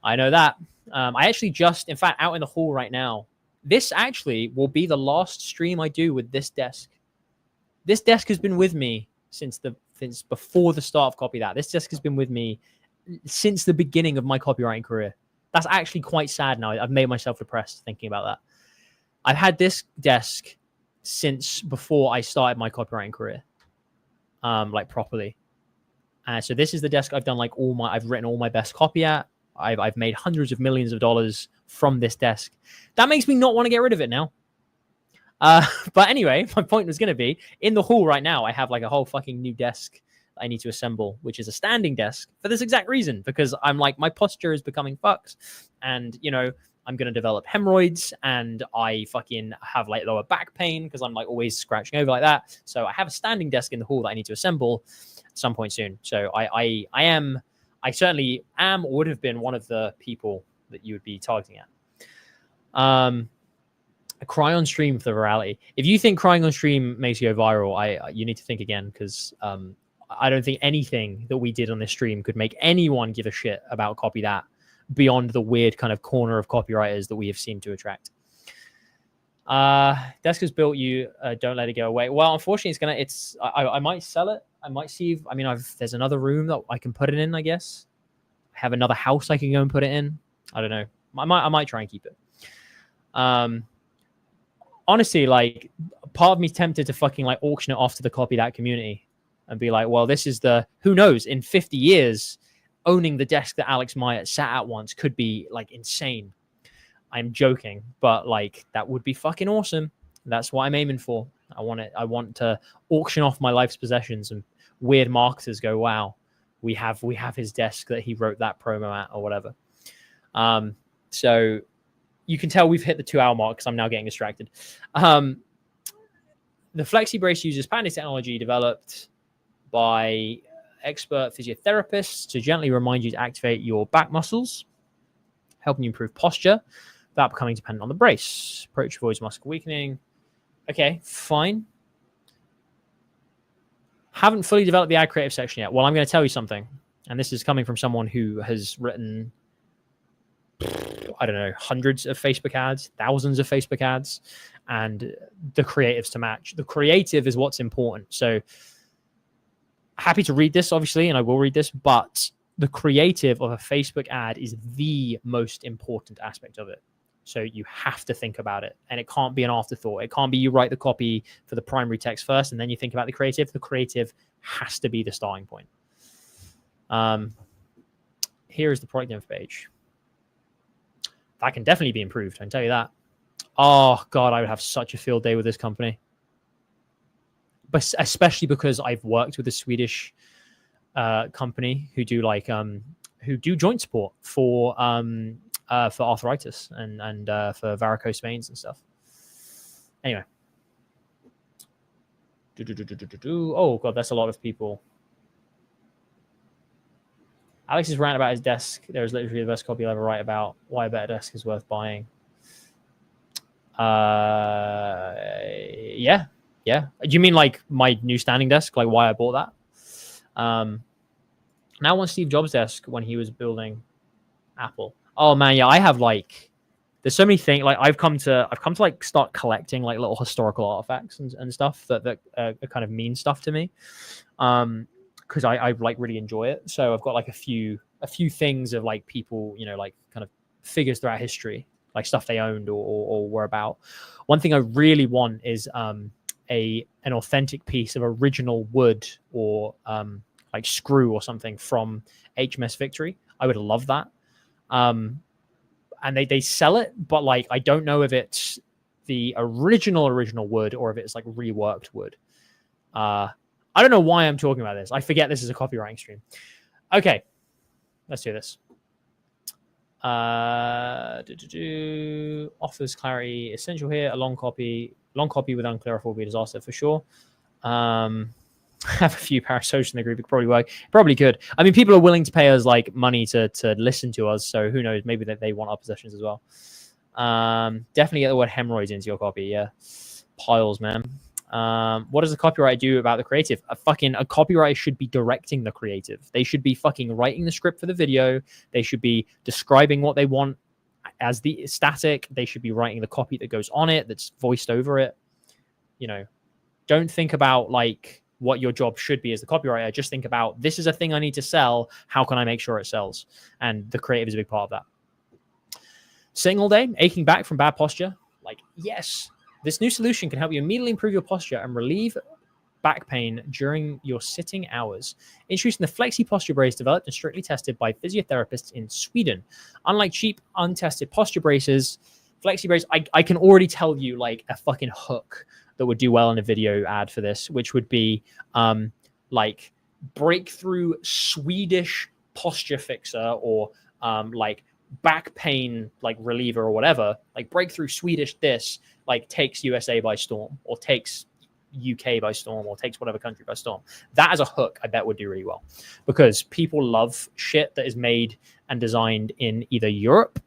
I know that. I actually just, in fact, out in the hall right now. This actually will be the last stream I do with this desk. This desk has been with me since before the start of Copy That. This desk has been with me since the beginning of my copywriting career. That's actually quite sad now. I've made myself depressed thinking about that. I've had this desk since before I started my copywriting career, like properly. So this is the desk I've done I've written all my best copy at. I've made hundreds of millions of dollars from this desk. That makes me not want to get rid of it now. But anyway, my point was going to be, in the hall right now, I have like a whole fucking new desk that I need to assemble, which is a standing desk for this exact reason, because I'm like, my posture is becoming fucked, and I'm going to develop hemorrhoids, and I fucking have like lower back pain because I'm like always scratching over like that. So I have a standing desk in the hall that I need to assemble at some point soon. So I certainly am or would have been one of the people that you would be targeting at. Cry on stream for the virality. If you think crying on stream makes you go viral, you need to think again, because I don't think anything that we did on this stream could make anyone give a shit about Copy That beyond the weird kind of corner of copywriters that we have seemed to attract. Desk has built you. Don't let it go away. Well, unfortunately, I might sell it. I might see if, there's another room that I can put it in, I guess. I have another house I can go and put it in. I don't know. I might try and keep it. Honestly, like, part of me's tempted to fucking like auction it off to the Copy That community and be like, well, this is who knows, in 50 years, owning the desk that Alex Myatt sat at once could be like insane. I'm joking, but like, that would be fucking awesome. That's what I'm aiming for. I want to auction off my life's possessions, and weird marketers go, wow, we have his desk that he wrote that promo at or whatever. So you can tell we've hit the 2-hour mark because I'm now getting distracted. The Flexi Brace uses patented technology developed by expert physiotherapists to gently remind you to activate your back muscles, helping you improve posture without becoming dependent on the brace. Approach avoids muscle weakening. Okay, fine. Haven't fully developed the ad creative section yet. Well, I'm going to tell you something, and this is coming from someone who has written, I don't know, hundreds of Facebook ads, thousands of Facebook ads, and the creatives to match. The creative is what's important. So happy to read this, obviously, and I will read this, but the creative of a Facebook ad is the most important aspect of it. So you have to think about it, and it can't be an afterthought. It can't be you write the copy for the primary text first, and then you think about the creative. The creative has to be the starting point. Here is the product info page. That can definitely be improved, I can tell you that. Oh, God, I would have such a field day with this company. But especially because I've worked with a Swedish company who do joint support for arthritis and for varicose veins and stuff. Anyway. Oh, God, that's a lot of people. Alex's rant about his desk. There is literally the best copy you'll ever write about why a better desk is worth buying. Yeah. Do you mean like my new standing desk? Like why I bought that? Now on Steve Jobs' desk when he was building Apple. Oh man, yeah, I have like, there's so many things. Like I've come to like start collecting like little historical artifacts and stuff that kind of mean stuff to me. Because I like really enjoy it. So I've got like a few things of like people, like kind of figures throughout history, like stuff they owned or were about. One thing I really want is an authentic piece of original wood or like screw or something from HMS Victory. I would love that. and they sell it, but like I don't know if it's the original wood or if it's like reworked wood. I don't know why I'm talking about this. I forget this is a copywriting stream. Okay, let's do this. Offers clarity essential here. A long copy with unclear will be a disaster for sure. Have a few parasocials in the group. It could probably work. Probably could. I mean, people are willing to pay us like money to listen to us. So who knows? Maybe they want our possessions as well. Definitely get the word hemorrhoids into your copy. Yeah, piles, man. What does the copywriter do about the creative? A copywriter should be directing the creative. They should be fucking writing the script for the video. They should be describing what they want as the static. They should be writing the copy that goes on it, that's voiced over it. You know, don't think about like what your job should be as the copywriter. Just think about, this is a thing I need to sell. How can I make sure it sells? And the creative is a big part of that. Sitting all day, aching back from bad posture. Like, yes, this new solution can help you immediately improve your posture and relieve back pain during your sitting hours. Introducing the Flexi Posture Brace, developed and strictly tested by physiotherapists in Sweden. Unlike cheap, untested posture braces, Flexi Brace, I can already tell you like a fucking hook that would do well in a video ad for this, which would be like breakthrough Swedish posture fixer, or like back pain like reliever or whatever. Like breakthrough Swedish this like takes USA by storm, or takes UK by storm, or takes whatever country by storm. That as a hook, I bet would do really well, because people love shit that is made and designed in either Europe,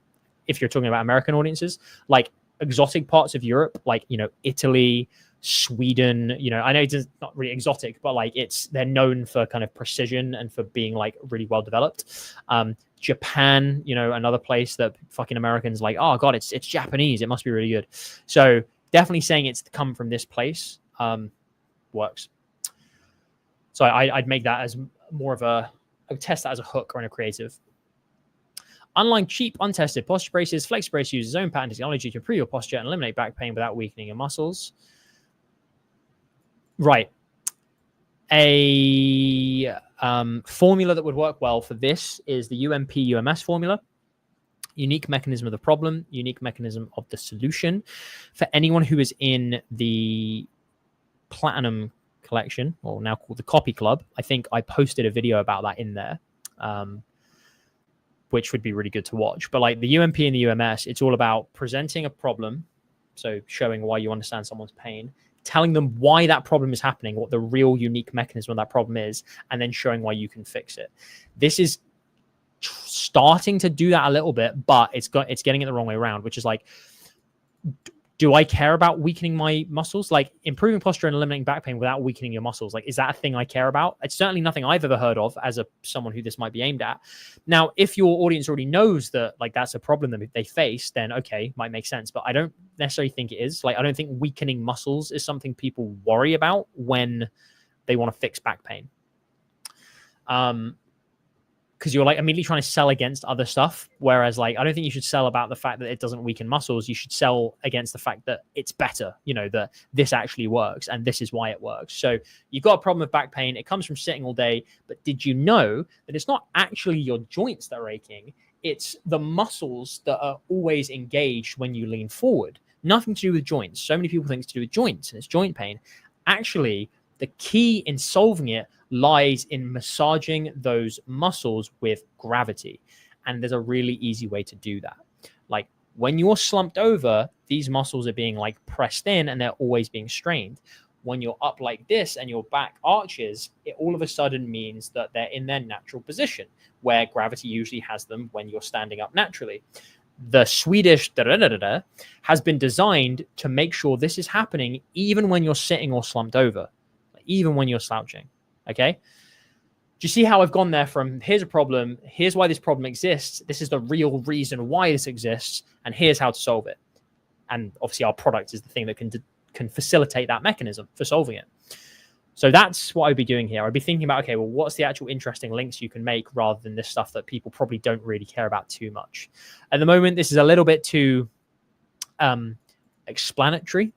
if you're talking about American audiences, like exotic parts of Europe, like, you know, Italy, Sweden, you know, I know it's not really exotic, but like they're known for kind of precision and for being like really well developed. Japan, you know, another place that fucking Americans like, oh god, it's Japanese, it must be really good. So definitely saying it's come from this place works. So I'd make that as more of I would test that as a hook or in a creative. Unlike cheap, untested posture braces, Flexi Brace uses its own patent technology to improve your posture and eliminate back pain without weakening your muscles. Right. A formula that would work well for this is the UMP-UMS formula. Unique mechanism of the problem, unique mechanism of the solution. For anyone who is in the Platinum collection, or now called the Copy Club, I think I posted a video about that in there. Which would be really good to watch. But like the UMP and the UMS, it's all about presenting a problem, so showing why you understand someone's pain, telling them why that problem is happening, what the real unique mechanism of that problem is, and then showing why you can fix it. This is starting to do that a little bit, but it's getting it the wrong way around, which is like, do I care about weakening my muscles? Like improving posture and eliminating back pain without weakening your muscles. Like, is that a thing I care about? It's certainly nothing I've ever heard of as someone who this might be aimed at. Now, if your audience already knows that like that's a problem that they face, then okay, might make sense. But I don't necessarily think it is. Like, I don't think weakening muscles is something people worry about when they want to fix back pain. Because you're like immediately trying to sell against other stuff. Whereas like, I don't think you should sell about the fact that it doesn't weaken muscles. You should sell against the fact that it's better, you know, that this actually works and this is why it works. So you've got a problem with back pain. It comes from sitting all day. But did you know that it's not actually your joints that are aching? It's the muscles that are always engaged when you lean forward. Nothing to do with joints. So many people think it's to do with joints and it's joint pain. Actually, the key in solving it lies in massaging those muscles with gravity. And there's a really easy way to do that. Like when you're slumped over, these muscles are being like pressed in and they're always being strained. When you're up like this and your back arches, it all of a sudden means that they're in their natural position where gravity usually has them when you're standing up naturally. The Swedish has been designed to make sure this is happening even when you're sitting or slumped over, even when you're slouching. Okay. Do you see how I've gone there from here's a problem, here's why this problem exists, this is the real reason why this exists, and here's how to solve it. And obviously our product is the thing that can facilitate that mechanism for solving it. So that's what I'd be doing here. I'd be thinking about, okay, well, what's the actual interesting links you can make rather than this stuff that people probably don't really care about too much. At the moment, this is a little bit too explanatory.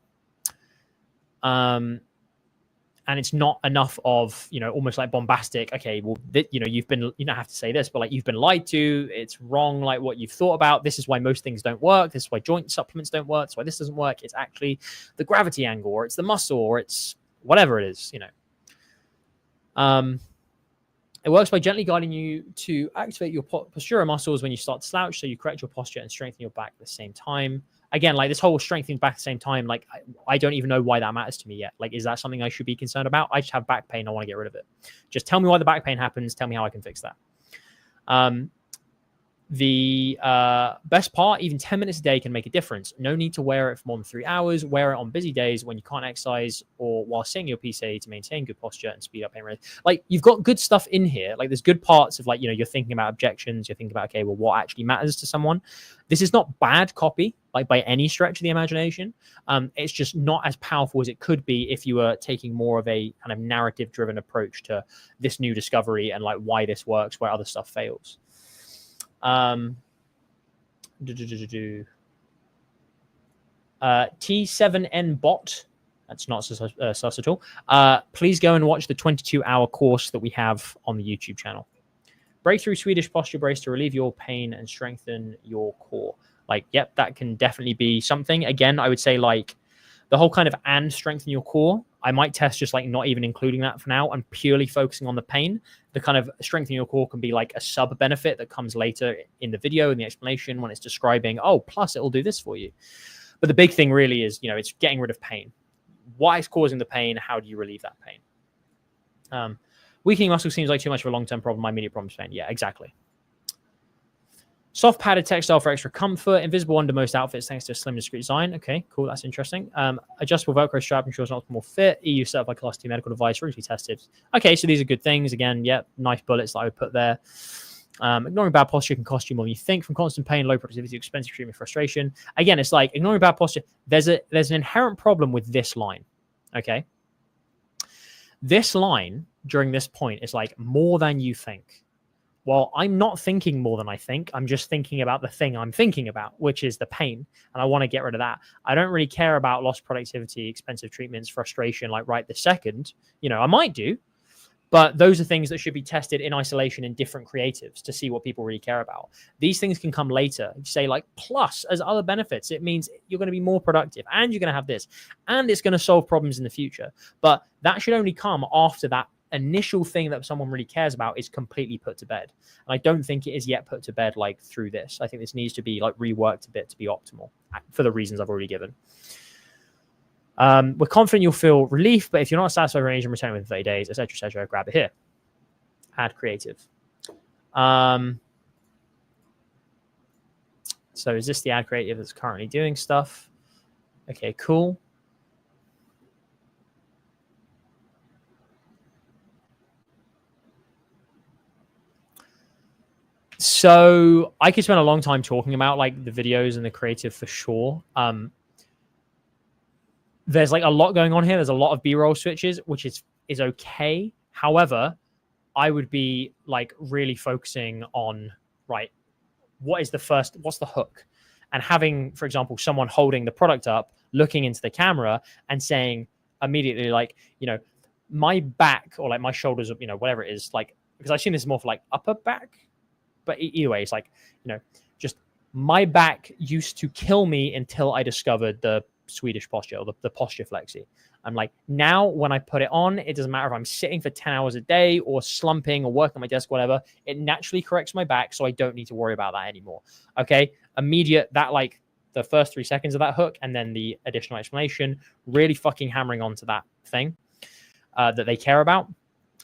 and it's not enough of, almost like bombastic, okay, well, you don't have to say this, but like you've been lied to, it's wrong, like what you've thought about, this is why most things don't work, this is why joint supplements don't work, that's why this doesn't work, it's actually the gravity angle, or it's the muscle, or it's whatever it is, It works by gently guiding you to activate your postural muscles when you start to slouch, so you correct your posture and strengthen your back at the same time. Again, like this whole strengthening back at the same time, like I don't even know why that matters to me yet. Like, is that something I should be concerned about? I just have back pain. I want to get rid of it. Just tell me why the back pain happens. Tell me how I can fix that. The best part, even 10 minutes a day can make a difference. No need to wear it for more than 3 hours. Wear it on busy days when you can't exercise or while sitting your PCA to maintain good posture and speed up pain relief. Like, you've got good stuff in here. Like, there's good parts of, like, you're thinking about objections. You're thinking about, okay, well, what actually matters to someone? This is not bad copy, like by any stretch of the imagination. It's just not as powerful as it could be if you were taking more of a kind of narrative driven approach to this new discovery and like why this works, where other stuff fails. T7N bot, that's not sus at all. Please go and watch the 22-hour course that we have on the YouTube channel. Breakthrough Swedish posture brace to relieve your pain and strengthen your core. Like, yep, that can definitely be something. Again, I would say like the whole kind of and strengthen your core, I might test just like not even including that for now and purely focusing on the pain. The kind of strengthening your core can be like a sub benefit that comes later in the video, in the explanation, when it's describing, oh, plus it'll do this for you. But the big thing really is, it's getting rid of pain. Why is causing the pain? How do you relieve that pain? Weakening muscle seems like too much of a long-term problem. My immediate problem is pain. Yeah, exactly. Soft padded textile for extra comfort. Invisible under most outfits thanks to a slim, discreet design. Okay, cool. That's interesting. Adjustable Velcro strap ensures an optimal fit. EU certified class 2 medical device, rigorously tested. Okay, so these are good things. Again, yeah, nice bullets that I would put there. Ignoring bad posture can cost you more than you think. From constant pain, low productivity, expensive treatment, frustration. Again, it's like ignoring bad posture. There's an inherent problem with this line. Okay, this line during this point is like more than you think. Well, I'm not thinking more than I think. I'm just thinking about the thing I'm thinking about, which is the pain. And I want to get rid of that. I don't really care about lost productivity, expensive treatments, frustration, like right this second. I might do. But those are things that should be tested in isolation in different creatives to see what people really care about. These things can come later. You say like plus as other benefits. It means you're going to be more productive and you're going to have this. And it's going to solve problems in the future. But that should only come after that initial thing that someone really cares about is completely put to bed. And I don't think it is yet put to bed like through this. I think this needs to be like reworked a bit to be optimal for the reasons I've already given. We're confident you'll feel relief, but if you're not satisfied with range and return within 30 days, etc., grab it here. Add creative. So is this the ad creative that's currently doing stuff? Okay, cool. So I could spend a long time talking about like the videos and the creative for sure. There's like a lot going on here. There's a lot of B-roll switches, which is okay. However, I would be like really focusing on, right, what's the hook? And having, for example, someone holding the product up, looking into the camera and saying immediately like, my back or like my shoulders, whatever it is, like, because I've seen this more for like upper back. But either way, it's like, just my back used to kill me until I discovered the Swedish posture or the posture flexi. I'm like, now when I put it on, it doesn't matter if I'm sitting for 10 hours a day or slumping or working on my desk, whatever. It naturally corrects my back, so I don't need to worry about that anymore. Okay, immediate, that like the first 3 seconds of that hook and then the additional explanation, really fucking hammering onto that thing that they care about.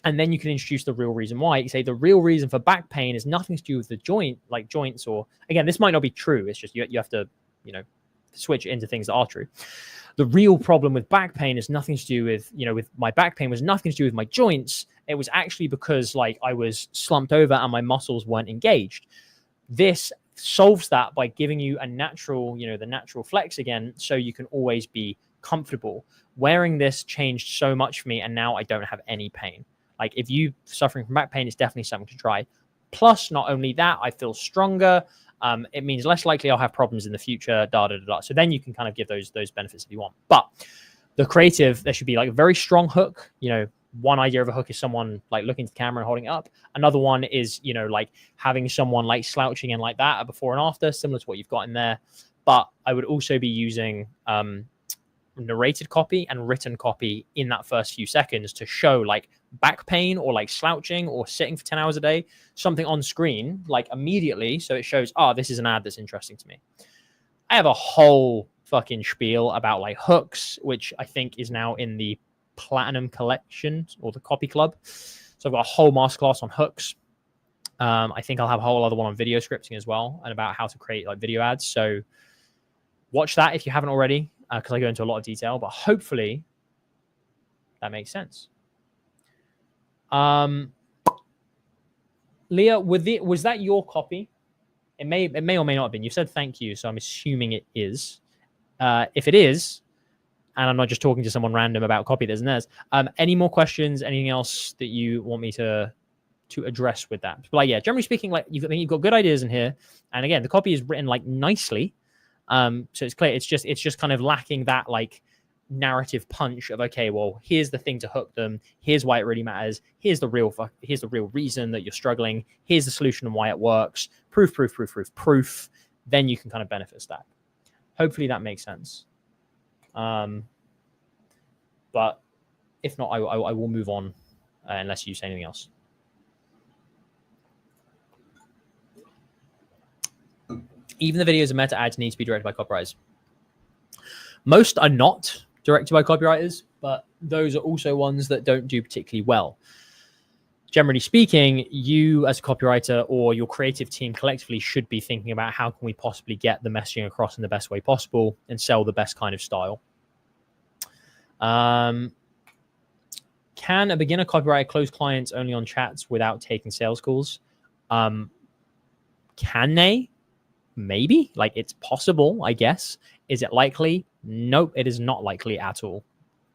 And then you can introduce the real reason why. You say the real reason for back pain is nothing to do with the joint, like joints, or again, this might not be true. It's just you have to, switch into things that are true. The real problem with back pain is nothing to do with, with my back pain was nothing to do with my joints. It was actually because like I was slumped over and my muscles weren't engaged. This solves that by giving you a natural, the natural flex again, so you can always be comfortable. Wearing this changed so much for me, and now I don't have any pain. Like if you suffering from back pain, it's definitely something to try. Plus, not only that, I feel stronger. It means less likely I'll have problems in the future. So then you can kind of give those benefits if you want. But The creative, there should be like a very strong hook. One idea of a hook is someone like looking to the camera and holding it up. Another one is, like having someone like slouching in like that, a before and after, similar to what you've got in there. But I would also be using narrated copy and written copy in that first few seconds to show like back pain or like slouching or sitting for 10 hours a day, something on screen like immediately. So it shows, this is an ad that's interesting to me. I have a whole fucking spiel about like hooks, which I think is now in the Platinum Collection or the Copy Club. So I've got a whole masterclass on hooks. I think I'll have a whole other one on video scripting as well, and about how to create like video ads. So watch that if you haven't already, because I go into a lot of detail, but hopefully that makes sense. Leah, was that your copy? It may or may not have been. You said thank you, so I'm assuming it is. If it is, and I'm not just talking to someone random about copy that's in theirs, any more questions, anything else that you want me to address with that? But like, yeah, generally speaking, like you've got good ideas in here. And again, the copy is written like nicely. So it's clear. It's just kind of lacking that like narrative punch of, okay, well, here's the thing to hook them. Here's why it really matters. Here's the real reason that you're struggling. Here's the solution and why it works. Proof. Then you can kind of benefit stack. Hopefully that makes sense. But if not, I will move on unless you say anything else. Even the videos and meta ads need to be directed by copywriters. Most are not directed by copywriters, but those are also ones that don't do particularly well. Generally speaking, you as a copywriter or your creative team collectively should be thinking about how can we possibly get the messaging across in the best way possible and sell the best kind of style. Can a beginner copywriter close clients only on chats without taking sales calls? Can they? Maybe. Like, it's possible, I guess. Is it likely? Nope, it is not likely at all.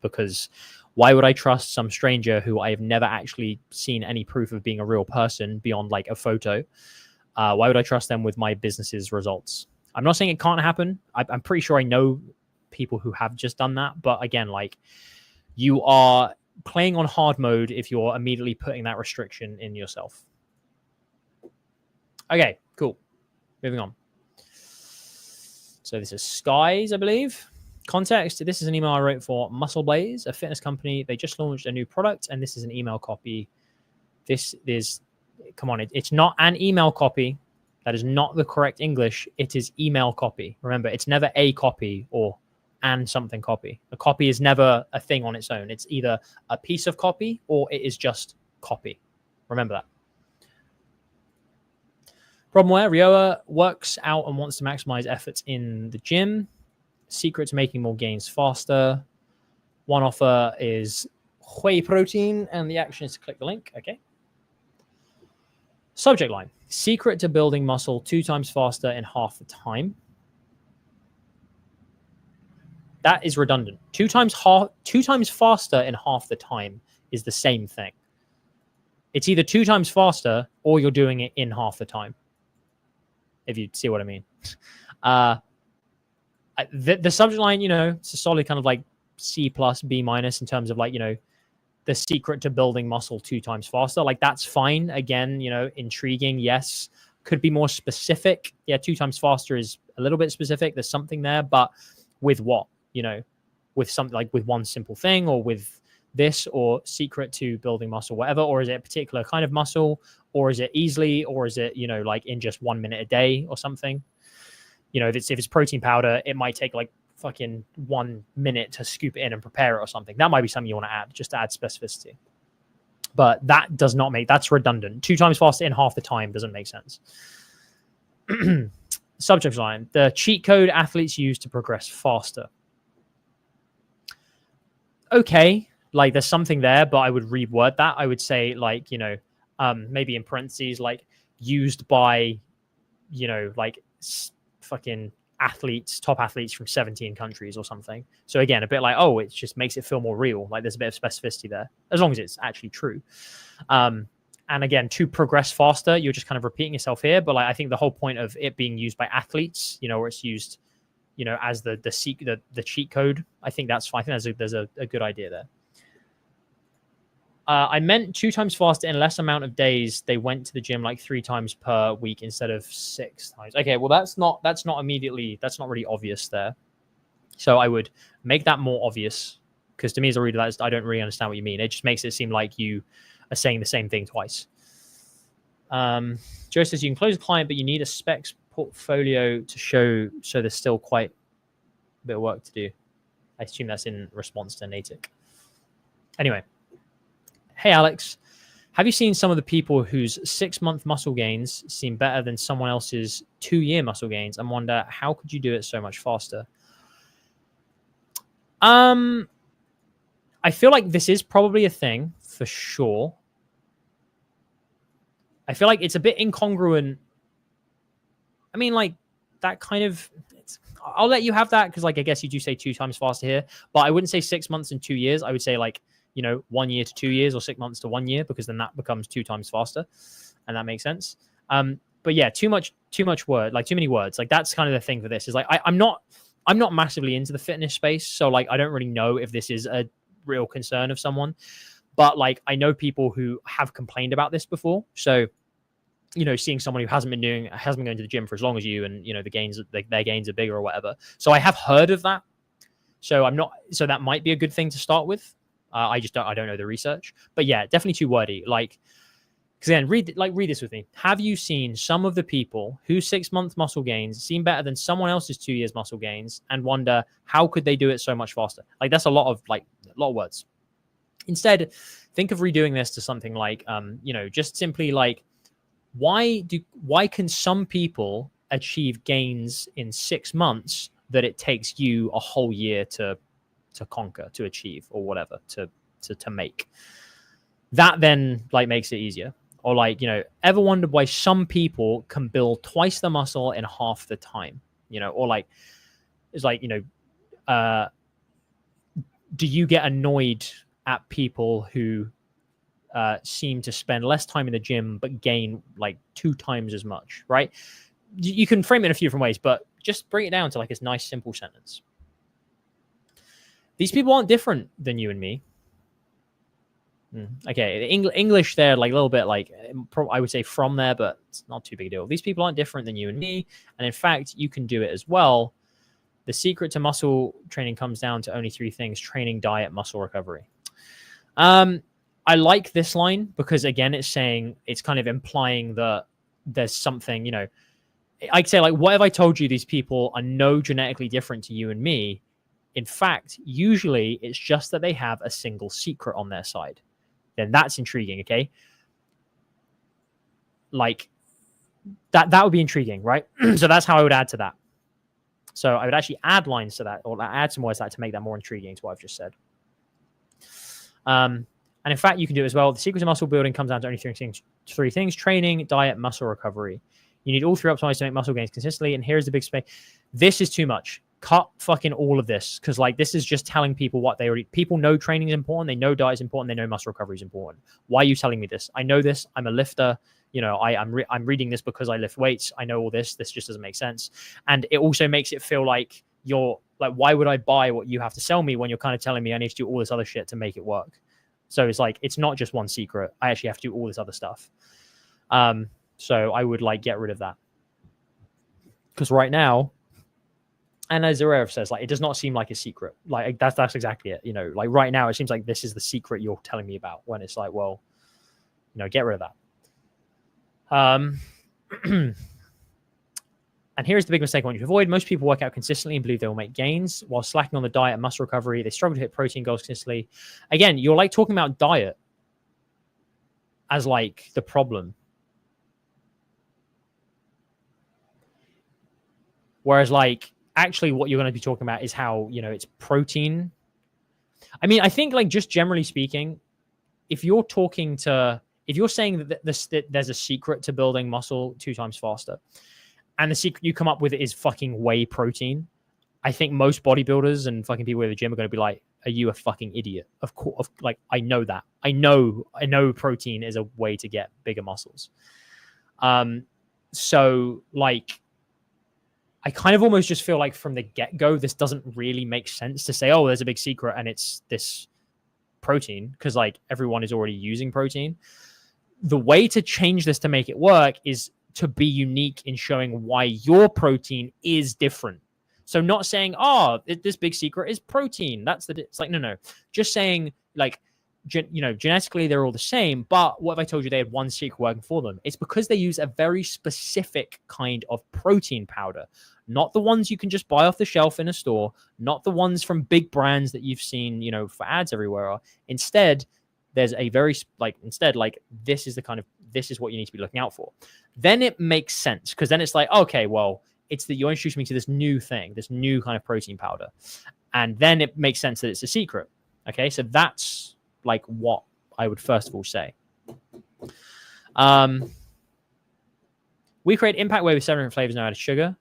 Because why would I trust some stranger who I have never actually seen any proof of being a real person beyond like a photo? Why would I trust them with my business's results? I'm not saying it can't happen. I'm pretty sure I know people who have just done that. But again, like, you are playing on hard mode if you're immediately putting that restriction in yourself. Okay, cool. Moving on. So this is Skies, I believe. Context, this is an email I wrote for Muscle Blaze, a fitness company. They just launched a new product, and this is an email copy. This is, come on, it's not an email copy. That is not the correct English. It is email copy. Remember, it's never a copy or and something copy. A copy is never a thing on its own. It's either a piece of copy or it is just copy. Remember that. Problem where Rioa works out and wants to maximize efforts in the gym. Secret to making more gains faster. One offer is whey protein, and the action is to click the link. Okay. Subject line. Secret to building muscle 2 times faster in half the time. That is redundant. 2 times faster in half the time is the same thing. It's either 2 times faster or you're doing it in half the time. If you see what I mean. The subject line, it's a solid kind of like C+, B- in terms of like, the secret to building muscle 2 times faster. Like, that's fine. Again, intriguing. Yes. Could be more specific. Yeah. 2 times faster is a little bit specific. There's something there, but with what, with something like with one simple thing, or with this, or secret to building muscle, whatever, or is it a particular kind of muscle, or is it easily, or is it, like in just 1 minute a day or something? If it's protein powder, it might take like fucking 1 minute to scoop it in and prepare it or something. That might be something you want to add, just to add specificity. But that does not that's redundant. 2 times faster in half the time doesn't make sense. Subject line. The cheat code athletes use to progress faster. Okay. Like, there's something there, but I would reword that. I would say like, maybe in parentheses, like used by, like fucking athletes, top athletes from 17 countries or something. So again, a bit like, it just makes it feel more real. Like, there's a bit of specificity there, as long as it's actually true. And again, to progress faster, you're just kind of repeating yourself here. But like, I think the whole point of it being used by athletes, where it's used as the cheat code. I think that's fine. I think there's a good idea there. I meant 2 times faster in less amount of days. They went to the gym like 3 times per week instead of 6 times. Okay, well that's not really obvious there. So I would make that more obvious, because to me as a reader, I don't really understand what you mean. It just makes it seem like you are saying the same thing twice. Joe says you can close a client, but you need a specs portfolio to show. So there's still quite a bit of work to do. I assume that's in response to Natick. Anyway. Hey, Alex, have you seen some of the people whose 6-month muscle gains seem better than someone else's 2-year muscle gains, and wonder how could you do it so much faster? I feel like this is probably a thing for sure. I feel like it's a bit incongruent. I mean, like that kind of, I'll let you have that, because like I guess you do say 2 times faster here, but I wouldn't say 6 months and 2 years. I would say like, 1 year to 2 years, or 6 months to 1 year, because then that becomes 2 times faster, and that makes sense. But yeah, too many words. Like that's kind of the thing for this, is like I'm not massively into the fitness space, so like I don't really know if this is a real concern of someone, but like I know people who have complained about this before. So seeing someone who hasn't been going to the gym for as long as you, and their gains are bigger or whatever. So I have heard of that. So that might be a good thing to start with. I don't know the research, but yeah, definitely too wordy. Like, because again, read this with me. Have you seen some of the people whose 6-month muscle gains seem better than someone else's 2 years muscle gains, and wonder how could they do it so much faster? Like that's a lot of words. Instead, think of redoing this to something like, just simply like, why can some people achieve gains in 6 months that it takes you a whole year to conquer, to achieve, or whatever, to make? That then like makes it easier. Or like, ever wondered why some people can build twice the muscle in half the time? Or like, it's like, do you get annoyed at people who seem to spend less time in the gym but gain like 2 times as much, right? You can frame it in a few different ways, but just bring it down to like this nice simple sentence. These people aren't different than you and me. Okay, English there, like a little bit like, I would say from there, but it's not too big a deal. These people aren't different than you and me, and in fact, you can do it as well. The secret to muscle training comes down to only 3 things: training, diet, muscle recovery. I like this line because, again, it's kind of implying that there's something, I'd say like, what have I told you? These people are no genetically different to you and me. In fact, usually it's just that they have a single secret on their side. Then that's intriguing, okay? Like that would be intriguing, right? So that's how I would add to that. So I would actually add lines to that, or add some words to make that more intriguing to what I've just said. And in fact, you can do it as well. The secret to muscle building comes down to only 3 things: training, diet, muscle recovery. You need all 3 optimized to make muscle gains consistently. And here's the big space. This is too much. Cut fucking all of this, because like this is just telling people what they already. People know training is important. They know diet is important. They know muscle recovery is important. Why are you telling me this? I know this. I'm a lifter. I'm reading this because I lift weights. I know all this. This just doesn't make sense. And it also makes it feel like you're like, why would I buy what you have to sell me when you're kind of telling me I need to do all this other shit to make it work? So it's like, it's not just one secret. I actually have to do all this other stuff. So I would like get rid of that, because right now, and as Zarev says, like, it does not seem like a secret. Like that's exactly it. Like right now, it seems like this is the secret you're telling me about, when it's like, well, get rid of that. And here's the big mistake I want you to avoid. Most people work out consistently and believe they will make gains while slacking on the diet and muscle recovery. They struggle to hit protein goals consistently. Again, you're like talking about diet as like the problem. Whereas like, actually what you're going to be talking about is how, it's protein. I mean, I think like just generally speaking, if you're saying that there's a secret to building muscle 2 times faster, and the secret you come up with is fucking whey protein, I think most bodybuilders and fucking people at the gym are going to be like, are you a fucking idiot? Of course, like, I know that. I know protein is a way to get bigger muscles. So like, I kind of almost just feel like from the get-go, this doesn't really make sense to say, oh, there's a big secret and it's this protein, because like everyone is already using protein. The way to change this to make it work is to be unique in showing why your protein is different. So not saying, oh, this big secret is protein. It's like, no. Just saying like, genetically they're all the same, but what if I told you they had one secret working for them? It's because they use a very specific kind of protein powder, not the ones you can just buy off the shelf in a store, not the ones from big brands that you've seen, for ads everywhere. Instead, there's a very this is what you need to be looking out for. Then it makes sense, because then it's like, okay, well, it's that you're introducing me to this new thing, this new kind of protein powder, and then it makes sense that it's a secret. Okay, so that's like what I would first of all say. We create impact whey with 7 different flavors, no added sugar.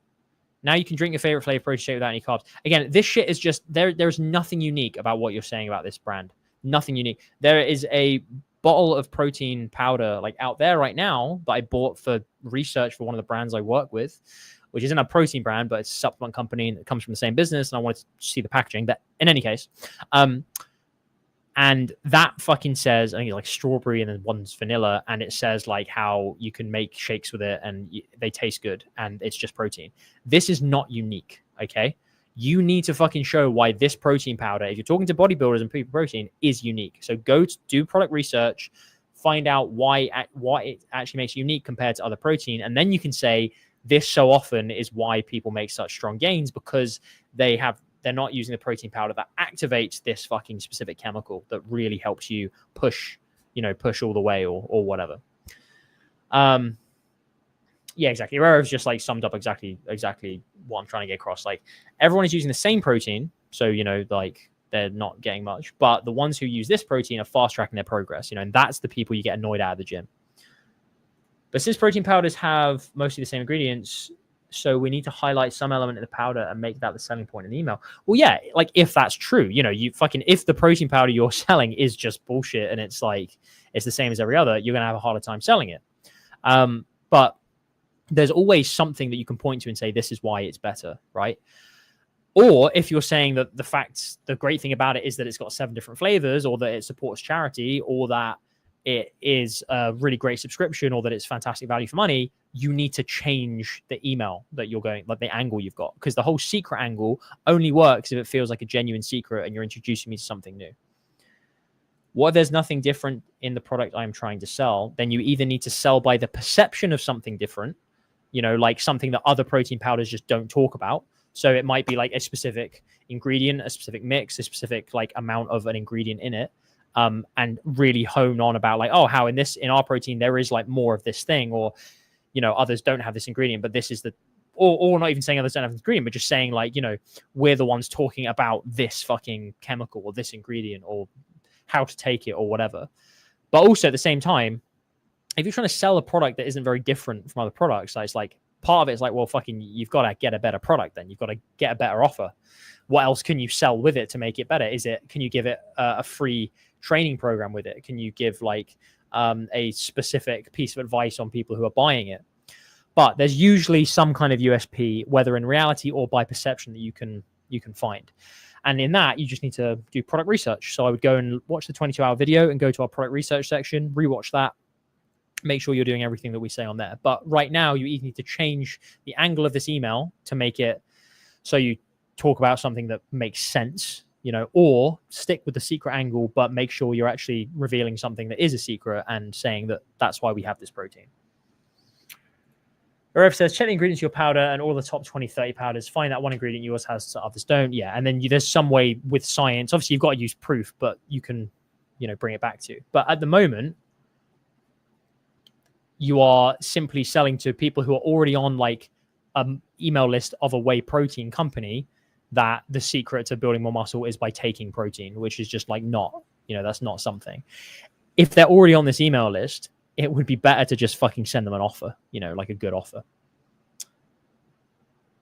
Now you can drink your favorite flavor protein shake without any carbs. Again, this shit is just there's nothing unique about what you're saying about this brand. Nothing unique. There is a bottle of protein powder like out there right now that I bought for research for one of the brands I work with, which isn't a protein brand, but it's a supplement company and it comes from the same business. And I wanted to see the packaging. But in any case, and that fucking says, I think it's like strawberry and then one's vanilla. And it says like how you can make shakes with it and they taste good. And it's just protein. This is not unique. Okay. You need to fucking show why this protein powder, if you're talking to bodybuilders and people protein, is unique. So go do product research, find out why it actually makes it unique compared to other protein. And then you can say this so often is why people make such strong gains, because they're not using the protein powder that activates this fucking specific chemical that really helps you push all the way or whatever. Yeah, exactly. Rare's just like summed up exactly what I'm trying to get across. Like everyone is using the same protein, so like they're not getting much, but the ones who use this protein are fast tracking their progress. And that's the people you get annoyed out of the gym. But since protein powders have mostly the same ingredients, so we need to highlight some element of the powder and make that the selling point in the email. Well, yeah, like if that's true, if the protein powder you're selling is just bullshit and it's like it's the same as every other, you're gonna have a harder time selling it. But there's always something that you can point to and say, this is why it's better, right? Or if you're saying that the great thing about it is that it's got 7 different flavors, or that it supports charity, or that it is a really great subscription, or that it's fantastic value for money, you need to change the email that you're going, like the angle you've got. Because the whole secret angle only works if it feels like a genuine secret and you're introducing me to something new. What if there's nothing different in the product I'm trying to sell? Then you either need to sell by the perception of something different, like something that other protein powders just don't talk about. So it might be like a specific ingredient, a specific mix, a specific like amount of an ingredient in it, and really hone on about like, oh, how in our protein there is like more of this thing, or others don't have this ingredient, but this is or not even saying others don't have this ingredient, but just saying like, we're the ones talking about this fucking chemical or this ingredient or how to take it or whatever. But also at the same time, if you're trying to sell a product that isn't very different from other products, it's like part of it is like, well, fucking, you've got to get a better product. Then you've got to get a better offer. What else can you sell with it to make it better? Can you give it a free training program with it? Can you give like a specific piece of advice on people who are buying it? But there's usually some kind of USP, whether in reality or by perception, that you can find. And in that, you just need to do product research. So I would go and watch the 22-hour video and go to our product research section, rewatch that, make sure you're doing everything that we say on there. But right now, you either need to change the angle of this email to make it so you talk about something that makes sense, or stick with the secret angle, but make sure you're actually revealing something that is a secret and saying that that's why we have this protein. Rev says, check the ingredients of your powder and all the top 20, 30 powders. Find that one ingredient yours has so others don't. Yeah. And then there's some way with science. Obviously, you've got to use proof, but you can, bring it back to. But at the moment, you are simply selling to people who are already on like an email list of a whey protein company, that the secret to building more muscle is by taking protein, which is just like not, that's not something. If they're already on this email list, it would be better to just fucking send them an offer, like a good offer.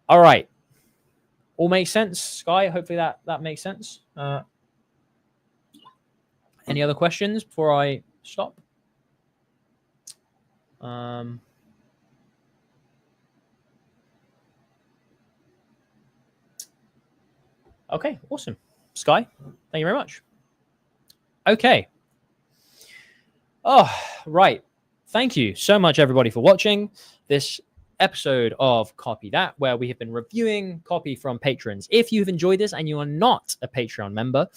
All right. All makes sense, Sky. Hopefully that makes sense. Any other questions before I stop? Okay, awesome. Sky, thank you very much. Okay. Oh, right. Thank you so much, everybody, for watching this episode of Copy That, where we have been reviewing copy from patrons. If you've enjoyed this and you are not a Patreon member,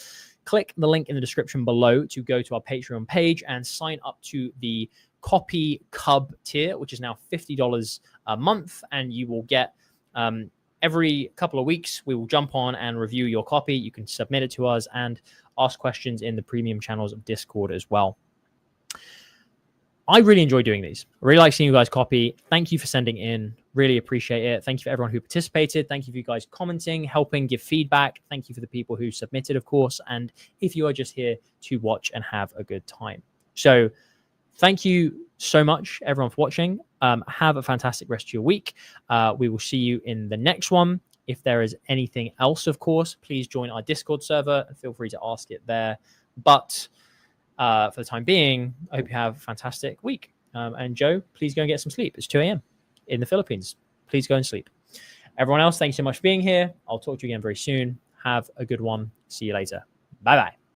click the link in the description below to go to our Patreon page and sign up to the Copy Cub tier, which is now $50 a month, and you will get every couple of weeks we will jump on and review your copy. You can submit it to us and ask questions in the premium channels of Discord as well. I really enjoy doing these. I really like seeing you guys copy. Thank you for sending in. Really appreciate it. Thank you for everyone who participated. Thank you for you guys commenting, helping, give feedback. Thank you for the people who submitted, of course. And if you are just here to watch and have a good time. So thank you so much, everyone, for watching. Have a fantastic rest of your week. We will see you in the next one. If there is anything else, of course, please join our Discord server and feel free to ask it there. But for the time being, I hope you have a fantastic week. And Joe, please go and get some sleep. It's 2 a.m. in the Philippines. Please go and sleep. Everyone else, thank you so much for being here. I'll talk to you again very soon. Have a good one. See you later. Bye-bye.